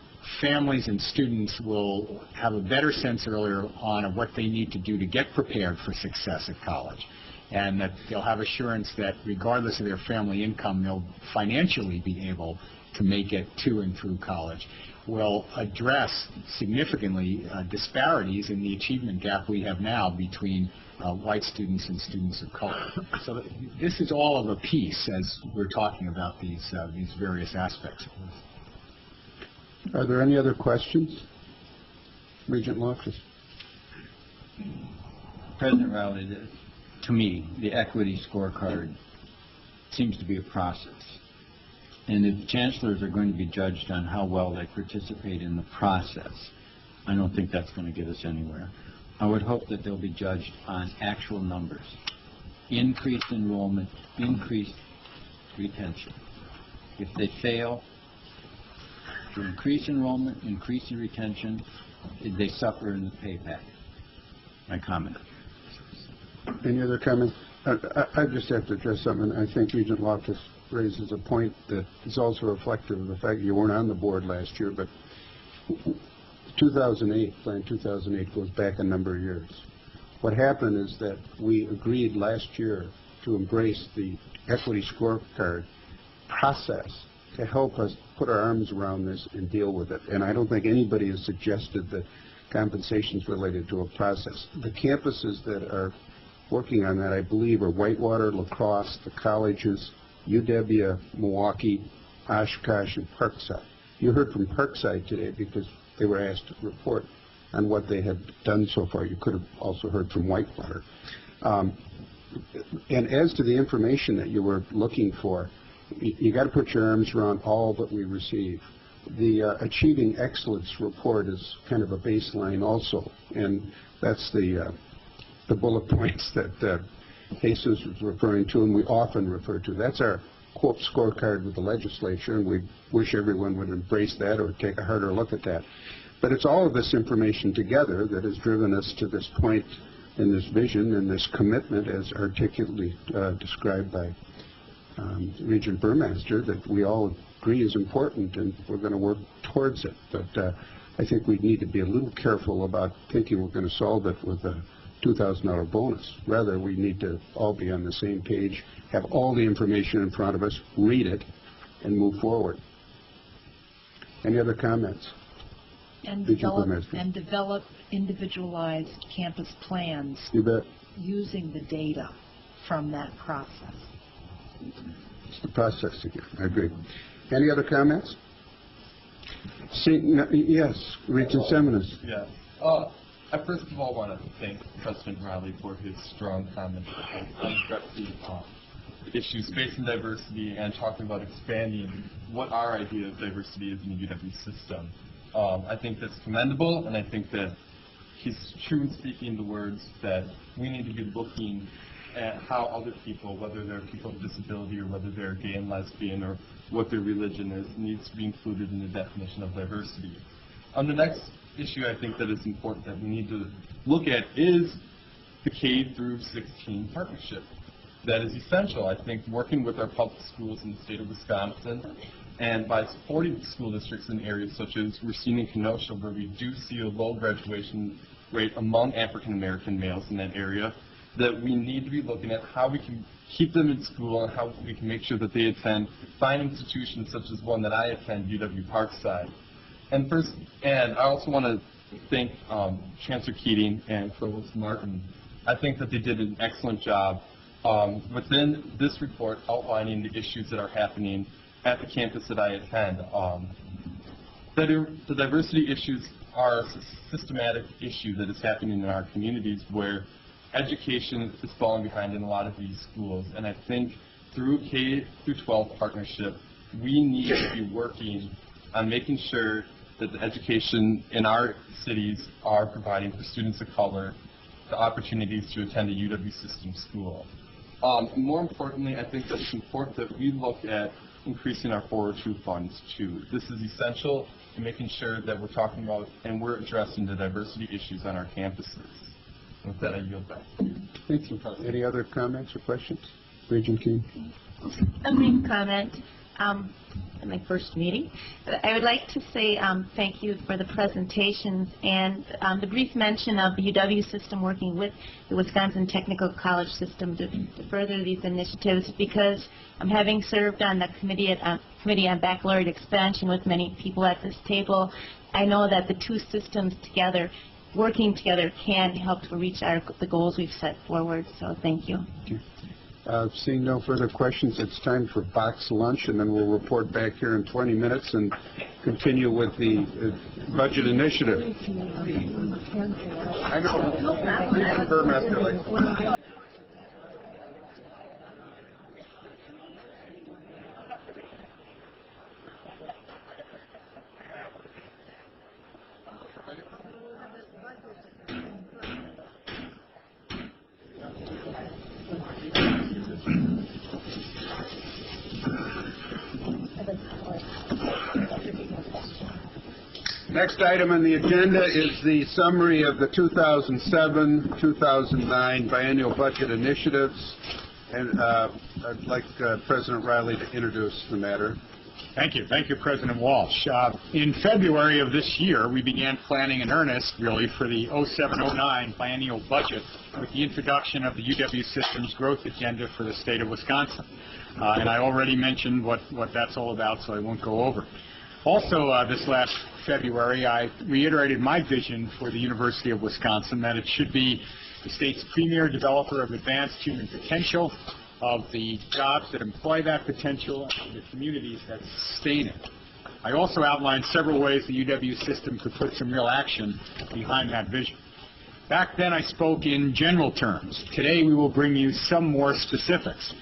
families and students will have a better sense earlier on of what they need to do to get prepared for success at college, and that they'll have assurance that regardless of their family income, they'll financially be able to make it to and through college, will address significantly disparities in the achievement gap we have now between white students and students of color. So this is all of a piece as we're talking about these various aspects. Are there any other questions? Regent Loftus. President Rowley, to me, the equity scorecard seems to be a process. And if chancellors are going to be judged on how well they participate in the process, I don't think that's going to get us anywhere. I would hope that they'll be judged on actual numbers. Increased enrollment, increased retention. If they fail to increase enrollment, increase in retention, they suffer in the pay packet. My comment. Any other comments? I just have to address something. I think Regent Loftus raises a point that is also reflective of the fact that you weren't on the board last year, but 2008, Plan 2008 goes back a number of years. What happened is that we agreed last year to embrace the equity scorecard process to help us put our arms around this and deal with it. And I don't think anybody has suggested that compensation is related to a process. The campuses that are working on that, I believe, are Whitewater, La Crosse, the colleges, UW, Milwaukee, Oshkosh, and Parkside. You heard from Parkside today because they were asked to report on what they had done so far. You could have also heard from Whitewater. And as to the information that you were looking for, you got to put your arms around all that we receive. The Achieving Excellence report is kind of a baseline also, and that's the bullet points that Jesus was referring to, and we often refer to. That's our, quote, scorecard with the legislature, and we wish everyone would embrace that or take a harder look at that. But it's all of this information together that has driven us to this point in this vision and this commitment as articulately described by Regent Burmaster that we all agree is important, and we're going to work towards it. But I think we need to be a little careful about thinking we're going to solve it with a $2,000 bonus. Rather, we need to all be on the same page, have all the information in front of us, read it, and move forward. Any other comments? And develop individualized campus plans You bet. using the data from that process. It's the process again. I agree. Any other comments? Yes, Regent Seminas. Yeah. I first of all want to thank President Riley for his strong comments on the issues facing diversity and talking about expanding what our idea of diversity is in the UW system. I think that's commendable, and I think that he's true in speaking the words that we need to be looking at how other people, whether they're people with disability or whether they're gay and lesbian or what their religion is, needs to be included in the definition of diversity. The next issue I think that is important that we need to look at is the K through 16 partnership. That is essential. I think working with our public schools in the state of Wisconsin and by supporting school districts in areas such as Racine and Kenosha, where we do see a low graduation rate among African American males in that area, that we need to be looking at how we can keep them in school and how we can make sure that they attend fine institutions such as one that I attend, UW Parkside. And I also want to thank Chancellor Keating and Provost Martin. I think that they did an excellent job within this report outlining the issues that are happening at the campus that I attend. The diversity issues are a systematic issue that is happening in our communities where education is falling behind in a lot of these schools. And I think through K through 12 partnership, we need to be working on making sure that the education in our cities are providing for students of color the opportunities to attend a UW system school. More importantly, I think that it's important that we look at increasing our 402 funds too. This is essential in making sure that we're talking about and we're addressing the diversity issues on our campuses. With that, I yield back. Thank you. Any other comments or questions? Regent King. A brief comment. In my first meeting. I would like to say thank you for the presentations and the brief mention of the UW system working with the Wisconsin Technical College system to further these initiatives, because having served on the committee on baccalaureate expansion with many people at this table, I know that the two systems together, working together, can help to reach the goals we've set forward. So thank you. Seeing no further questions, it's time for box lunch, and then we'll report back here in 20 minutes and continue with the budget initiative. I know. Burmaster, like. Next item on the agenda is the summary of the 2007-2009 biennial budget initiatives. And I'd like President Riley to introduce the matter. Thank you. Thank you, President Walsh. In February of this year, we began planning in earnest, really, for the 07-09 biennial budget with the introduction of the UW System's growth agenda for the state of Wisconsin. And I already mentioned what that's all about, so I won't go over it. Also, this last February, I reiterated my vision for the University of Wisconsin, that it should be the state's premier developer of advanced human potential, of the jobs that employ that potential, and the communities that sustain it. I also outlined several ways the UW system could put some real action behind that vision. Back then, I spoke in general terms. Today, we will bring you some more specifics.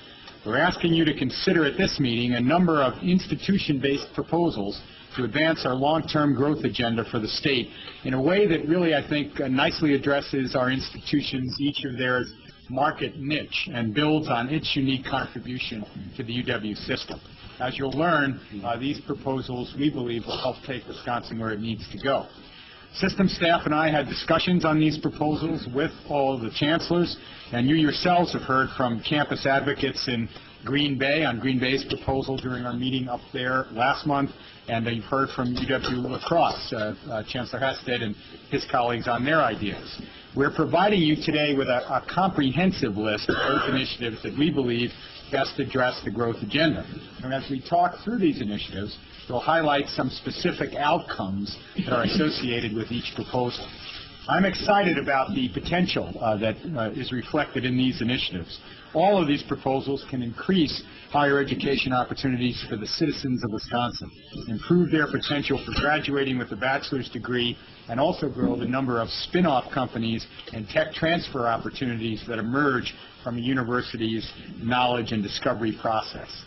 We're asking you to consider at this meeting a number of institution-based proposals to advance our long-term growth agenda for the state in a way that really, I think, nicely addresses our institutions, each of their market niche, and builds on its unique contribution to the UW system. As you'll learn, these proposals, we believe, will help take Wisconsin where it needs to go. System staff and I had discussions on these proposals with all of the chancellors, and you yourselves have heard from campus advocates in Green Bay on Green Bay's proposal during our meeting up there last month, and you've heard from UW La Crosse, Chancellor Hasted and his colleagues on their ideas. We're providing you today with a comprehensive list of growth initiatives that we believe best address the growth agenda. And as we talk through these initiatives, we'll highlight some specific outcomes that are associated with each proposal. I'm excited about the potential that is reflected in these initiatives. All of these proposals can increase higher education opportunities for the citizens of Wisconsin, improve their potential for graduating with a bachelor's degree, and also grow the number of spin-off companies and tech transfer opportunities that emerge from a university's knowledge and discovery process.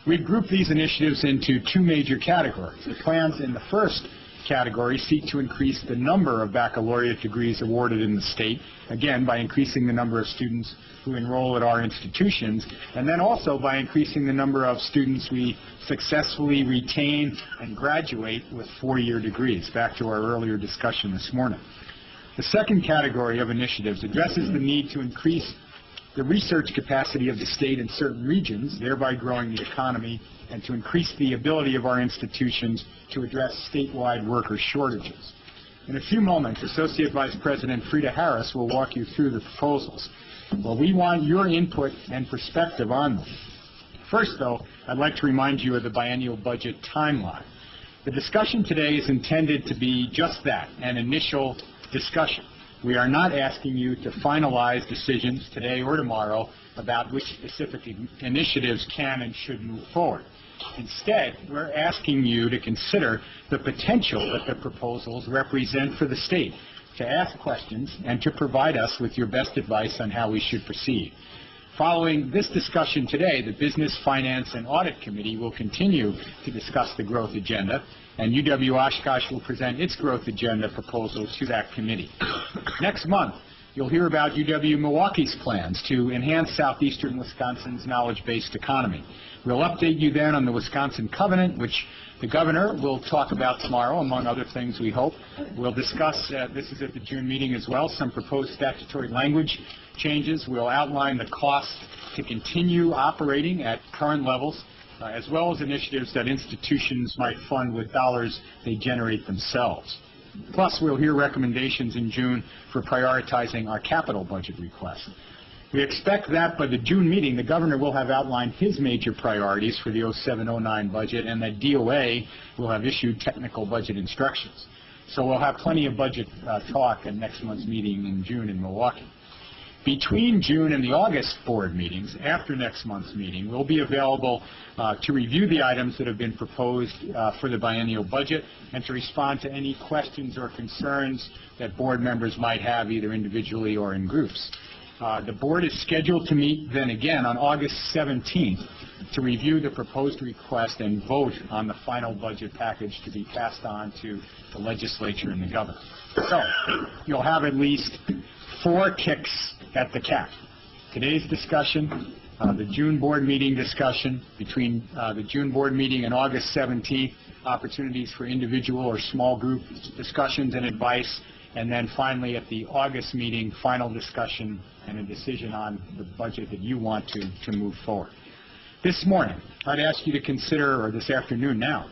We've grouped these initiatives into two major categories. The plans in the first category seek to increase the number of baccalaureate degrees awarded in the state, again, by increasing the number of students who enroll at our institutions, and then also by increasing the number of students we successfully retain and graduate with four-year degrees, back to our earlier discussion this morning. The second category of initiatives addresses the need to increase the research capacity of the state in certain regions, thereby growing the economy, and to increase the ability of our institutions to address statewide worker shortages. In a few moments, Associate Vice President Frida Harris will walk you through the proposals. Well, we want your input and perspective on them. First, though, I'd like to remind you of the biennial budget timeline. The discussion today is intended to be just that, an initial discussion. We are not asking you to finalize decisions today or tomorrow about which specific initiatives can and should move forward. Instead, we're asking you to consider the potential that the proposals represent for the state, to ask questions, and to provide us with your best advice on how we should proceed. Following this discussion today, the Business, Finance, and Audit Committee will continue to discuss the growth agenda, and UW Oshkosh will present its growth agenda proposal to that committee. Next month, you'll hear about UW-Milwaukee's plans to enhance southeastern Wisconsin's knowledge-based economy. We'll update you then on the Wisconsin Covenant, which the governor will talk about tomorrow, among other things, we hope. We'll discuss, this is at the June meeting as well, some proposed statutory language changes. We'll outline the cost to continue operating at current levels, as well as initiatives that institutions might fund with dollars they generate themselves. Plus, we'll hear recommendations in June for prioritizing our capital budget request. We expect that by the June meeting, the governor will have outlined his major priorities for the 07-09 budget, and that DOA will have issued technical budget instructions. So we'll have plenty of budget talk at next month's meeting in June in Milwaukee. Between June and the August board meetings, after next month's meeting, we'll be available to review the items that have been proposed for the biennial budget and to respond to any questions or concerns that board members might have, either individually or in groups. The board is scheduled to meet then again on August 17th to review the proposed request and vote on the final budget package to be passed on to the legislature and the governor. So you'll have at least 4 kicks at the cap. Today's discussion, the June board meeting discussion, between the June board meeting and August 17th, opportunities for individual or small group discussions and advice, and then finally at the August meeting, final discussion and a decision on the budget that you want to move forward. This morning, I'd ask you to consider, or this afternoon now,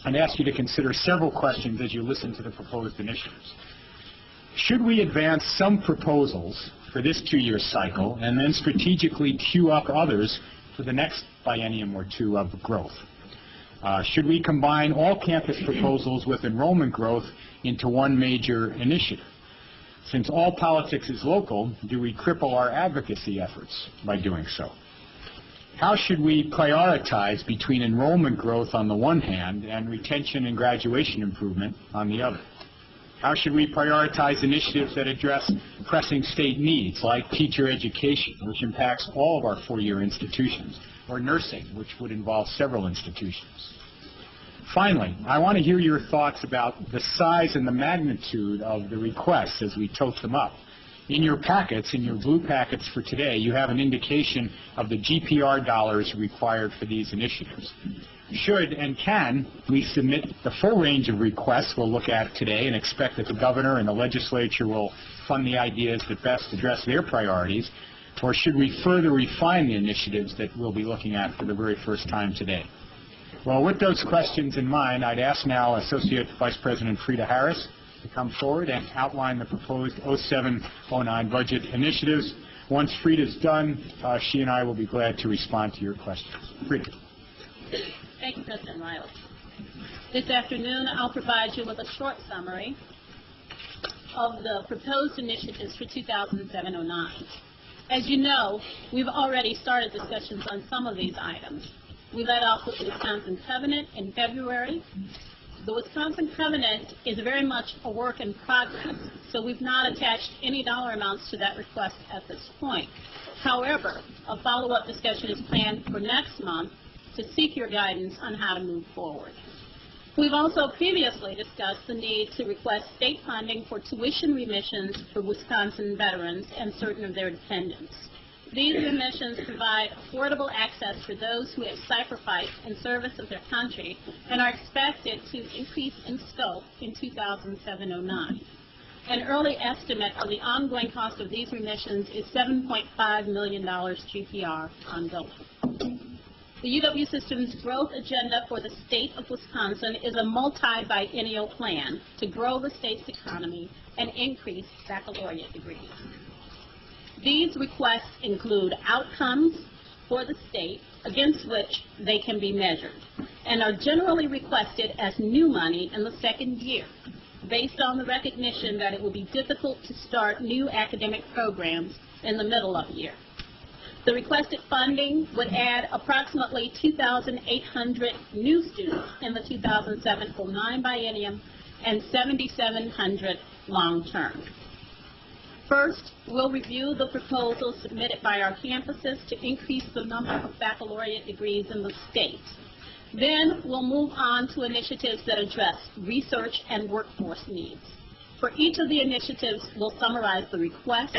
I'd ask you to consider several questions as you listen to the proposed initiatives. Should we advance some proposals for this 2-year cycle and then strategically queue up others for the next biennium or 2 of growth? Should we combine all campus proposals with enrollment growth into one major initiative? Since all politics is local, do we cripple our advocacy efforts by doing so? How should we prioritize between enrollment growth on the one hand and retention and graduation improvement on the other? How should we prioritize initiatives that address pressing state needs, like teacher education, which impacts all of our 4-year institutions, or nursing, which would involve several institutions? Finally, I want to hear your thoughts about the size and the magnitude of the requests as we tote them up. In your packets, in your blue packets for today, you have an indication of the GPR dollars required for these initiatives. Should and can we submit the full range of requests we'll look at today and expect that the governor and the legislature will fund the ideas that best address their priorities, or should we further refine the initiatives that we'll be looking at for the very first time today? Well, with those questions in mind, I'd ask now Associate Vice President Frida Harris to come forward and outline the proposed 07-09 budget initiatives. Once Frida's done, she and I will be glad to respond to your questions. Frida. Thank you, President Riley. This afternoon, I'll provide you with a short summary of the proposed initiatives for 2007-09. As you know, we've already started discussions on some of these items. We led off with the Wisconsin Covenant in February. The Wisconsin Covenant is very much a work in progress, so we've not attached any dollar amounts to that request at this point. However, a follow-up discussion is planned for next month to seek your guidance on how to move forward. We've also previously discussed the need to request state funding for tuition remissions for Wisconsin veterans and certain of their dependents. These remissions provide affordable access for those who have sacrificed in service of their country and are expected to increase in scope in 2007-09. An early estimate of the ongoing cost of these remissions is $7.5 million GPR ongoing. The UW system's growth agenda for the state of Wisconsin is a multi-biennial plan to grow the state's economy and increase baccalaureate degrees. These requests include outcomes for the state against which they can be measured and are generally requested as new money in the second year, based on the recognition that it will be difficult to start new academic programs in the middle of the year. The requested funding would add approximately 2,800 new students in the 2007-09 biennium and 7,700 long-term. First, we'll review the proposals submitted by our campuses to increase the number of baccalaureate degrees in the state. Then we'll move on to initiatives that address research and workforce needs. For each of the initiatives, we'll summarize the request,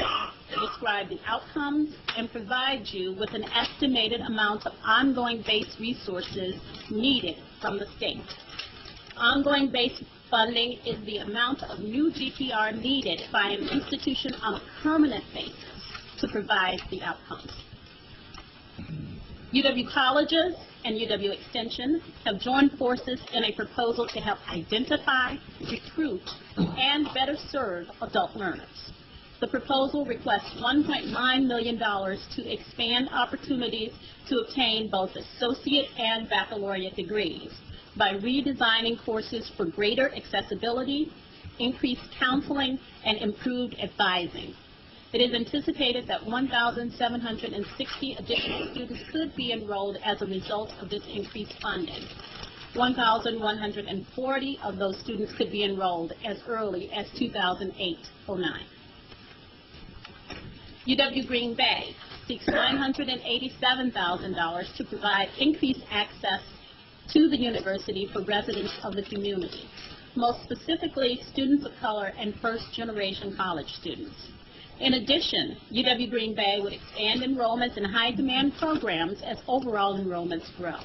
describe the outcomes, and provide you with an estimated amount of ongoing base resources needed from the state. Ongoing base funding is the amount of new GPR needed by an institution on a permanent basis to provide the outcomes. UW colleges and UW Extension have joined forces in a proposal to help identify, recruit, and better serve adult learners. The proposal requests $1.9 million to expand opportunities to obtain both associate and baccalaureate degrees by redesigning courses for greater accessibility, increased counseling, and improved advising. It is anticipated that 1,760 additional students could be enrolled as a result of this increased funding. 1,140 of those students could be enrolled as early as 2008-09. UW Green Bay seeks $987,000 to provide increased access to the university for residents of the community, most specifically students of color and first-generation college students. In addition, UW Green Bay would expand enrollments in high-demand programs as overall enrollments grow.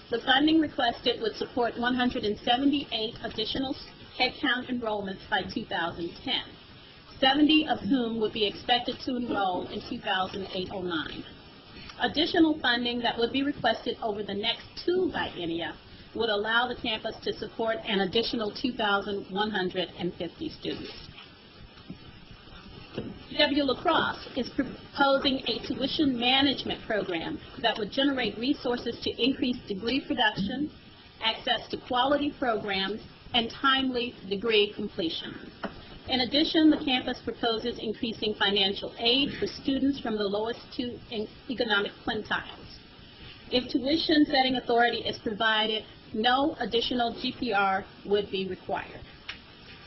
The funding requested would support 178 additional headcount enrollments by 2010, 70 of whom would be expected to enroll in 2008-09. Additional funding that would be requested over the next 2 biennia would allow the campus to support an additional 2,150 students. UW La Crosse is proposing a tuition management program that would generate resources to increase degree production, access to quality programs, and timely degree completion. In addition, the campus proposes increasing financial aid for students from the lowest 2 economic quintiles. If tuition setting authority is provided, no additional GPR would be required.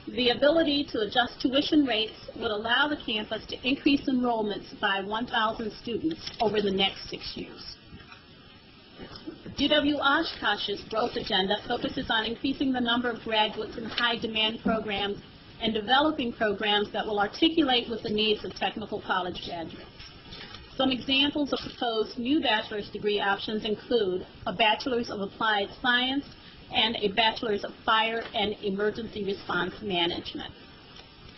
The ability to adjust tuition rates would allow the campus to increase enrollments by 1,000 students over the next 6 years. UW Oshkosh's growth agenda focuses on increasing the number of graduates in high-demand programs and developing programs that will articulate with the needs of technical college graduates. Some examples of proposed new bachelor's degree options include a Bachelor's of Applied Science and a Bachelor's of Fire and Emergency Response Management.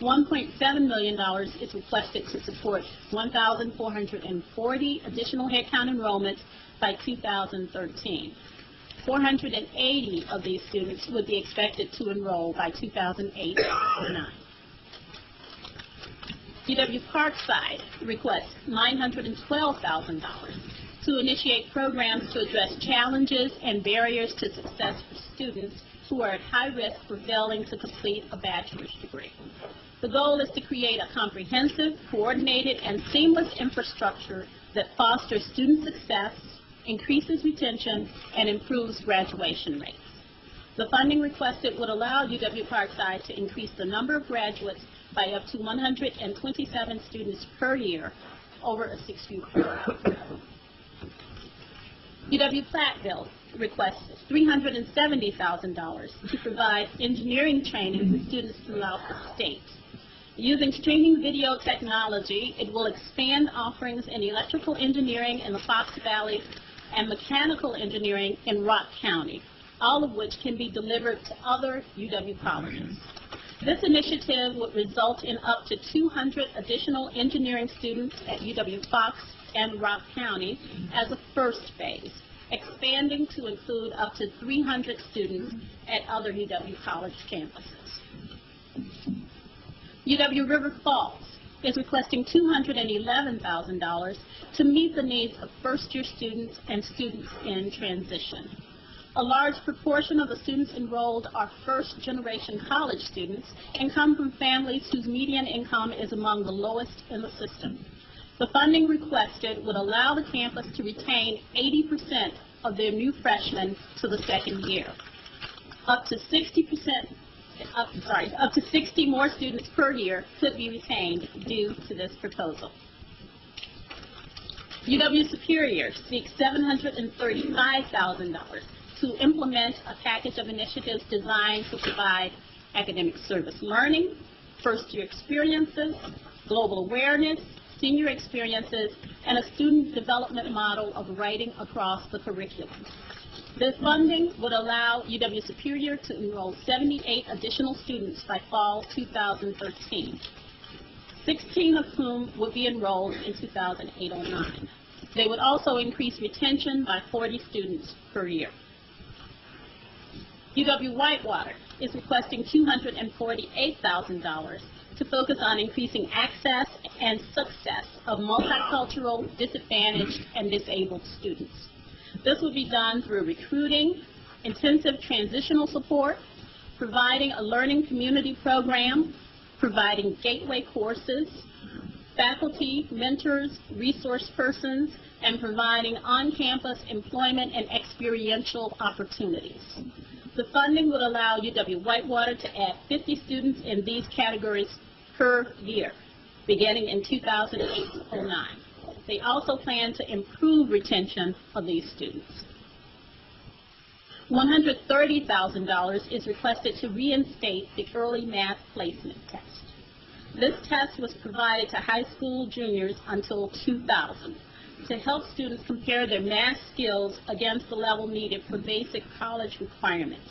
$1.7 million is requested to support 1,440 additional headcount enrollments by 2013. 480 of these students would be expected to enroll by 2008-09. UW Parkside requests $912,000 to initiate programs to address challenges and barriers to success for students who are at high risk for failing to complete a bachelor's degree. The goal is to create a comprehensive, coordinated, and seamless infrastructure that fosters student success, increases retention, and improves graduation rates. The funding requested would allow UW Parkside to increase the number of graduates by up to 127 students per year over a 6-year period. UW Platteville requests $370,000 to provide engineering training to students throughout the state. Using streaming video technology, it will expand offerings in electrical engineering in the Fox Valley and mechanical engineering in Rock County, all of which can be delivered to other UW colleges. This initiative would result in up to 200 additional engineering students at UW Fox and Rock County as a first phase, expanding to include up to 300 students at other UW college campuses. UW River Falls is requesting $211,000 to meet the needs of first-year students and students in transition. A large proportion of the students enrolled are first-generation college students and come from families whose median income is among the lowest in the system. The funding requested would allow the campus to retain 80% of their new freshmen to the second year. Up to 60 more students per year could be retained due to this proposal. UW Superior seeks $735,000 to implement a package of initiatives designed to provide academic service learning, first-year experiences, global awareness, senior experiences, and a student development model of writing across the curriculum. This funding would allow UW Superior to enroll 78 additional students by fall 2013, 16 of whom would be enrolled in 2008-09. They would also increase retention by 40 students per year. UW-Whitewater is requesting $248,000 to focus on increasing access and success of multicultural, disadvantaged, and disabled students. This will be done through recruiting, intensive transitional support, providing a learning community program, providing gateway courses, faculty, mentors, resource persons, and providing on-campus employment and experiential opportunities. The funding would allow UW-Whitewater to add 50 students in these categories per year, beginning in 2008-09. They also plan to improve retention of these students. $130,000 is requested to reinstate the early math placement test. This test was provided to high school juniors until 2000 to help students compare their math skills against the level needed for basic college requirements.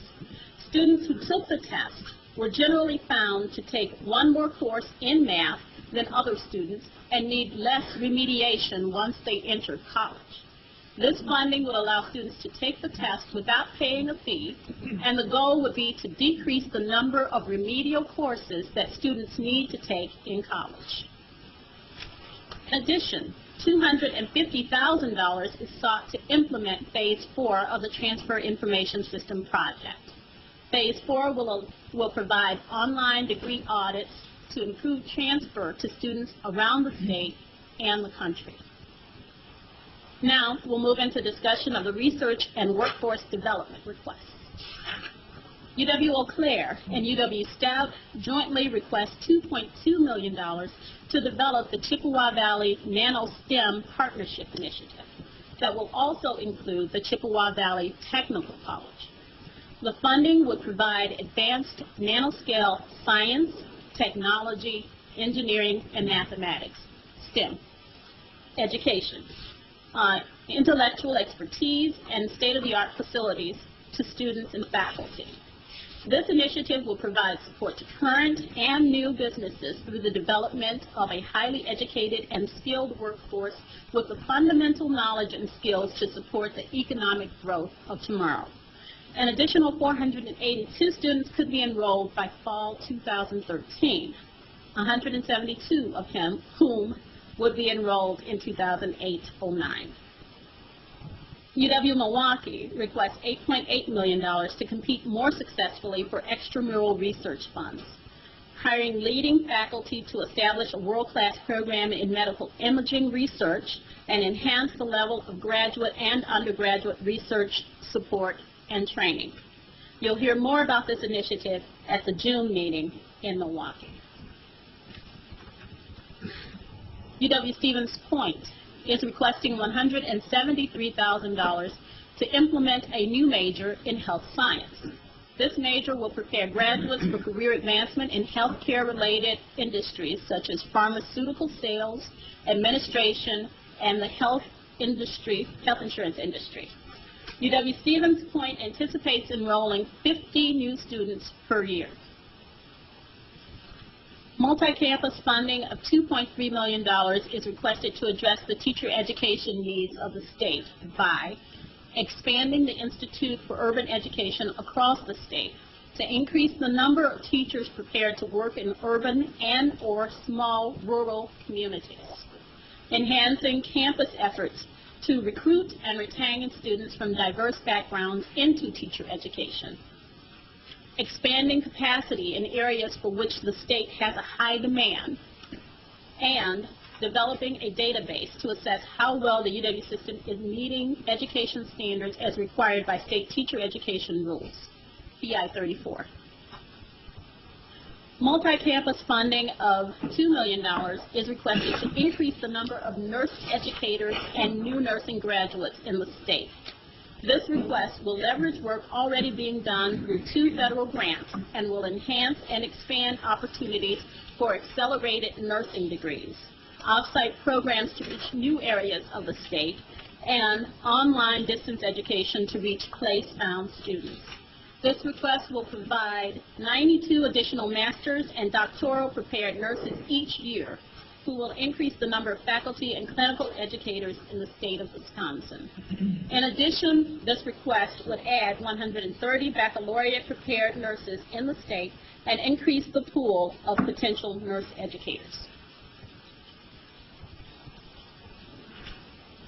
Students who took the test were generally found to take one more course in math than other students and need less remediation once they entered college. This funding would allow students to take the test without paying a fee, and the goal would be to decrease the number of remedial courses that students need to take in college. In addition, $250,000 is sought to implement Phase 4 of the Transfer Information System project. Phase 4 will provide online degree audits to improve transfer to students around the state and the country. Now, we'll move into discussion of the research and workforce development requests. UW-Eau Claire and UW-STEP jointly request $2.2 million to develop the Chippewa Valley Nano-STEM Partnership Initiative that will also include the Chippewa Valley Technical College. The funding would provide advanced nanoscale science, technology, engineering, and mathematics, STEM, education, intellectual expertise, and state-of-the-art facilities to students and faculty. This initiative will provide support to current and new businesses through the development of a highly educated and skilled workforce with the fundamental knowledge and skills to support the economic growth of tomorrow. An additional 482 students could be enrolled by fall 2013, 172 of whom would be enrolled in 2008-09. UW-Milwaukee requests $8.8 million to compete more successfully for extramural research funds, hiring leading faculty to establish a world-class program in medical imaging research and enhance the level of graduate and undergraduate research support and training. You'll hear more about this initiative at the June meeting in Milwaukee. UW-Stevens Point is requesting $173,000 to implement a new major in health science. This major will prepare graduates for career advancement in healthcare-related industries such as pharmaceutical sales, administration, and the health insurance industry. UW-Stevens Point anticipates enrolling 50 new students per year. Multi-campus funding of $2.3 million is requested to address the teacher education needs of the state by expanding the Institute for Urban Education across the state to increase the number of teachers prepared to work in urban and/or small rural communities, enhancing campus efforts to recruit and retain students from diverse backgrounds into teacher education, expanding capacity in areas for which the state has a high demand, and developing a database to assess how well the UW system is meeting education standards as required by state teacher education rules, PI 34. Multi-campus funding of $2 million is requested to increase the number of nurse educators and new nursing graduates in the state. This request will leverage work already being done through 2 federal grants and will enhance and expand opportunities for accelerated nursing degrees, off-site programs to reach new areas of the state, and online distance education to reach place-bound students. This request will provide 92 additional master's and doctoral prepared nurses each year, who will increase the number of faculty and clinical educators in the state of Wisconsin. In addition, this request would add 130 baccalaureate prepared nurses in the state and increase the pool of potential nurse educators.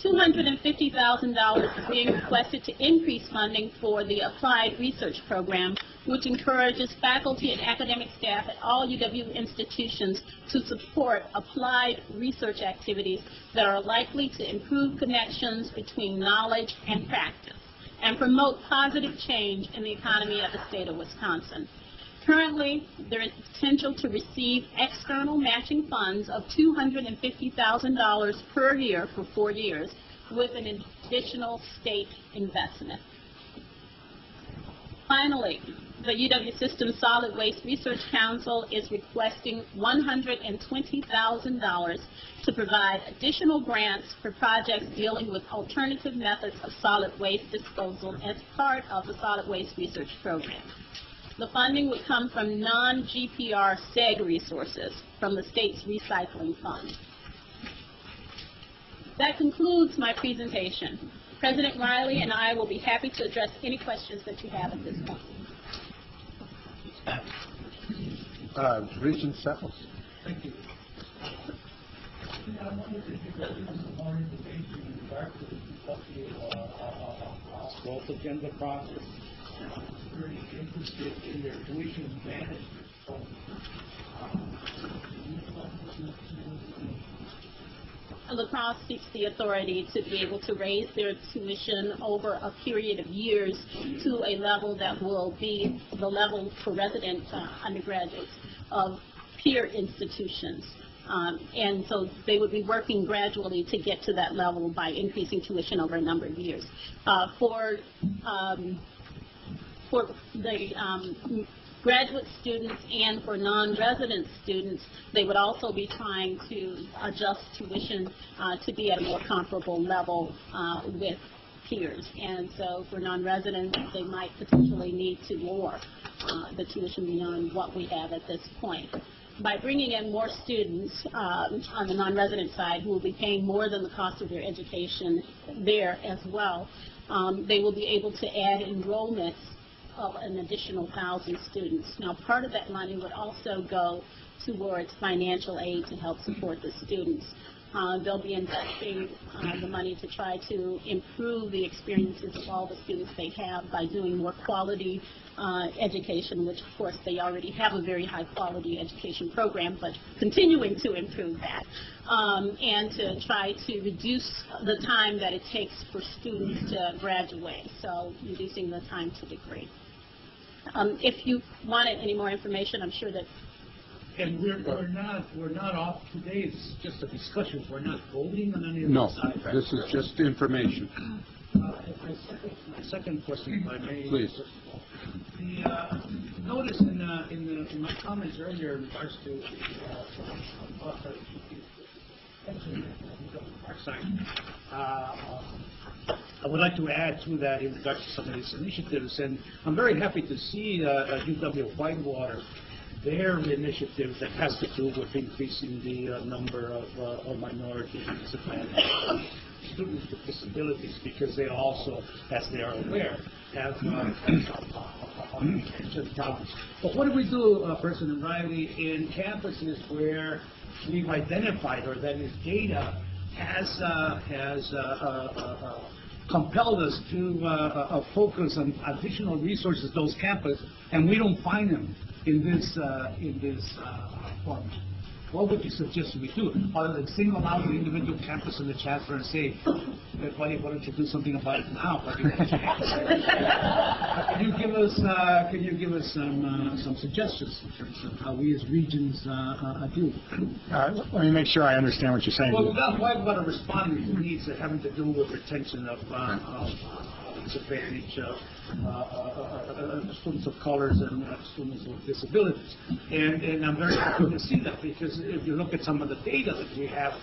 $250,000 is being requested to increase funding for the Applied Research Program, which encourages faculty and academic staff at all UW institutions to support applied research activities that are likely to improve connections between knowledge and practice and promote positive change in the economy of the state of Wisconsin. Currently, there is potential to receive external matching funds of $250,000 per year for 4 years with an additional state investment. Finally, the UW System Solid Waste Research Council is requesting $120,000 to provide additional grants for projects dealing with alternative methods of solid waste disposal as part of the Solid Waste Research Program. The funding would come from non-GPR SEG resources from the state's recycling fund. That concludes my presentation. President Riley and I will be happy to address any questions that you have at this point. Regent Settles. Thank you. I wanted to give some more information in regard to the growth agenda process. Very interested in their tuition management. La Crosse seeks the authority to be able to raise their tuition over a period of years to a level that will be the level for resident undergraduates of peer institutions. And so they would be working gradually to get to that level by increasing tuition over a number of years. For the graduate students and for non-resident students, they would also be trying to adjust tuition to be at a more comparable level with peers. And so for non-residents, they might potentially need to lower the tuition beyond what we have at this point. By bringing in more students on the non-resident side who will be paying more than the cost of their education there as well, they will be able to add enrollments of an additional 1,000 students. Now, part of that money would also go towards financial aid to help support the students. They'll be investing the money to try to improve the experiences of all the students they have by doing more quality education, which, of course, they already have a very high-quality education program, but continuing to improve that, and to try to reduce the time that it takes for students to graduate, so reducing the time to degree. If you wanted any more information, I'm sure that. And we're not off today. It's just a discussion. We're not voting on any of No, this. No, this is just information. My second question, if I may. Please. The notice in my comments earlier in regards to I would like to add to that in regards to some of these initiatives, and I'm very happy to see UW Whitewater, their initiative that has to do with increasing the number of minority and disadvantaged students with disabilities, because they also, as they are aware, have attention problems. But what do we do, President Riley, in campuses where we've identified, or that is data has compelled us to focus on additional resources those campuses, and we don't find them in this format? What would you suggest we do, other than single out the individual campus in the chancellor and say, why don't you do something about it now? Can you give us some suggestions in terms of how we as Regents do? Let me make sure I understand what you're saying. Well, we've got Whitewater responding to needs that having to do with retention of disadvantage students of colors and students with disabilities. And I'm very happy to see that, because if you look at some of the data that we have,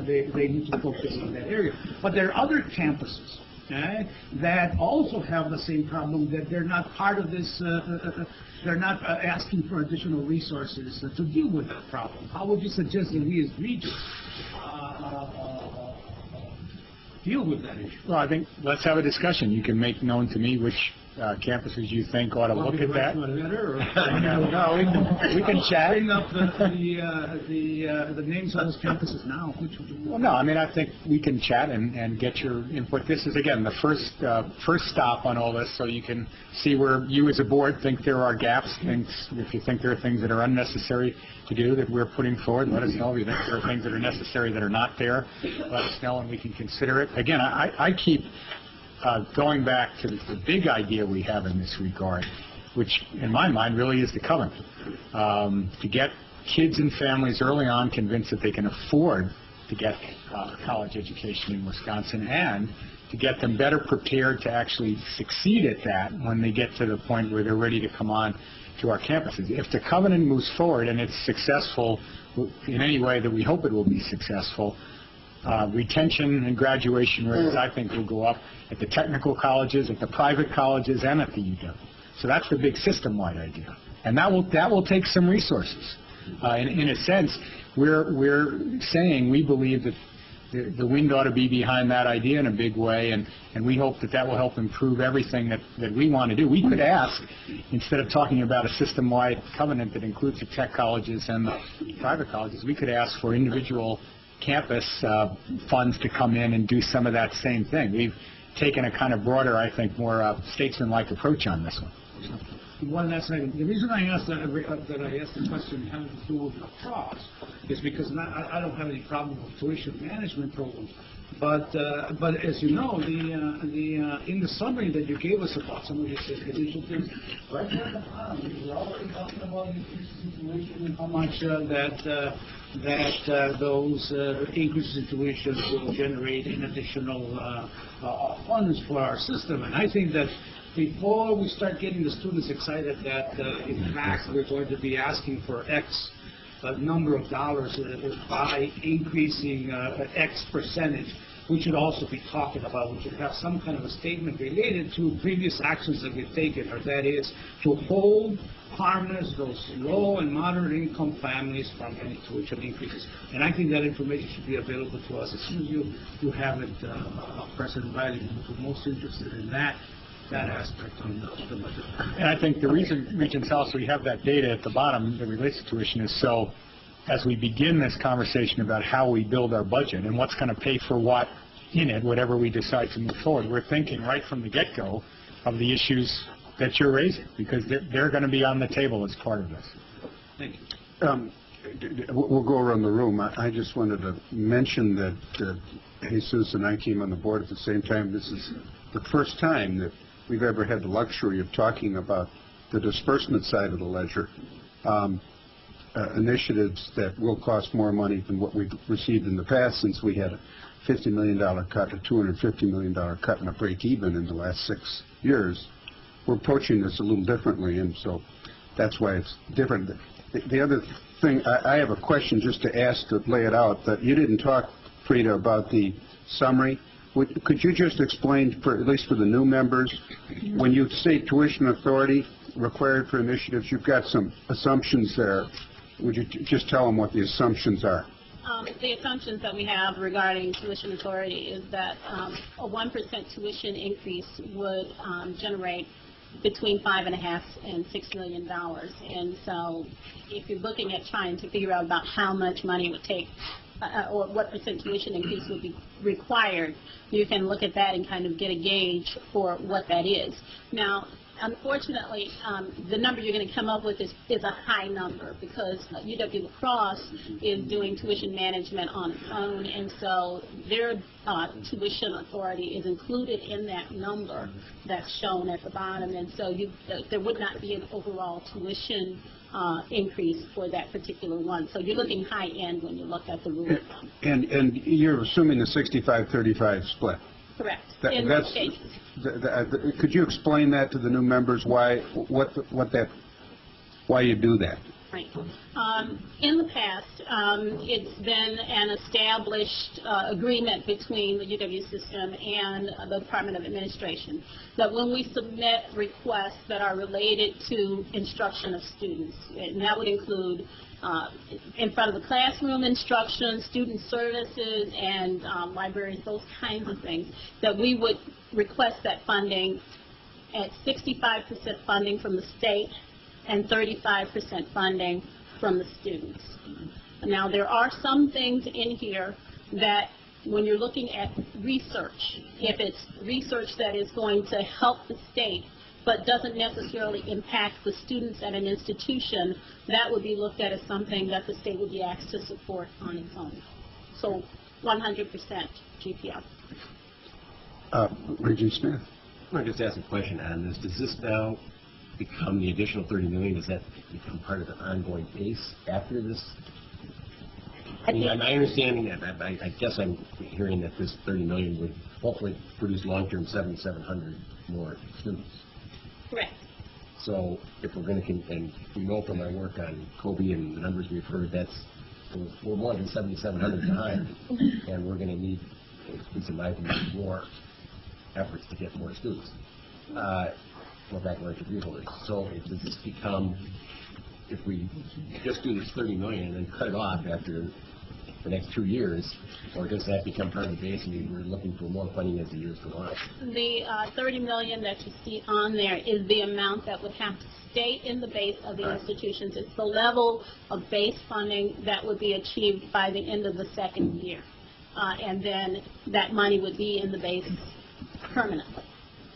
they need to focus on that area. But there are other campuses that also have the same problem, that they're not part of this, they're not asking for additional resources to deal with that problem. How would you suggest that we as Regents deal with that issue? Well, I think let's have a discussion. You can make known to me which campuses you think ought to look at that. No, we can chat. Bring up the names of those campuses now. Well, no, I mean, I think we can chat and get your input. This is, again, the first stop on all this, so you can see where you as a board think there are gaps. If you think there are things that are unnecessary to do that we're putting forward, let us know. If you think there are things that are necessary that are not there, let us know and we can consider it. Again, I keep going back to the big idea we have in this regard, which in my mind really is the covenant, to get kids and families early on convinced that they can afford to get a college education in Wisconsin, and to get them better prepared to actually succeed at that when they get to the point where they're ready to come on to our campuses. If the covenant moves forward and it's successful in any way that we hope it will be successful, retention and graduation rates, I think, will go up at the technical colleges, at the private colleges, and at the UW. So that's the big system-wide idea, and that will take some resources. In a sense, we're saying we believe that the wind ought to be behind that idea in a big way, and we hope that will help improve everything that we want to do. We could ask, instead of talking about a system-wide covenant that includes the tech colleges and the private colleges, we could ask for individual campus funds to come in and do some of that same thing. We've taken a kind of broader, I think, more statesman-like approach on this one. One last thing. The reason I asked that I asked the question having to do with lacrosse is because I don't have any problem with tuition management programs, but as you know, in the summary that you gave us about some of these initiatives, right there at the bottom, we're already talking about increasing tuition and how much those increases in tuition will generate in additional funds for our system, and I think that before we start getting the students excited that in fact we're going to be asking for X number of dollars by increasing X percentage, we should also be talking about, we should have some kind of a statement related to previous actions that we've taken, or that is to hold harmless those low and moderate income families from any tuition increases. And I think that information should be available to us as soon as you have it, President Riley, who's most interested in that aspect of the budget. And I think the reason Regents House we have that data at the bottom that relates to tuition is so as we begin this conversation about how we build our budget and what's going to pay for what in it, whatever we decide to move forward, we're thinking right from the get-go of the issues that you're raising, because they're going to be on the table as part of this. Thank you. We'll go around the room. I just wanted to mention that Jesus and I came on the board at the same time. This is the first time that we've ever had the luxury of talking about the disbursement side of the ledger, initiatives that will cost more money than what we've received in the past, since we had a $50 million cut, a $250 million cut, and a break even in the last 6 years. We're approaching this a little differently, and so that's why it's different. The other thing, I have a question just to ask to lay it out, that you didn't talk, Frida, about the summary. Could you just explain, at least for the new members, when you say tuition authority required for initiatives, you've got some assumptions there. Would you just tell them what the assumptions are? The assumptions that we have regarding tuition authority is that a 1% tuition increase would generate between $5.5 and $6 million. And so if you're looking at trying to figure out about how much money it would take or what percent tuition increase would be required, you can look at that and kind of get a gauge for what that is. Now, unfortunately, the number you're going to come up with is a high number, because UW La Crosse is doing tuition management on its own, and so their tuition authority is included in that number that's shown at the bottom, and so there would not be an overall tuition increase for that particular one. So you're looking high end when you look at the rule. And you're assuming the 65-35 split? Correct. That- In that's- stages. Could you explain that to the new members, why you do that? Right. In the past, it's been an established agreement between the UW system and the Department of Administration that when we submit requests that are related to instruction of students, and that would include in front of the classroom instruction, student services, and libraries, those kinds of things, that we would request that funding at 65% funding from the state and 35% funding from the students. Now, there are some things in here that when you're looking at research, if it's research that is going to help the state but doesn't necessarily impact the students at an institution, that would be looked at as something that the state would be asked to support on its own. So 100% GPL. Regent Smith. I want to just ask a question on this. Does this now become the additional $30 million? Does that become part of the ongoing base after this? I mean, my understanding, I guess I'm hearing that this $30 million would hopefully produce long-term 7,700 more students. Correct. So if we're going to, and we know from our work on Kobe and the numbers we've heard, we're more than 7,700 behind, and we're going to need, at least in my opinion, more efforts to get more students. Well, back to electric vehicles. So does this become, if we just do this $30 million and then cut it off after the next 2 years, or does that become part of the base and we're looking for more funding as the years go on? The $30 million that you see on there is the amount that would have to stay in the base of the institutions. It's the level of base funding that would be achieved by the end of the second year. And then that money would be in the base permanently.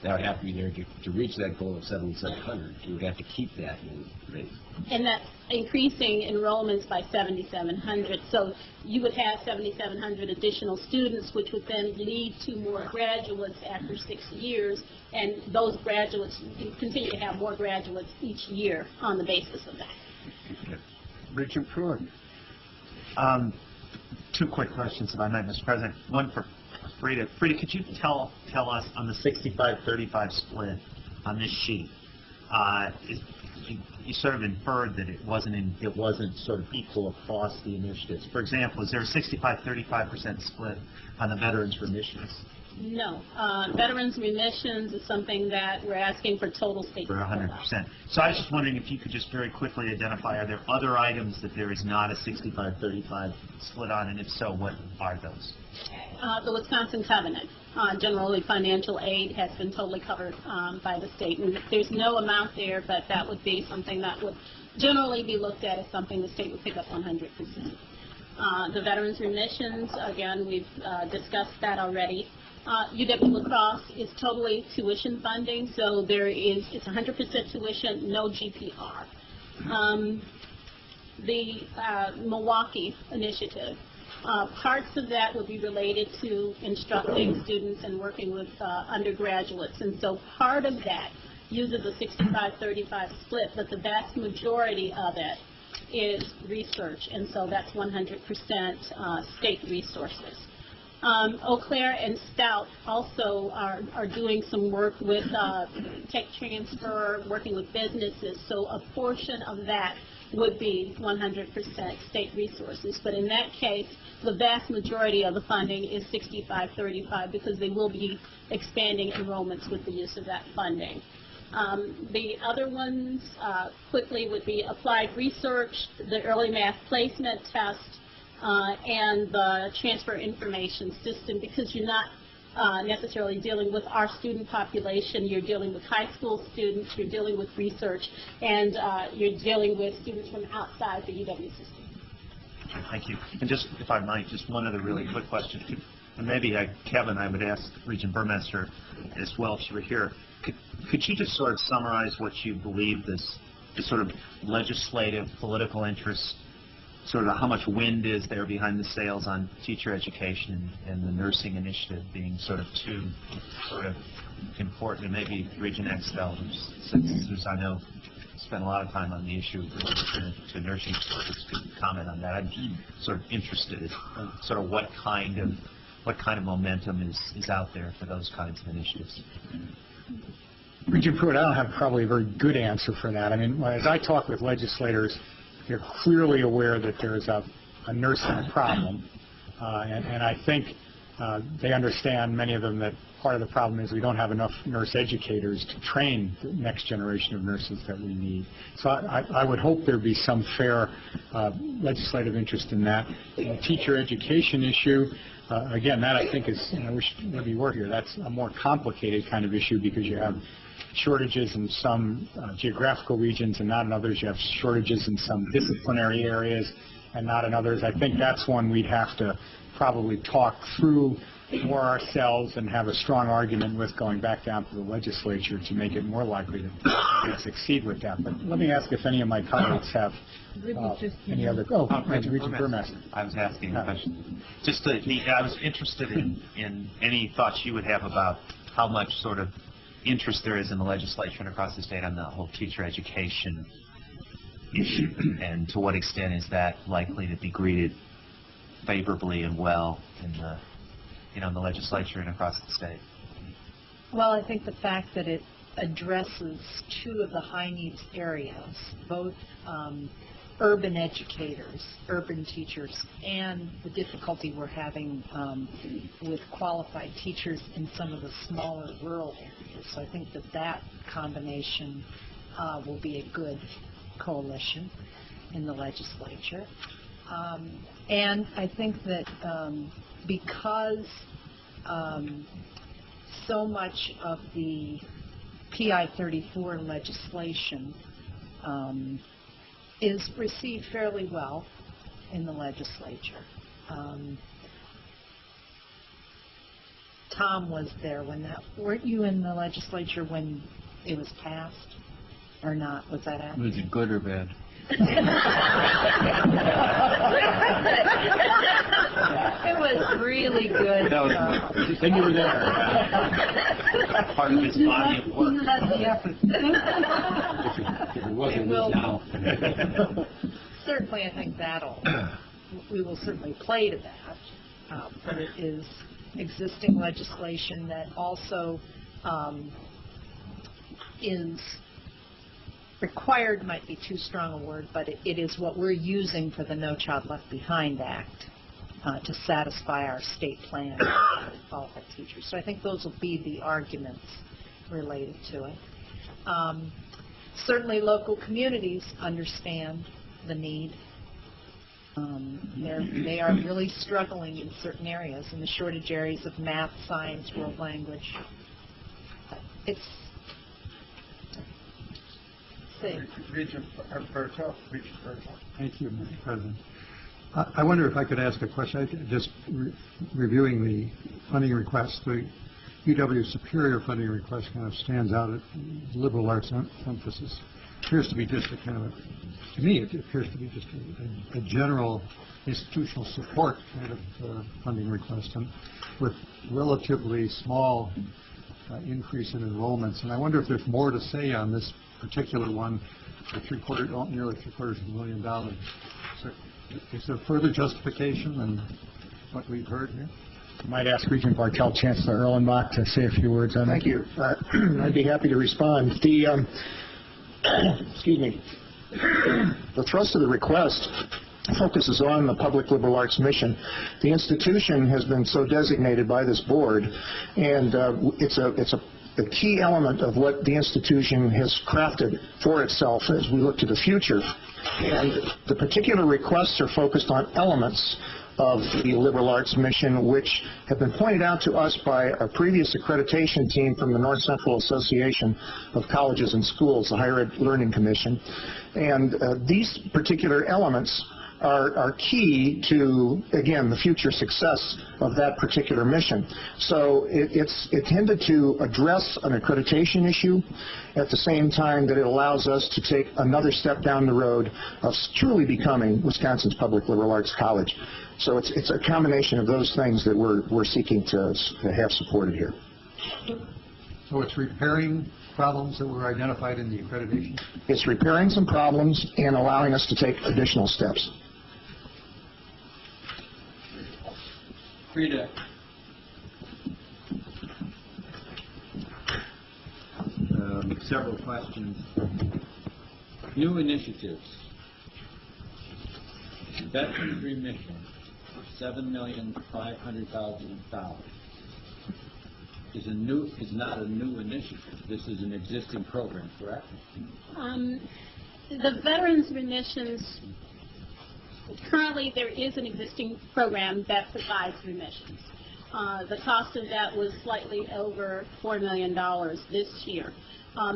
That would have to be there to reach that goal of 7,700. You would have to keep that in the base. And that's increasing enrollments by 7,700. So you would have 7,700 additional students, which would then lead to more graduates after 6 years. And those graduates, you continue to have more graduates each year on the basis of that. Regent Pruitt. Two quick questions, if I might, Mr. President. One for Frida. Frida, could you tell us on the 65-35 split on this sheet, you sort of inferred that it wasn't sort of equal across the initiatives. For example, is there a 65-35% split on the veterans remissions? No. Veterans remissions is something that we're asking for total state For 100%. So I was just wondering if you could just very quickly identify, are there other items that there is not a 65-35 split on, and if so, what are those? The Wisconsin Covenant. Generally, financial aid has been totally covered by the state. And there's no amount there, but that would be something that would generally be looked at as something the state would pick up 100%. The veterans remissions, again, we've discussed that already. UW La Crosse is totally tuition funding, so it's 100% tuition, no GPR. The Milwaukee initiative, parts of that would be related to instructing students and working with undergraduates, and so part of that uses a 65-35 split, but the vast majority of it is research, and so that's 100% state resources. Eau Claire and Stout also are doing some work with tech transfer, working with businesses, so a portion of that would be 100% state resources. But in that case, the vast majority of the funding is 65-35 because they will be expanding enrollments with the use of that funding. The other ones quickly would be applied research, the early math placement test, and the transfer information system, because you're not necessarily dealing with our student population, you're dealing with high school students, you're dealing with research, and you're dealing with students from outside the UW system. Okay, thank you. And just, if I might, just one other really quick question. And maybe, Kevin, I would ask Regent Burmester as well if she were here. Could you just sort of summarize what you believe this sort of legislative, political interest, sort of how much wind is there behind the sails on teacher education and the nursing initiative being sort of two sort of important, and maybe Regent Axtell, who's I know spent a lot of time on the issue to nursing schools, could comment on that. I'm sort of interested in sort of what kind of what kind of momentum is out there for those kinds of initiatives? Regent Pruitt, I don't have probably a very good answer for that. I mean, as I talk with legislators, they're clearly aware that there is a nursing problem, and I think they understand, many of them, that part of the problem is we don't have enough nurse educators to train the next generation of nurses that we need. So I would hope there'd be some fair legislative interest in that. The teacher education issue, again, that I think is, we should maybe work here. That's a more complicated kind of issue because you have shortages in some geographical regions and not in others. You have shortages in some disciplinary areas and not in others. I think that's one we'd have to probably talk through more ourselves and have a strong argument with, going back down to the legislature to make it more likely to succeed with that. But let me ask if any of my colleagues have any other. Regent Burmester. I was asking a question. I was interested in any thoughts you would have about how much sort of interest there is in the legislature and across the state on the whole teacher education issue, and to what extent is that likely to be greeted favorably and well in the in the legislature and across the state? Well, I think the fact that it addresses two of the high needs areas, both urban educators, urban teachers, and the difficulty we're having with qualified teachers in some of the smaller rural areas. So I think that combination will be a good coalition in the legislature. And I think that because so much of the PI 34 legislation is received fairly well in the legislature. Tom was there when that, weren't you in the legislature when it was passed or not? Was that after? Was it good or bad? It was really good. Then you were there. Part of his body of work. It will now. Certainly, I think we will certainly play to that. But it is existing legislation that also is required, might be too strong a word, but it is what we're using for the No Child Left Behind Act to satisfy our state plan for qualified teachers. So I think those will be the arguments related to it. Certainly local communities understand the need. They are really struggling in certain areas, in the shortage areas of math, science, world language. It's Regent Bartel. Thank you, Mr. President. I wonder if I could ask a question. Just reviewing the funding request, the UW Superior funding request kind of stands out at liberal arts emphasis. Appears to be just a kind of, to me, it appears to be just a general institutional support kind of funding request, and with relatively small increase in enrollments. And I wonder if there's more to say on this particular one for nearly $750,000. So is there further justification than what we've heard here? I might ask Regent Bartel, Chancellor Erlenbach, to say a few words on that. Thank you. I'd be happy to respond. Excuse me. The thrust of the request focuses on the public liberal arts mission. The institution has been so designated by this board, and it's a key element of what the institution has crafted for itself as we look to the future. And the particular requests are focused on elements of the liberal arts mission, which have been pointed out to us by our previous accreditation team from the North Central Association of Colleges and Schools, the Higher Ed Learning Commission. And these particular elements are key to, again, the future success of that particular mission. So it's intended to address an accreditation issue at the same time that it allows us to take another step down the road of truly becoming Wisconsin's public liberal arts college. So it's a combination of those things that we're seeking to have supported here. So it's repairing problems that were identified in the accreditation? It's repairing some problems and allowing us to take additional steps. Frida, several questions. New initiatives. Veterans remission, $7,500,000 is not a new initiative. This is an existing program, correct? The veterans remissions, currently there is an existing program that provides remissions. The cost of that was slightly over $4 million this year.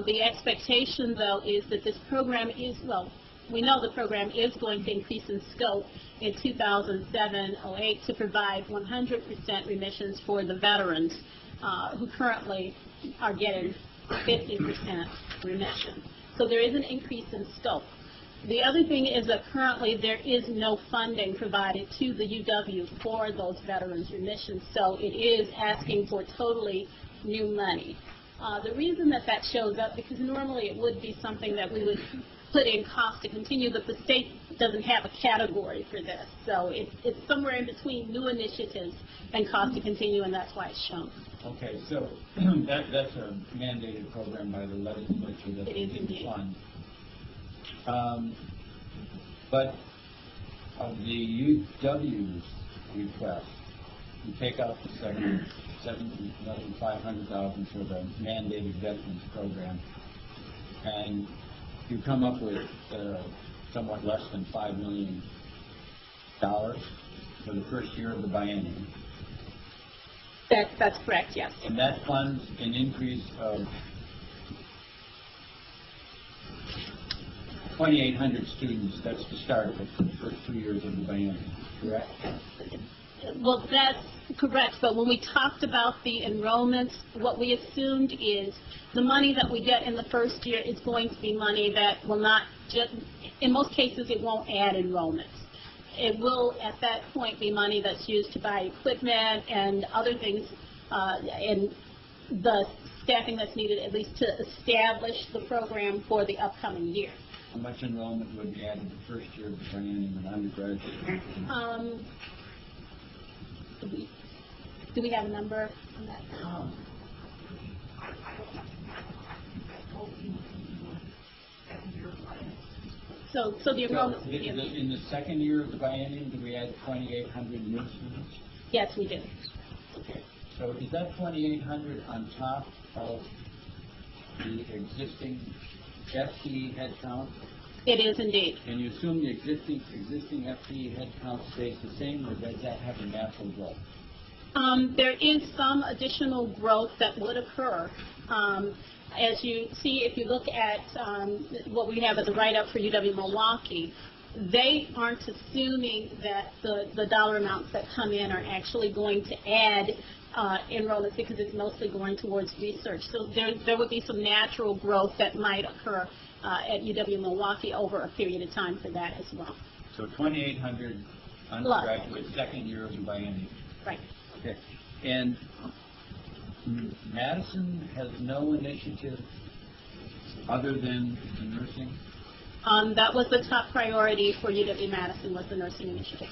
The expectation, though, is that this program is, well, we know the program is going to increase in scope in 2007-08 to provide 100% remissions for the veterans who currently are getting 50% remission. So there is an increase in scope. The other thing is that currently there is no funding provided to the UW for those veterans remissions, so it is asking for totally new money. The reason that that shows up, because normally it would be something that we would put in cost to continue, but the state doesn't have a category for this, so it's somewhere in between new initiatives and cost to continue, and that's why it's shown. Okay, so that's a mandated program by the legislature that they didn't fund. But of the UW's request, you take out the $7,500,000 for the mandated veterans program, and you come up with somewhat less than $5 million for the first year of the biennium. That's correct, yes. And that funds an increase of 2,800 students. That's the start of it for the first 2 years of the biennium, correct? Well, that's correct, but when we talked about the enrollments, what we assumed is the money that we get in the first year is going to be money that will not just, in most cases, it won't add enrollments. It will, at that point, be money that's used to buy equipment and other things, and the staffing that's needed, at least to establish the program for the upcoming year. How much enrollment would be added the first year of the biennium and undergraduate? Do we have a number on that? So the enrollment... In the second year of the biennium, do we add 2,800 new students? Yes, we do. Okay. So is that 2,800 on top of the existing FTE headcount? It is indeed. And you assume the existing FTE headcount stays the same, or does that have a natural growth? There is some additional growth that would occur. As you see, if you look at what we have as a write-up for UW-Milwaukee, they aren't assuming that the dollar amounts that come in are actually going to add enrollment, because it's mostly going towards research. So there would be some natural growth that might occur at UW-Milwaukee over a period of time for that as well. So 2,800 undergraduate second year of the biennium. Right. Okay. And Madison has no initiative other than the nursing? That was the top priority for UW-Madison, was the nursing initiative.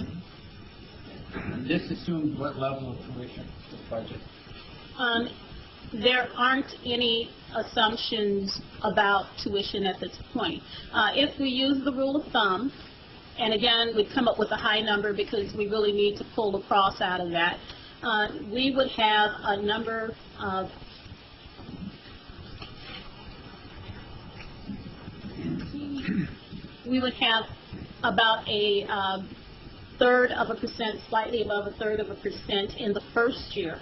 This assumes what level of tuition, the budget? There aren't any assumptions about tuition at this point. If we use the rule of thumb, and again, we'd come up with a high number because we really need to pull the cross out of that, we would have a number of about a third of a percent, slightly above a third of a percent in the first year.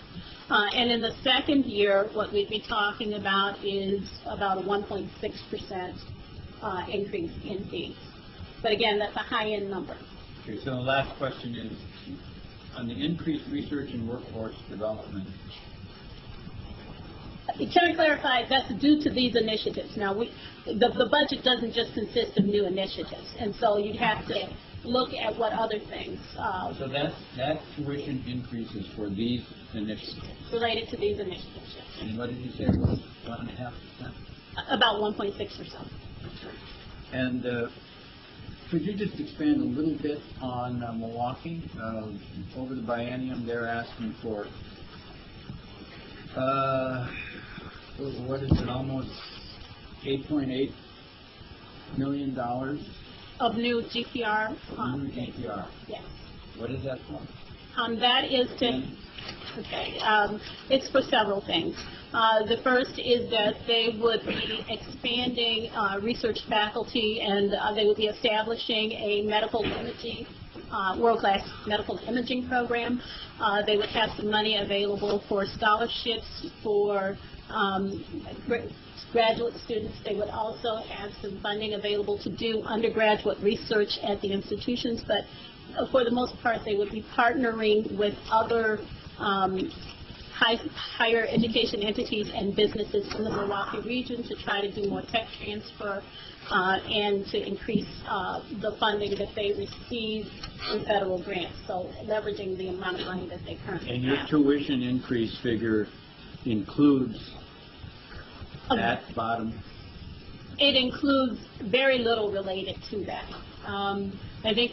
And in the second year, what we'd be talking about is about a 1.6% increase in fees. But again, that's a high-end number. Okay, so the last question is, on the increased research and workforce development. Can I clarify, that's due to these initiatives. Now, the budget doesn't just consist of new initiatives, and so you'd have to look at what other things. So that tuition increases for these initiatives? Related to these initiatives, yes. And what did you say it was, 1.5%? About 1.6%. And could you just expand a little bit on Milwaukee? Over the biennium, they're asking for, what is it, almost $8.8 million of new GPR. new GPR. Yes. What is that for? That is to, okay, it's for several things. The first is that they would be expanding research faculty, and they would be establishing a medical imaging, world-class medical imaging program. They would have some money available for scholarships for graduate students. They would also have some funding available to do undergraduate research at the institutions, but for the most part, they would be partnering with other higher education entities and businesses in the Milwaukee region to try to do more tech transfer and to increase the funding that they receive in federal grants, so leveraging the amount of money that they currently And your have. tuition increase figure includes that bottom? It includes very little related to that. I think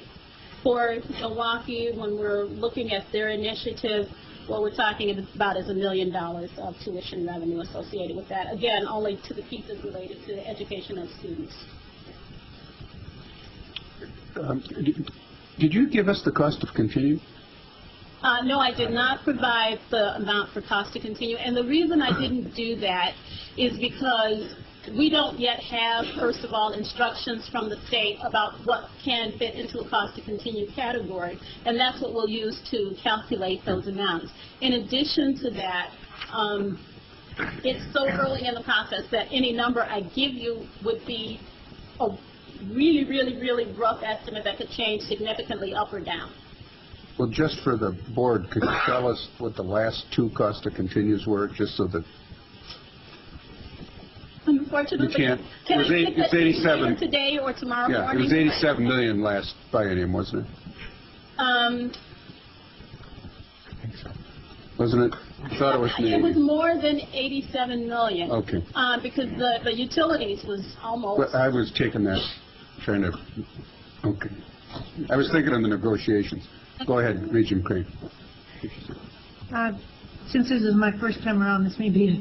for Milwaukee, when we're looking at their initiative, what we're talking about is $1 million of tuition revenue associated with that. Again, only to the pieces related to the education of students. Did you give us the cost of continue? No, I did not provide the amount for cost to continue, and the reason I didn't do that is because we don't yet have, first of all, instructions from the state about what can fit into a cost to continue category, and that's what we'll use to calculate those amounts. In addition to that, it's so early in the process that any number I give you would be a really, really, really rough estimate that could change significantly up or down. Well, just for the board, could you tell us what the last two cost of continues were, just so that... Unfortunately, You can't. Can It was I eight- get that it's 87. today or tomorrow Yeah, it morning? was $87 million last biennium, wasn't it? Wasn't it? I thought it was It was maybe. more than 87 million. Okay. Because the utilities was almost. Well, I was taking that, trying to, okay. I was thinking of the negotiations. Go ahead, Regent Crane. Since this is my first time around, this may be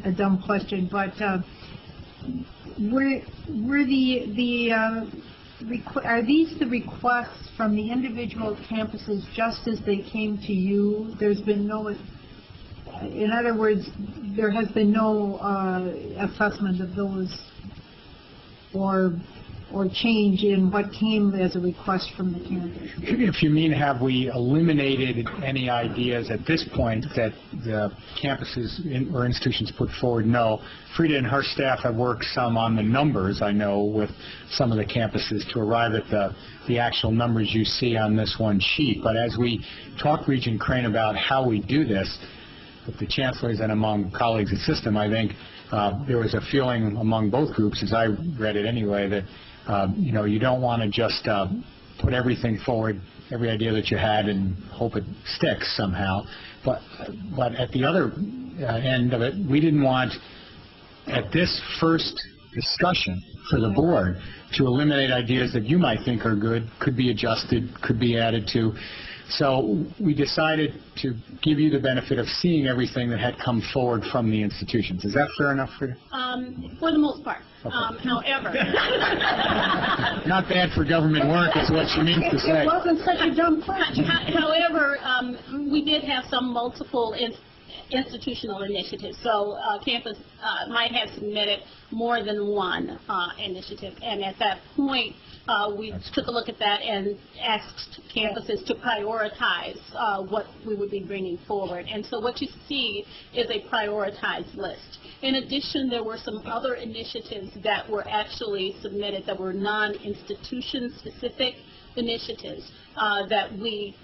a dumb question, but are these the requests from the individual campuses just as they came to you? There's been no, in other words, there has been no assessment of those or change in what came as a request from the campus? If you mean, have we eliminated any ideas at this point that the campuses or institutions put forward? No. Frida and her staff have worked some on the numbers, I know, with some of the campuses to arrive at the actual numbers you see on this one sheet. But as we talk, Regent Crane, about how we do this, with the chancellors and among colleagues at system, I think there was a feeling among both groups, as I read it anyway, that you don't want to just put everything forward, every idea that you had, and hope it sticks somehow. But at the other end of it, we didn't want, at this first discussion for the board, to eliminate ideas that you might think are good, could be adjusted, could be added to. So we decided to give you the benefit of seeing everything that had come forward from the institutions. Is that fair enough for you? For the most part. Okay. However. Not bad for government work is what she means to say. It wasn't such a dumb question. However, we did have some multiple institutional initiatives. So campus might have submitted more than one initiative. And at that point, we took a look at that and asked campuses to prioritize what we would be bringing forward. And so what you see is a prioritized list. In addition, there were some other initiatives that were actually submitted that were non-institution specific initiatives that we,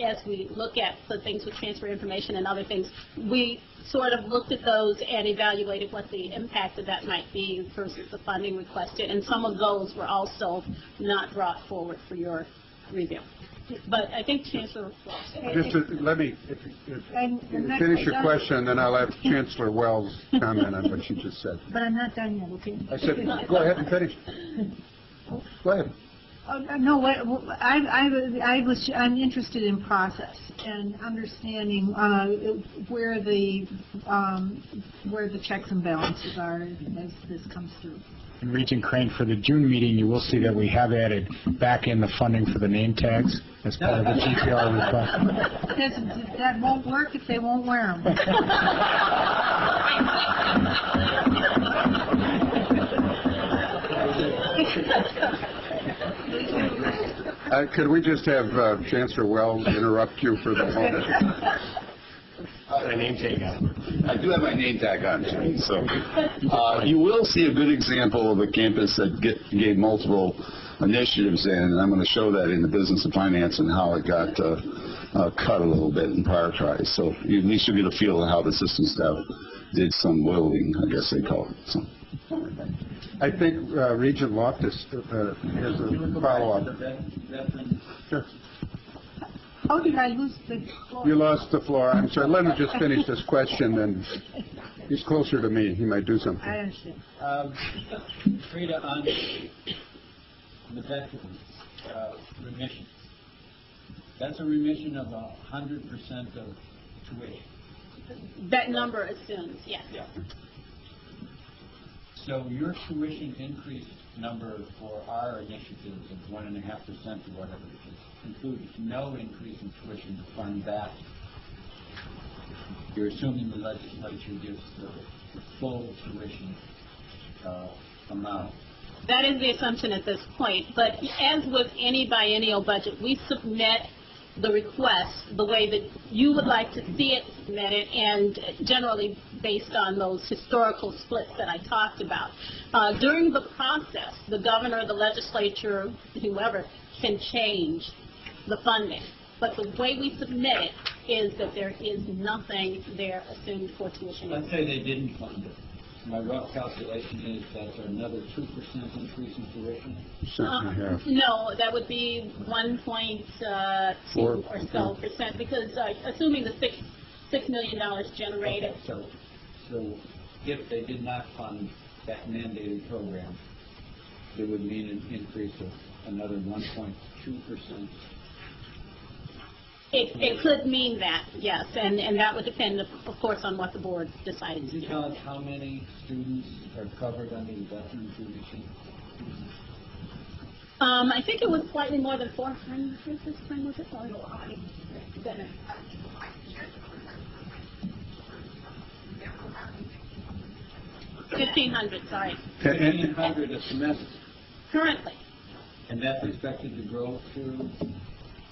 as we look at the things with transfer information and other things, we sort of looked at those and evaluated what the impact of that might be versus the funding requested, and some of those were also not brought forward for your review. But I think Chancellor Wells. Just let me finish your question, then I'll have Chancellor Wells comment on what she just said. But I'm not done yet, okay? I said, go ahead and finish. Go ahead. No, I'm interested in process and understanding where the checks and balances are as this comes through. In Regent Crane, for the June meeting, you will see that we have added back in the funding for the name tags as part of the GPR request. That won't work if they won't wear them. Could we just have Chancellor Wells interrupt you for the moment? My name tag on. I do have my name tag on, Jimmy. So you will see a good example of a campus that gave multiple initiatives in, and I'm going to show that in the business and finance and how it got cut a little bit and prioritized. So at least you'll get a feel of how the system staff did some whittling, I guess they call it. So. I think Regent Loftus has a follow-up. Sure. How did I lose the floor? You lost the floor. I'm sorry. Let him just finish this question, and he's closer to me. He might do something. I understand. Frida, on the veterans remission, that's a remission of 100% of tuition. That number assumes, yes. Yeah. So your tuition increase number for our initiatives of 1.5% or whatever it is includes no increase in tuition to fund that. You're assuming the legislature gives the full tuition amount. That is the assumption at this point. But as with any biennial budget, we submit the request the way that you would like to see it submitted, and generally based on those historical splits that I talked about. During the process, the governor, the legislature, whoever, can change the funding. But the way we submit it is that there is nothing there assumed for tuition. Let's say they didn't fund it. My rough calculation is that's another 2% increase in tuition? No, that would be 1.2 or so percent, because assuming the $6 million generated. Okay, so if they did not fund that mandated program, it would mean an increase of another 1.2%. It could mean that, yes, and that would depend, of course, on what the board decided to do. Can you tell us how many students are covered under the veteran tuition? I think it was slightly more than 400 this time, was it? 1,500, sorry. 1,500 a semester. Currently. And that's expected to grow to?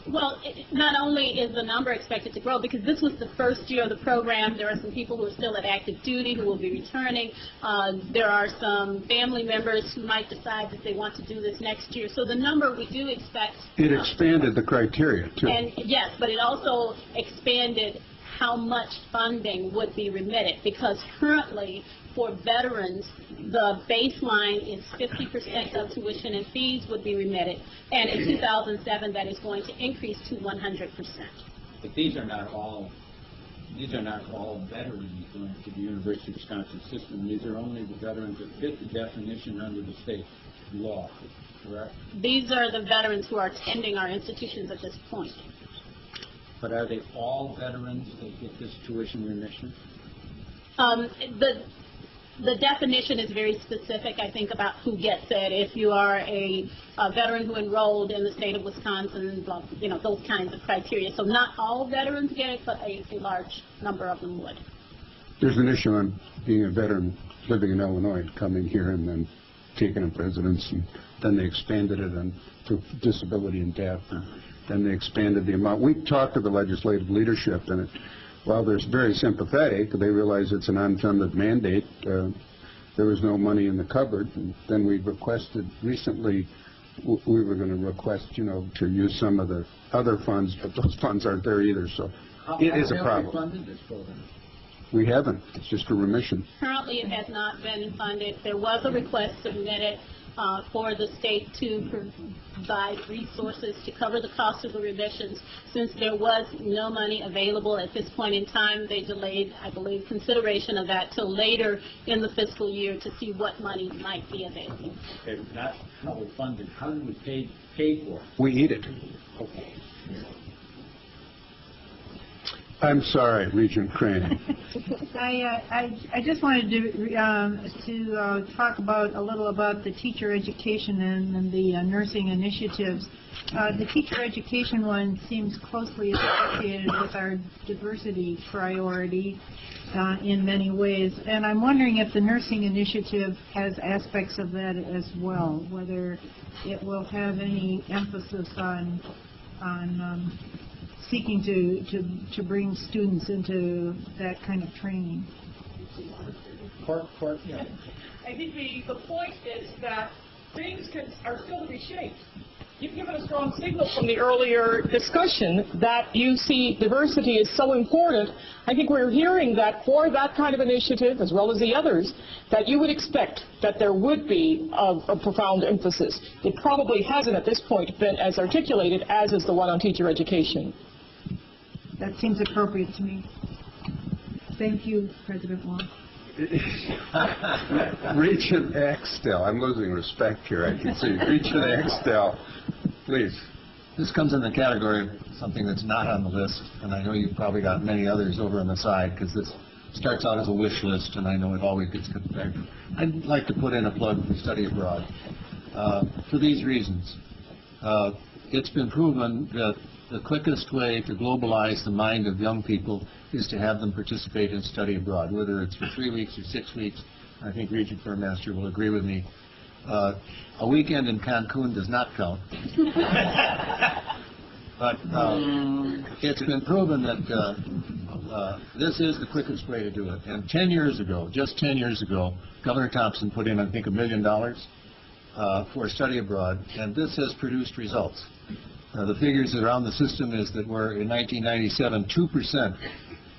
Well, not only is the number expected to grow, because this was the first year of the program, there are some people who are still at active duty who will be returning. There are some family members who might decide that they want to do this next year. So the number we do expect... It expanded the criteria, too. And yes, but it also expanded how much funding would be remitted, because currently for veterans, the baseline is 50% of tuition and fees would be remitted, and in 2007 that is going to increase to 100%. But these are not all veterans going to the University of Wisconsin system. These are only the veterans that fit the definition under the state law, correct? These are the veterans who are attending our institutions at this point. But are they all veterans that get this tuition remission? The definition is very specific, I think, about who gets it. If you are a veteran who enrolled in the state of Wisconsin, you know, those kinds of criteria. So not all veterans get it, but a large number of them would. There's an issue on being a veteran living in Illinois, coming here and then taking up residence, and then they expanded it to disability and death. Then they expanded the amount. We talked to the legislative leadership, and while they're very sympathetic, they realize it's an unfunded mandate. There was no money in the cupboard. And then we requested recently, we were going to request, to use some of the other funds, but those funds aren't there either. So it is a problem. Have we funded this program? We haven't. It's just a remission. Currently, it has not been funded. There was a request submitted for the state to provide resources to cover the cost of the remissions. Since there was no money available at this point in time, they delayed, I believe, consideration of that till later in the fiscal year to see what money might be available. Okay, not how we funded. How do we pay paid for? We eat it. Okay. I'm sorry, Regent Crane. I just wanted to talk about a little about the teacher education and the nursing initiatives. The teacher education one seems closely associated with our diversity priority in many ways, and I'm wondering if the nursing initiative has aspects of that as well, whether it will have any emphasis on seeking to bring students into that kind of training. Yeah. I think the point is that things are still to be shaped. You've given a strong signal from the earlier discussion that you see diversity is so important. I think we're hearing that for that kind of initiative, as well as the others, that you would expect that there would be a profound emphasis. It probably hasn't at this point been as articulated as is the one on teacher education. That seems appropriate to me. Thank you, President Wong. Regent Axtell, I'm losing respect here, I can see. Regent Axtell, please. This comes in the category of something that's not on the list, and I know you've probably got many others over on the side, because this starts out as a wish list, and I know it always gets cut back. I'd like to put in a plug for study abroad. For these reasons. It's been proven that the quickest way to globalize the mind of young people is to have them participate in study abroad, whether it's for 3 weeks or 6 weeks. I think Regent Burmaster will agree with me. A weekend in Cancun does not count. But it's been proven that this is the quickest way to do it. And 10 years ago, just 10 years ago, Governor Thompson put in, I think, $1 million for study abroad, and this has produced results. The figures around the system is that in 1997, 2%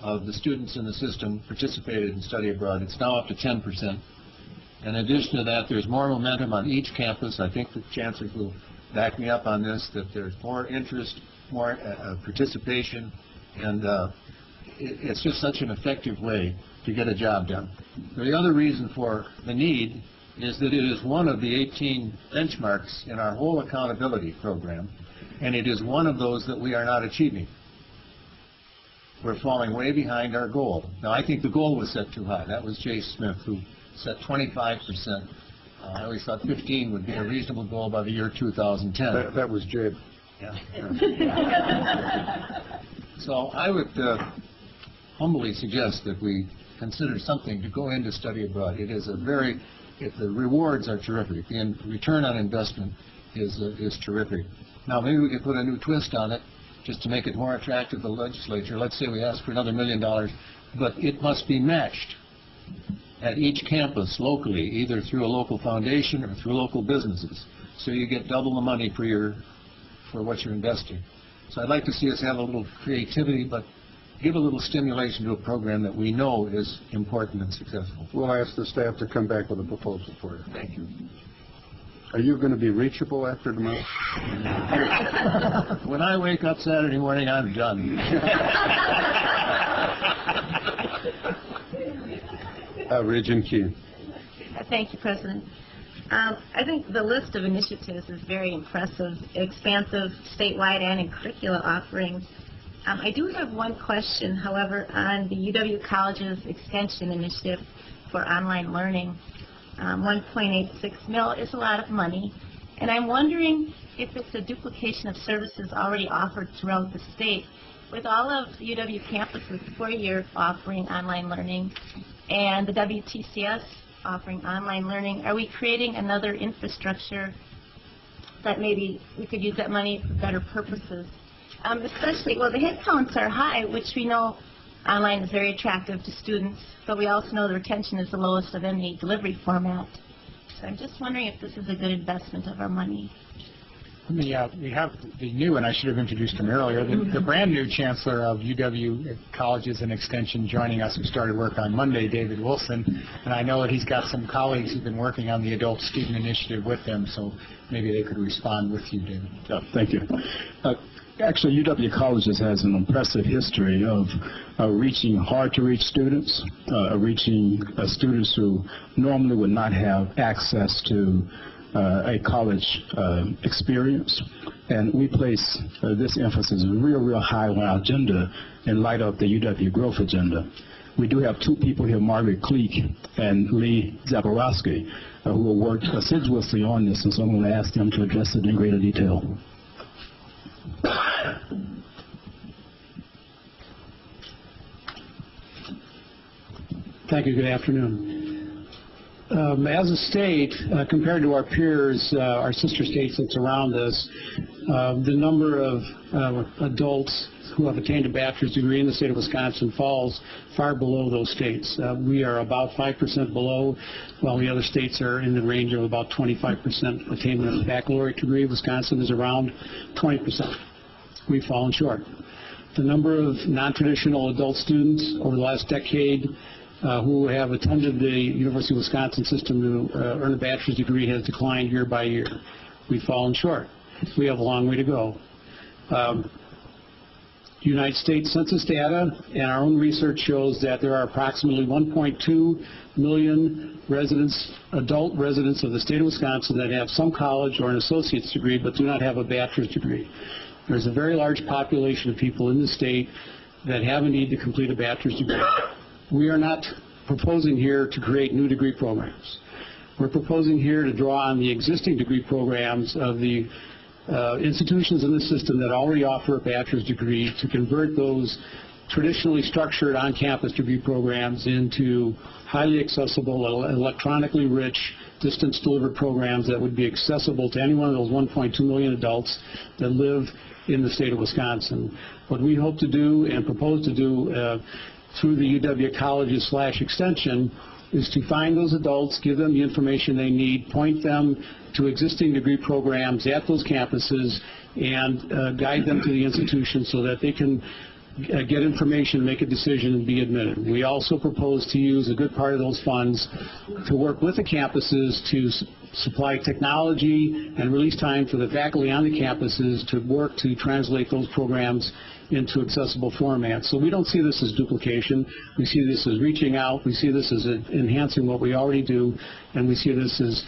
of the students in the system participated in study abroad. It's now up to 10%. In addition to that, there's more momentum on each campus. I think the chancellors will back me up on this, that there's more interest, more participation, and it's just such an effective way to get a job done. The other reason for the need is that it is one of the 18 benchmarks in our whole accountability program, and it is one of those that we are not achieving. We're falling way behind our goal. Now, I think the goal was set too high. That was Jay Smith, who set 25%. I always thought 15 would be a reasonable goal by the year 2010. That was Jay. Yeah. So I would humbly suggest that we consider something to go into study abroad. It is the rewards are terrific. The return on investment is terrific. Now, maybe we could put a new twist on it just to make it more attractive to the legislature. Let's say we ask for another $1 million, but it must be matched at each campus locally, either through a local foundation or through local businesses. So you get double the money for what you're investing. So I'd like to see us have a little creativity, but give a little stimulation to a program that we know is important and successful. We'll ask the staff to come back with a proposal for you. Thank you. Are you going to be reachable after tomorrow? When I wake up Saturday morning, I'm done. Regent Keane. Thank you, President. I think the list of initiatives is very impressive, expansive, statewide and in curricula offerings. I do have one question, however, on the UW College's extension initiative for online learning. 1.86 mil is a lot of money, and I'm wondering if it's a duplication of services already offered throughout the state. With all of UW campuses 4-year offering online learning and the WTCS offering online learning, are we creating another infrastructure that maybe we could use that money for better purposes? Especially, well, the head counts are high, which we know online is very attractive to students, but we also know the retention is the lowest of any delivery format. So I'm just wondering if this is a good investment of our money. We have the new, and I should have introduced him earlier, the brand new Chancellor of UW Colleges and Extension joining us, who started work on Monday, David Wilson, and I know that he's got some colleagues who've been working on the Adult Student Initiative with them, so maybe they could respond with you, David. Yeah, thank you. Actually, UW Colleges has an impressive history of reaching hard-to-reach students, reaching students who normally would not have access to a college experience. And we place this emphasis real high on our agenda in light of the UW growth agenda. We do have two people here, Margaret Cleek and Lee Zaborowski, who will work assiduously on this, and so I'm going to ask them to address it in greater detail. Thank you. Good afternoon. As a state, compared to our peers, our sister states that surround us, the number of adults who have attained a bachelor's degree in the state of Wisconsin falls far below those states. We are about 5% below, while the other states are in the range of about 25% attainment of a baccalaureate degree. Wisconsin is around 20%. We've fallen short. The number of non-traditional adult students over the last decade who have attended the University of Wisconsin system to earn a bachelor's degree has declined year by year. We've fallen short. We have a long way to go. United States Census data and our own research shows that there are approximately 1.2 million residents, adult residents of the state of Wisconsin that have some college or an associate's degree but do not have a bachelor's degree. There's a very large population of people in the state that have a need to complete a bachelor's degree. We are not proposing here to create new degree programs. We're proposing here to draw on the existing degree programs of the institutions in the system that already offer a bachelor's degree to convert those traditionally structured on-campus degree programs into highly accessible, electronically rich, distance-delivered programs that would be accessible to any one of those 1.2 million adults that live in the state of Wisconsin. What we hope to do and propose to do through the UW Colleges/Extension is to find those adults, give them the information they need, point them to existing degree programs at those campuses, and guide them to the institution so that they can get information, make a decision, and be admitted. We also propose to use a good part of those funds to work with the campuses to supply technology and release time for the faculty on the campuses to work to translate those programs into accessible formats. So we don't see this as duplication. We see this as reaching out. We see this as enhancing what we already do, and we see this as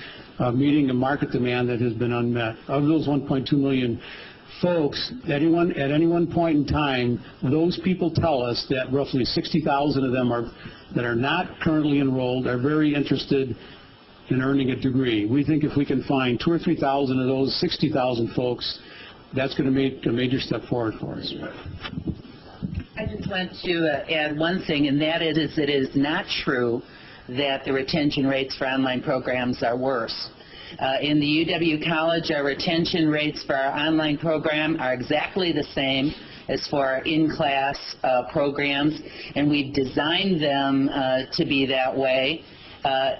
meeting a market demand that has been unmet. Of those 1.2 million folks, at any one point in time, those people tell us that roughly 60,000 of them that are not currently enrolled are very interested in earning a degree. We think if we can find 2,000 or 3,000 of those 60,000 folks, that's going to make a major step forward for us. I just want to add one thing, and that is it is not true that the retention rates for online programs are worse. In the UW College, our retention rates for our online program are exactly the same as for our in-class programs, and we've designed them to be that way.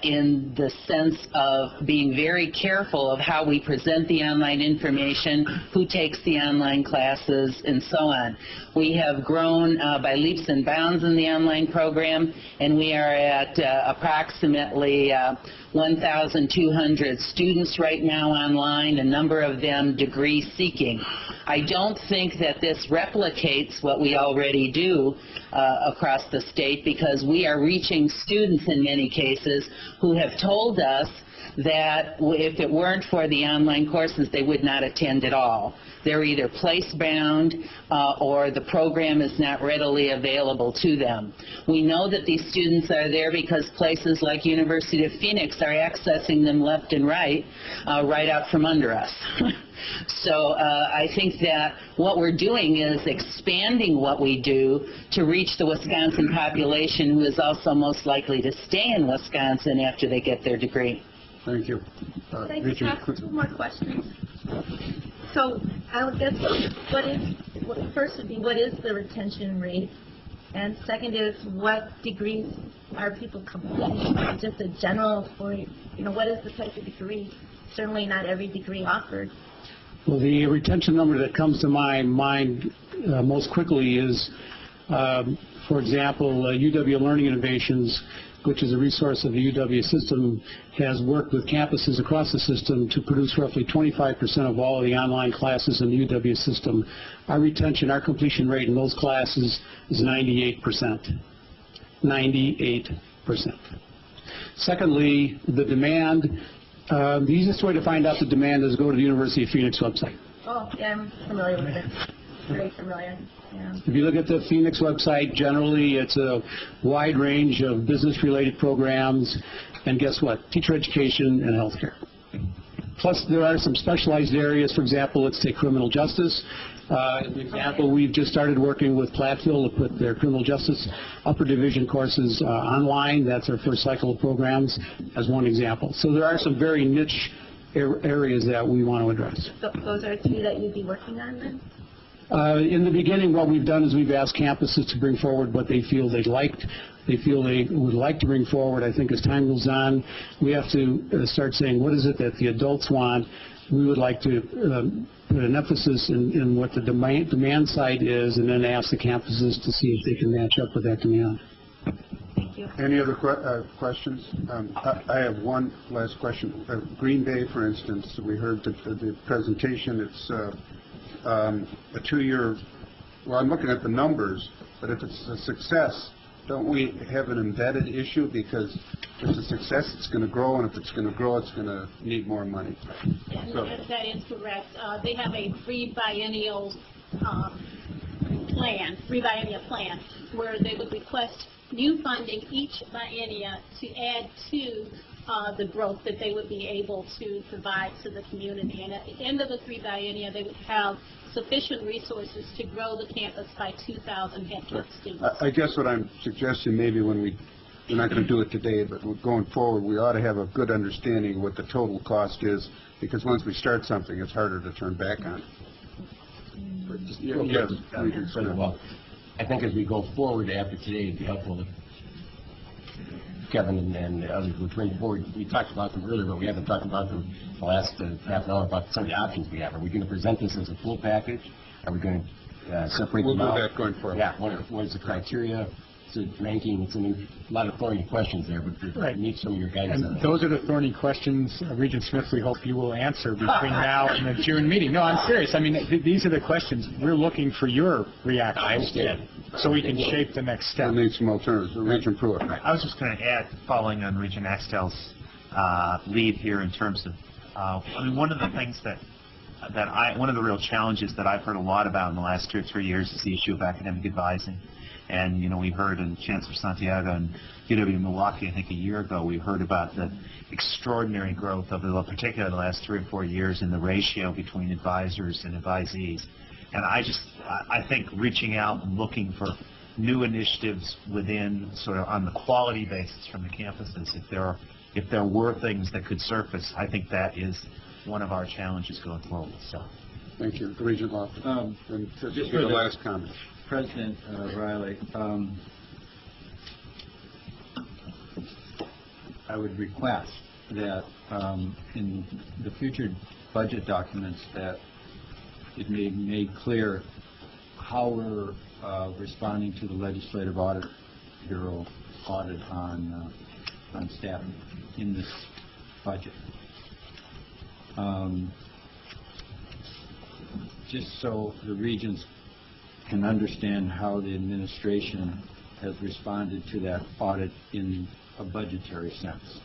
In the sense of being very careful of how we present the online information, who takes the online classes, and so on. We have grown by leaps and bounds in the online program, and we are at approximately 1,200 students right now online, a number of them degree seeking. I don't think that this replicates what we already do across the state, because we are reaching students in many cases who have told us that if it weren't for the online courses, they would not attend at all. They're either place-bound or the program is not readily available to them. We know that these students are there because places like University of Phoenix are accessing them left and right, right out from under us. So I think that what we're doing is expanding what we do to reach the Wisconsin population who is also most likely to stay in Wisconsin after they get their degree. Thank you. Thank you. Two more questions. So I would guess first would be what is the retention rate? And second is what degrees are people completing? Just a general for, what is the type of degree? Certainly not every degree offered. Well, the retention number that comes to my mind most quickly is, for example, UW Learning Innovations, which is a resource of the UW system, has worked with campuses across the system to produce roughly 25% of all of the online classes in the UW system. Our retention, our completion rate in those classes is 98%. 98%. Secondly, the demand The easiest way to find out the demand is go to the University of Phoenix website. Oh, yeah, I'm familiar with it. Very familiar, yeah. If you look at the Phoenix website, generally it's a wide range of business-related programs, and guess what? Teacher education and healthcare. Plus, there are some specialized areas. For example, let's take criminal justice. As an example, we've just started working with Platteville to put their criminal justice upper division courses online. That's our first cycle of programs, as one example. So there are some very niche areas that we want to address. So those are three that you'd be working on then? In the beginning, what we've done is we've asked campuses to bring forward what they feel they would like to bring forward. I think as time goes on, we have to start saying, what is it that the adults want? We would like to put an emphasis in what the demand side is, and then ask the campuses to see if they can match up with that demand. Thank you. Any other questions? I have one last question. Green Bay, for instance, we heard the presentation. It's a 2-year, well, I'm looking at the numbers, but if it's a success, don't we have an embedded issue? Because if it's a success, it's going to grow, and if it's going to grow, it's going to need more money. So, That is correct. They have a free biennial plan, where they would request new funding each biennia to add to the growth that they would be able to provide to the community. And at the end of the 3 biennia, they would have sufficient resources to grow the campus by 2,000 headcount students. I guess what I'm suggesting, maybe when we're not going to do it today, but going forward, we ought to have a good understanding of what the total cost is, because once we start something, it's harder to turn back on. Yes, well, I think as we go forward after today, it'd be helpful if Kevin and the others would bring forward. We talked about them earlier, but we haven't talked about them the last half an hour about some of the options we have. Are we going to present this as a full package? Are we going to separate them out? We'll do that going forward. Yeah. What is the criteria? It's a ranking. It's a lot of thorny questions there, but I need some of your guidance. And those are the thorny questions, Regent Smith, we hope you will answer between now and the June meeting. No, I'm serious. I mean, these are the questions. We're looking for your reaction. I understand. So we can shape the next step. We need some alternatives. Regent Pruitt. I was just going to add, following on Regent Axtell's lead here in terms of, I mean, one of the things one of the real challenges that I've heard a lot about in the last 2 or 3 years is the issue of academic advising. And, you know, we heard in Chancellor Santiago and UW Milwaukee, I think a year ago, we heard about the extraordinary growth of particularly the last 3 or 4 years in the ratio between advisors and advisees. And I think reaching out and looking for new initiatives within, sort of on the quality basis from the campuses, if there were things that could surface, I think that is one of our challenges going forward. So, thank you, Regent Lofton. And just for the last comment. President Riley, I would request that in the future budget documents that it be made clear how we're responding to the Legislative Audit Bureau audit on staff in this budget. Just so the regents can understand how the administration has responded to that audit in a budgetary sense.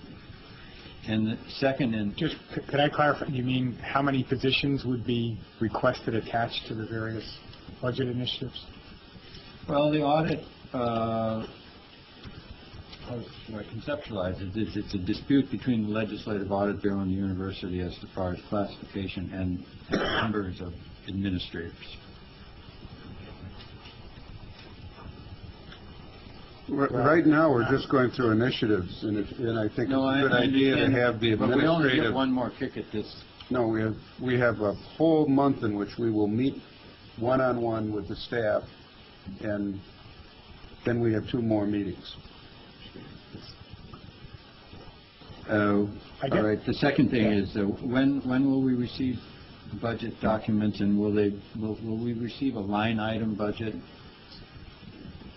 And the second, just could I clarify? You mean how many positions would be requested attached to the various budget initiatives? Well, the audit, how should I conceptualize it? It's a dispute between the Legislative Audit Bureau and the university as far as classification and numbers of administrators. Right now, we're just going through initiatives, and I think it's a good idea to have the administrative. But we only get one more kick at this. No, we have a whole month in which we will meet one-on-one with the staff, and then we have 2 more meetings. All right. The second thing is, when will we receive budget documents, and will we receive a line item budget?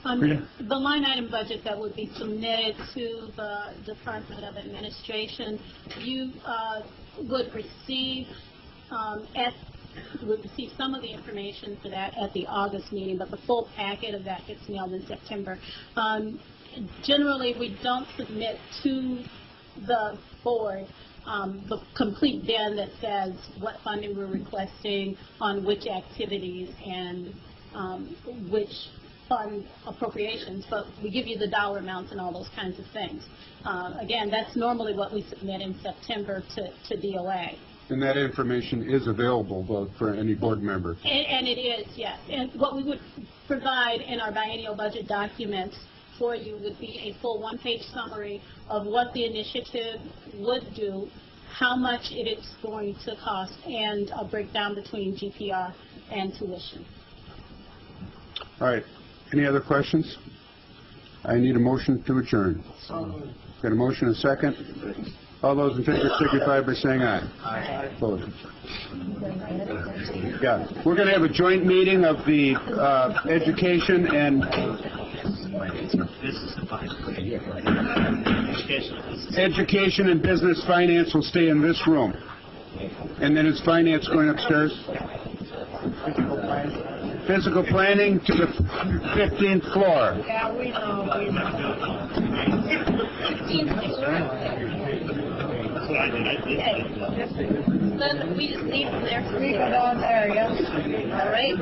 The line item budget that would be submitted to the Department of Administration, you would receive some of the information for that at the August meeting, but the full packet of that gets mailed in September. Generally, we don't submit to the board the complete bin that says what funding we're requesting on which activities and which fund appropriations, but we give you the dollar amounts and all those kinds of things. Again, that's normally what we submit in September to DOA. And that information is available for any board member. And it is, yes. And what we would provide in our biennial budget documents for you would be a full one-page summary of what the initiative would do, how much it is going to cost, and a breakdown between GPR and tuition. All right. Any other questions? I need a motion to adjourn. Got a motion and a second? All those in favor signify by saying aye. Aye. Opposed? Yeah. We're going to have a joint meeting of the Education and Business Finance will stay in this room. And then is Finance going upstairs? Physical planning to the 15th floor. Yeah, we know. Then we just leave them there. We go down there, yeah. All right.